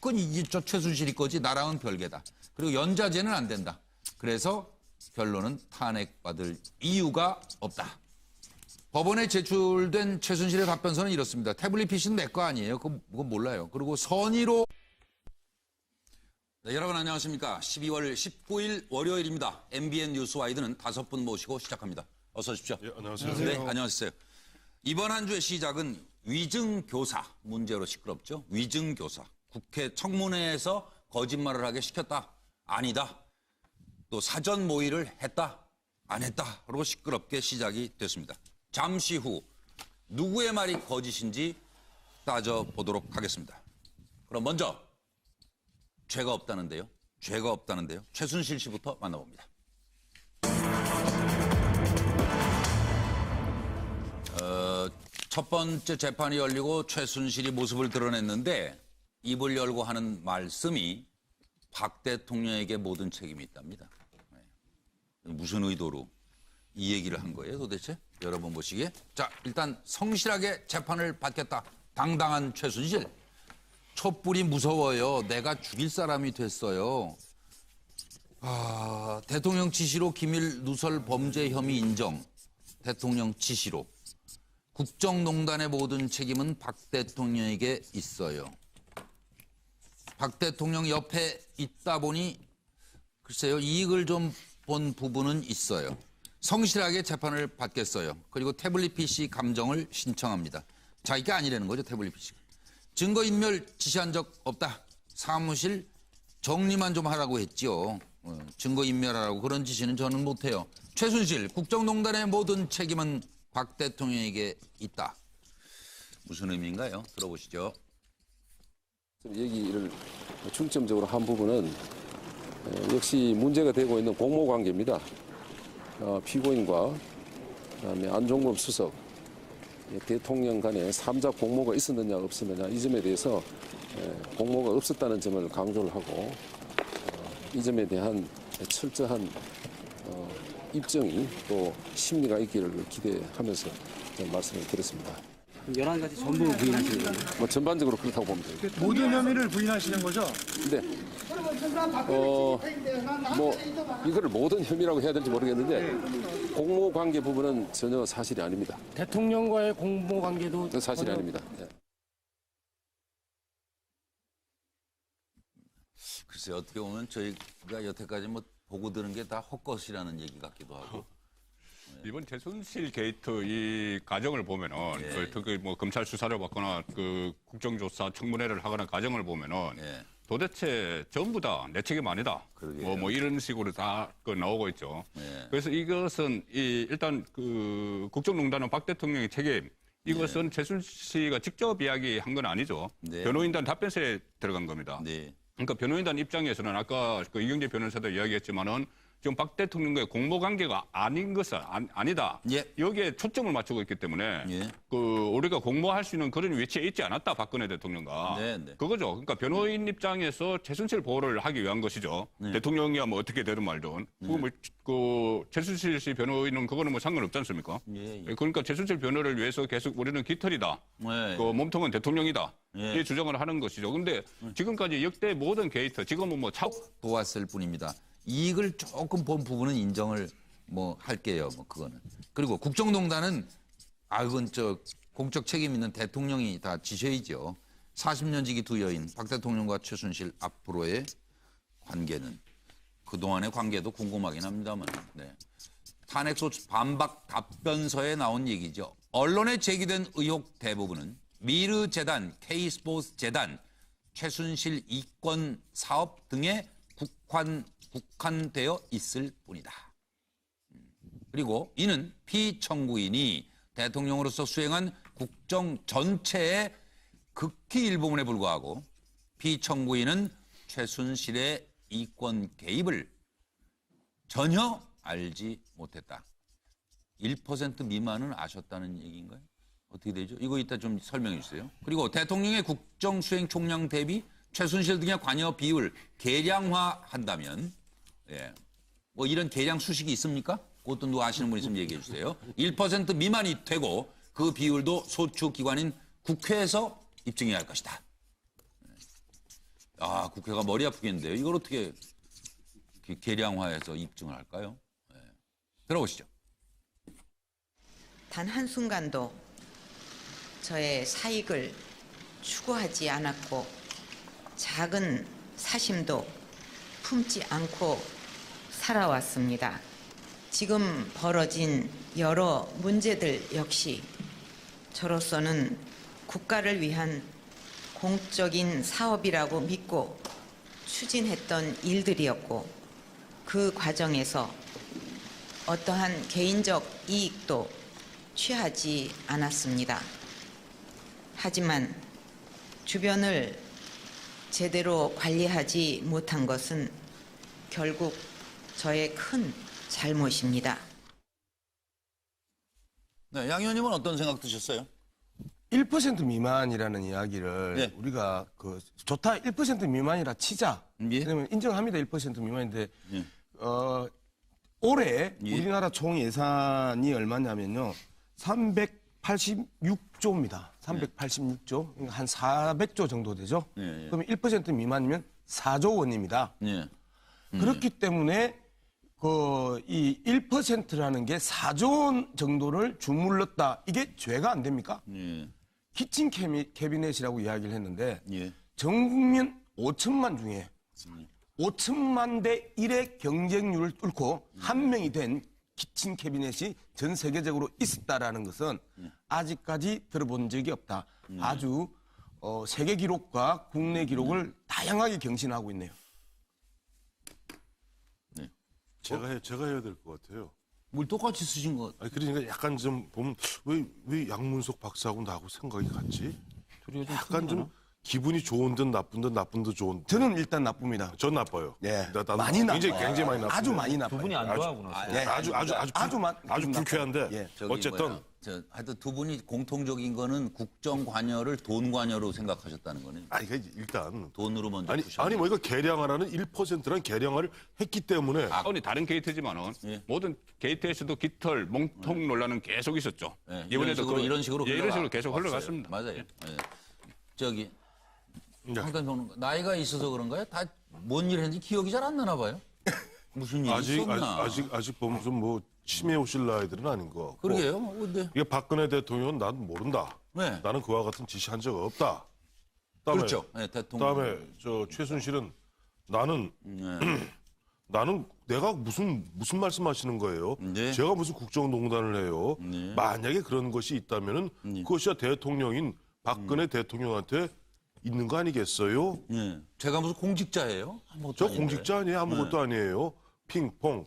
그건 저 최순실이 거지 나랑은 별개다. 그리고 연좌제는 안 된다. 그래서 결론은 탄핵받을 이유가 없다. 법원에 제출된 최순실의 답변서는 이렇습니다. 태블릿 PC는 내 거 아니에요. 그건 몰라요. 그리고 선의로 네, 여러분 안녕하십니까. 12월 19일 월요일입니다. MBN 뉴스와이드는 5분 모시고 시작합니다. 어서 오십시오. 예, 안녕하세요. 네, 안녕하세요. 이번 한 주의 시작은 위증교사 문제로 시끄럽죠. 위증교사. 국회 청문회에서 거짓말을 하게 시켰다. 아니다. 또 사전 모의를 했다. 안 했다. 그러고 시끄럽게 시작이 됐습니다. 잠시 후 누구의 말이 거짓인지 따져보도록 하겠습니다. 그럼 먼저 죄가 없다는데요. 최순실 씨부터 만나봅니다. 첫 번째 재판이 열리고 최순실이 모습을 드러냈는데 입을 열고 하는 말씀이 박 대통령에게 모든 책임이 있답니다. 무슨 의도로 이 얘기를 한 거예요 도대체? 여러분 보시기에. 자, 일단 성실하게 재판을 받겠다. 당당한 최순실. 촛불이 무서워요. 내가 죽일 사람이 됐어요. 대통령 지시로 기밀 누설 범죄 혐의 인정. 대통령 지시로. 국정농단의 모든 책임은 박 대통령에게 있어요. 박 대통령 옆에 있다 보니 글쎄요. 이익을 좀 본 부분은 있어요. 성실하게 재판을 받겠어요. 그리고 태블릿 PC 감정을 신청합니다. 자기가 아니라는 거죠. 태블릿 PC가. 증거인멸 지시한 적 없다. 사무실 정리만 좀 하라고 했지요. 증거인멸하라고 그런 지시는 저는 못해요. 최순실 국정농단의 모든 책임은 박 대통령에게 있다. 무슨 의미인가요? 들어보시죠. 얘기를 중점적으로 한 부분은 역시 문제가 되고 있는 공모관계입니다. 피고인과 그다음에 안종범 수석 대통령 간에 3자 공모가 있었느냐 없었느냐 이 점에 대해서 공모가 없었다는 점을 강조를 하고 이 점에 대한 철저한 입증이 또 심리가 있기를 기대하면서 말씀을 드렸습니다. 11가지 전부 부인하시는 거예요? 뭐 전반적으로 그렇다고 보면 됩니다. 모든 혐의를 부인하시는 거죠? 네. 뭐 이거를 모든 혐의라고 해야 될지 모르겠는데 공모 관계 부분은 전혀 사실이 아닙니다. 대통령과의 공모 관계도 사실이 아닙니다. 네. 글쎄요. 어떻게 보면 저희가 여태까지 뭐 보고 들은 게 다 헛것이라는 얘기 같기도 하고. 이번 최순실 게이트 이 과정을 보면은 그 특히 뭐 검찰 수사를 받거나 그 국정조사 청문회를 하거나 과정을 보면은 도대체 전부 다 내 책임 아니다. 뭐 이런 식으로 다 그 나오고 있죠. 그래서 이것은 일단 그 국정농단은 박 대통령의 책임. 이것은 최순실 씨가 직접 이야기한 건 아니죠. 변호인단 답변서에 들어간 겁니다. 그러니까 변호인단 입장에서는 아까 그 이경재 변호사도 이야기했지만은 지금 박 대통령과의 공모 관계가 아닌 것은 아니다. 여기에 초점을 맞추고 있기 때문에 그 우리가 공모할 수 있는 그런 위치에 있지 않았다. 박근혜 대통령과 그거죠. 그러니까 변호인 입장에서 최순실 보호를 하기 위한 것이죠. 대통령이야 뭐 어떻게 되든 말든. 그 최순실 씨 변호인은 그거는 뭐 상관없지 않습니까? 그러니까 최순실 변호를 위해서 계속 우리는 깃털이다. 그 몸통은 대통령이다. 이 주장을 하는 것이죠. 근데 지금까지 역대 모든 게이트 지금은 뭐 보았을 뿐입니다. 이익을 조금 본 부분은 인정을 뭐 할게요. 뭐 그거는. 그리고 국정농단은 그건 공적 책임 있는 대통령이 다 지셔야죠. 40년 지기 두 여인 박 대통령과 최순실 앞으로의 관계는 그동안의 관계도 궁금하긴 합니다만. 탄핵소추 반박 답변서에 나온 얘기죠. 언론에 제기된 의혹 대부분은 미르재단, K스포츠재단, 최순실 이권 사업 등에 국한되어 있을 뿐이다. 그리고 이는 피청구인이 대통령으로서 수행한 국정 전체의 극히 일부분에 불과하고 피청구인은 최순실의 이권 개입을 전혀 알지 못했다. 1% 미만은 아셨다는 얘기인가요? 어떻게 되죠? 이거 이따 좀 설명해 주세요. 그리고 대통령의 국정 수행 총량 대비 최순실 등의 관여 비율 계량화한다면 뭐 이런 계량 수식이 있습니까? 그것도 누가 아시는 분 있으면 얘기해 주세요. 1% 미만이 되고 그 비율도 소추기관인 국회에서 입증해야 할 것이다. 국회가 머리 아프겠는데요. 이걸 어떻게 계량화해서 입증을 할까요? 들어보시죠. 단 한순간도 저의 사익을 추구하지 않았고 작은 사심도 품지 않고 살아왔습니다. 지금 벌어진 여러 문제들 역시 저로서는 국가를 위한 공적인 사업이라고 믿고 추진했던 일들이었고 그 과정에서 어떠한 개인적 이익도 취하지 않았습니다. 하지만 주변을 제대로 관리하지 못한 것은 결국 저의 큰 잘못입니다. 양 의원님은 어떤 생각 드셨어요? 1% 미만이라는 이야기를 우리가 좋다 1% 미만이라 치자. 왜냐면 인정합니다. 1% 미만인데 올해 우리나라 총 예산이 얼마냐면요. 386조입니다. 386조. 그러니까 한 400조 정도 되죠. 그러면 1% 미만이면 4조 원입니다. 그렇기 때문에 이 1%라는 게 4조 원 정도를 주물렀다. 이게 죄가 안 됩니까? 키친 캐비넷이라고 이야기를 했는데 전 국민 5천만 중에 5천만 대 1의 경쟁률을 뚫고 한 명이 된 키친 캐비넷이 전 세계적으로 있었다라는 것은 아직까지 들어본 적이 없다. 아주 세계 기록과 국내 기록을 다양하게 경신하고 있네요. 제가 해야 될 것 같아요. 뭘 똑같이 쓰신 것 같아요. 그러니까 약간 좀 보면 왜 양문석 박사하고 나하고 생각이 같지? 약간 좀 기분이 좋은 듯 나쁜 듯 나쁜 듯 좋은 듯. 저는 일단 나쁩니다. 전 나빠요. 많이 나빠요. 굉장히 많이 나빠요. 아주 많이 나빠요. 두 분이 안 좋아하구나. 아주 불쾌한데 어쨌든 하여튼 두 분이 공통적인 거는 국정 관여를 돈 관여로 생각하셨다는 거네요. 일단 돈으로 먼저 아니 뭐 이거 계량화라는 1%란 계량화를 했기 때문에 다른 게이트지만은 모든 게이트에서도 깃털, 몽통 논란은 계속 있었죠. 이번에도 이런 식으로 계속 흘러갔습니다. 맞아요. 황단평론가 나이가 있어서 그런가요? 다 뭔 일 했는지 기억이 잘 안 나나 봐요. 무슨 일이 있었나? 아직 보면 좀 뭐 치매 오실 나이들은 아닌 거. 그러게요. 근데 이게 박근혜 대통령은 난 모른다. 나는 그와 같은 지시한 적 없다. 그다음에, 그렇죠. 대통령. 그다음에 최순실은 나는 나는 내가 무슨 말씀하시는 거예요? 네. 제가 무슨 국정농단을 해요? 네. 만약에 그런 것이 있다면은 그것이 대통령인 박근혜 대통령한테 있는 거 아니겠어요? 네. 제가 무슨 공직자예요? 저 공직자 아니에요? 아무것도 아니에요. 핑퐁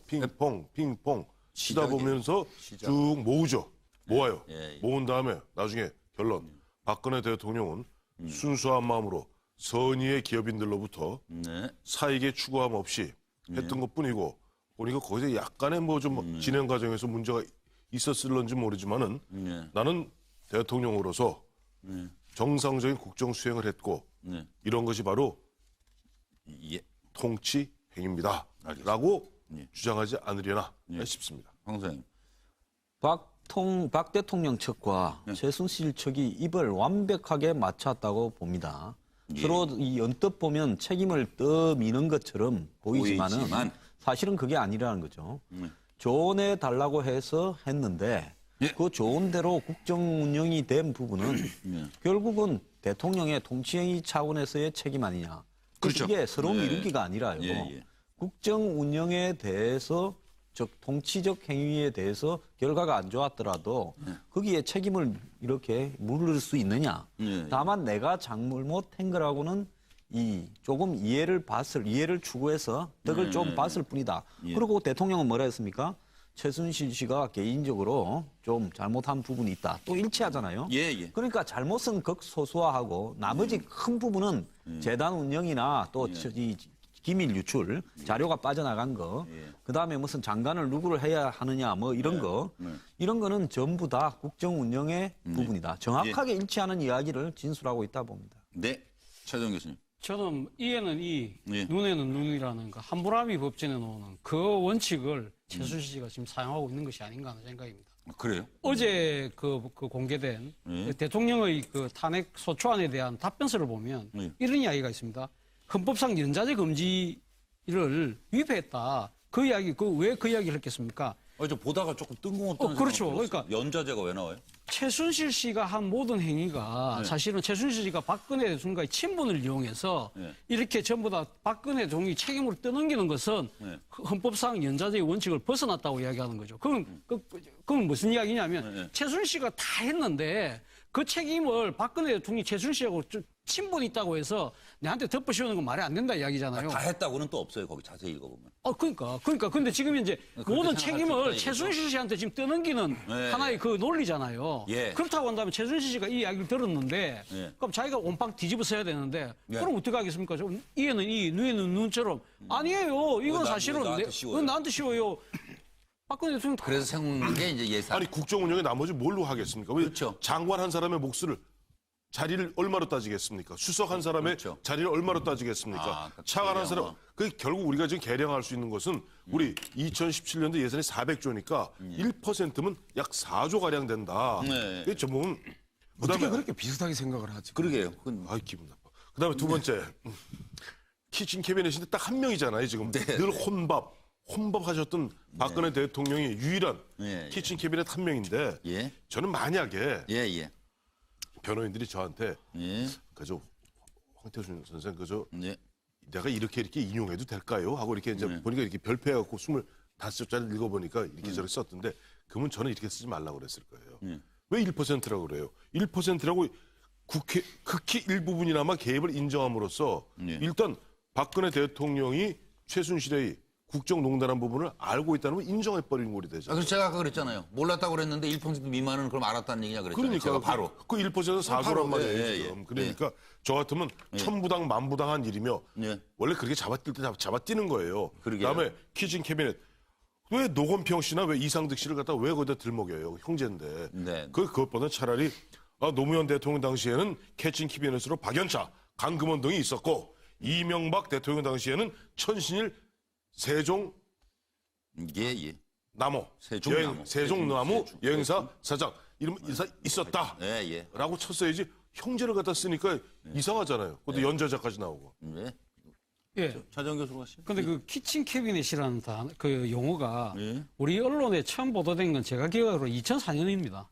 치다 보면서 쭉 모으죠. 모아요. 모은 다음에 나중에 결론. 박근혜 대통령은 순수한 마음으로 선의의 기업인들로부터 사익의 추구함 없이 했던 것뿐이고 보니까 거기서 약간의 뭐 좀 진행 과정에서 문제가 있었을런지 모르지만은 나는 대통령으로서 정상적인 국정 수행을 했고 이런 것이 바로 통치 행위입니다. 라고 주장하지 않으려나 싶습니다. 황 선생님. 박 대통령 측과 최순실 측이 입을 완벽하게 맞췄다고 봅니다. 서로 이 언뜻 보면 책임을 떠미는 것처럼 보이지만은 사실은 그게 아니라는 거죠. 조언해 달라고 해서 했는데 그 조언대로 국정 운영이 된 부분은 결국은 대통령의 통치행위 차원에서의 책임 아니냐. 그렇죠. 이게 서로 미루기가 아니라요. 국정 운영에 대해서 즉 통치적 행위에 대해서 결과가 안 좋았더라도 거기에 책임을 이렇게 물을 수 있느냐. 다만 내가 잘못한 거라고는 조금 이해를 추구해서 덕을 좀 봤을 뿐이다. 그리고 대통령은 뭐라 했습니까? 최순실 씨가 개인적으로 좀 잘못한 부분이 있다. 또 일치하잖아요. 그러니까 잘못은 극소수화하고 나머지 큰 부분은 재단 운영이나 또 이 기밀 유출, 자료가 빠져나간 거, 그다음에 무슨 장관을 누구를 해야 하느냐 뭐 이런 거, 이런 거는 전부 다 국정 운영의 부분이다. 정확하게 일치하는 이야기를 진술하고 있다 봅니다. 네. 최정 교수님. 저는 이에는 이, 눈에는 눈이라는 거, 함부라비 법전에 나오는 그 원칙을 최순실 씨가 지금 사용하고 있는 것이 아닌가 하는 생각입니다. 그래요? 어제 그 공개된 대통령의 그 탄핵 소추안에 대한 답변서를 보면 이런 이야기가 있습니다. 헌법상 연좌제 금지를 위배했다. 그 이야기, 왜 그 이야기를 했겠습니까? 저 보다가 조금 뜬금없다는 그렇죠. 그러니까 연좌제가 왜 나와요? 최순실 씨가 한 모든 행위가 사실은 최순실 씨가 박근혜 대통령과의 친분을 이용해서 이렇게 전부 다 박근혜 대통령이 책임을 떠넘기는 것은 헌법상 연좌제의 원칙을 벗어났다고 이야기하는 거죠. 그건 무슨 이야기냐면 최순실 씨가 다 했는데 그 책임을 박근혜 대통령이 최순실 씨하고 친분이 있다고 해서 내한테 덮어씌우는 건 말이 안 된다 이야기잖아요. 다 했다고는 또 없어요. 거기 자세히 읽어보면. 그러니까. 근데 지금 이제 모든 책임을 최순실 씨한테 지금 떠넘기는 하나의 그 논리잖아요. 그렇다고 한다면 최순실 씨가 이 이야기를 들었는데 그럼 자기가 온빵 뒤집어 써야 되는데 그럼 어떻게 하겠습니까? 이에는 이, 눈에는 눈처럼 아니에요. 이건 사실은 나한테 씌워요. 박근혜 대통령 그래서 세운 게 이제 예산. 아니 국정 운영에 나머지 뭘로 하겠습니까? 왜 그렇죠. 장관 한 사람의 몫을 자리를 얼마로 따지겠습니까? 수석 한 사람의 자리를 얼마로 따지겠습니까? 차관 한 사람. 결국 우리가 지금 계량할 수 있는 것은 우리 2017년도 예산이 400조니까 1%면 약 4조 가량 된다. 그게 전부는 어떻게 그렇게 비슷하게 생각을 하지? 그러게요. 아이 기분 나빠. 그다음에 두 번째 키친 캐비넷인데 딱 한 명이잖아요. 지금 늘 혼밥하셨던 박근혜 대통령이 유일한 키친 캐비넷 한 명인데 저는 만약에 변호인들이 저한테 그저 황태순 선생 그저 내가 이렇게 인용해도 될까요? 하고 이렇게 이제 보니까 이렇게 별표해갖고 25쪽짜리 읽어보니까 이렇게 저렇게 썼던데 그러면 저는 이렇게 쓰지 말라고 그랬을 거예요. 왜 1%라고 그래요? 1%라고 국회 극히 일부분이나마 개입을 인정함으로써 일단 박근혜 대통령이 최순실의 국정농단한 부분을 알고 있다는 걸 인정해버리는 꼴이 되죠. 그래서 제가 아까 그랬잖아요. 몰랐다고 그랬는데 1% 미만은 그럼 알았다는 얘기냐 그랬잖아요. 그러니까 제가 바로. 그 1%는 4조란 말이에요. 지금. 그러니까 저 같으면 천부당 만부당한 일이며 원래 그렇게 잡아뛸 때 잡아뛰는 거예요. 그다음에 키친 캐비넷. 왜 노건평 씨나 왜 이상득 씨를 갖다 왜 거기다 들먹여요. 형제인데. 그것보다 차라리 노무현 대통령 당시에는 키친 캐비넷으로 박연차, 강금원 등이 있었고 이명박 대통령 당시에는 천신일 세종 나무 세종나무 여행사 사장 이름 있었다라고 쳤어야지 형제를 갖다 쓰니까 이상하잖아요. 그것도 연좌제까지 나오고. 차정 교수가 하시죠. 근데 그 키친 캐비넷이라는 그 용어가 우리 언론에 처음 보도된 건 제가 기억으로 2004년입니다.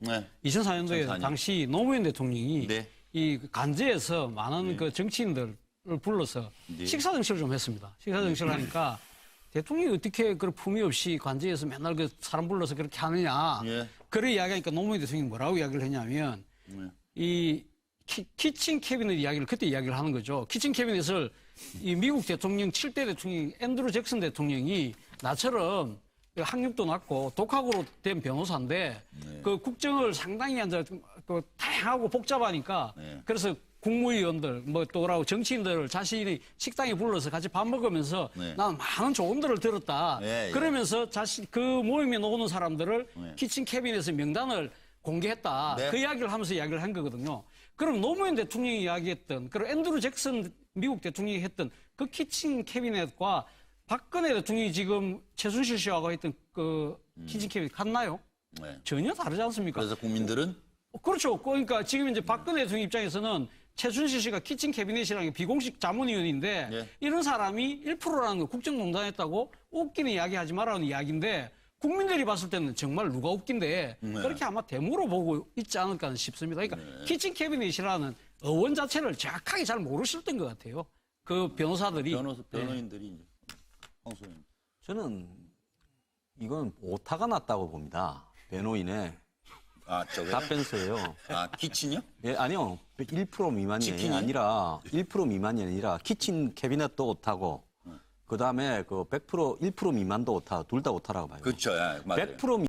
2004년도에 당시 노무현 대통령이 이 간제에서 많은 그 정치인들을 불러서 식사 정치를 좀 했습니다. 식사 정치를 하니까 대통령이 어떻게 그 품위 없이 관저에서 맨날 그 사람 불러서 그렇게 하느냐. 예. 그래 이야기하니까 노무현 대통령이 뭐라고 이야기를 했냐면 이 키친 캐비넷 이야기를 그때 이야기를 하는 거죠. 키친 캐비넷을 이 미국 대통령 7대 대통령 앤드루 잭슨 대통령이 나처럼 학력도 낮고 독학으로 된 변호사인데 그 국정을 상당히 이제 그 다양하고 복잡하니까 그래서 국무위원들 뭐 또라고 정치인들을 자신이 식당에 불러서 같이 밥 먹으면서 나는 많은 조언들을 들었다. 그러면서 자신 그 모임에 오는 사람들을 키친 캐비넷의 명단을 공개했다. 그 이야기를 하면서 이야기를 한 거거든요. 그럼 노무현 대통령이 이야기했던 그리고 앤드루 잭슨 미국 대통령이 했던 그 키친 캐비넷과 박근혜 대통령이 지금 최순실 씨하고 했던 그 키친 캐비넷 같나요? 전혀 다르지 않습니까? 그래서 국민들은? 그렇죠. 그러니까 지금 이제 박근혜 대통령 입장에서는 최순실 씨가 키친 캐비넷이라는 게 비공식 자문위원인데 이런 사람이 1%라는 거 국정농단했다고 웃기는 이야기 하지 말라는 이야기인데 국민들이 봤을 때는 정말 누가 웃긴데 그렇게 아마 대무로 보고 있지 않을까 싶습니다. 그러니까 키친 캐비넷이라는 어원 자체를 정확하게 잘 모르셨던 것 같아요. 그 변호사들이. 변호인들이 이제. 황소님. 저는 이건 오타가 났다고 봅니다. 변호인의 답변서예요. 키친이요? 예, 아니요. 1% 미만이 치킨이? 아니라 1% 미만이 아니라 키친 캐비넷도 오타고 그다음에 그 100% 1% 미만도 오타, 둘 다 오타라고 봐요. 그렇죠. 맞아요. 100%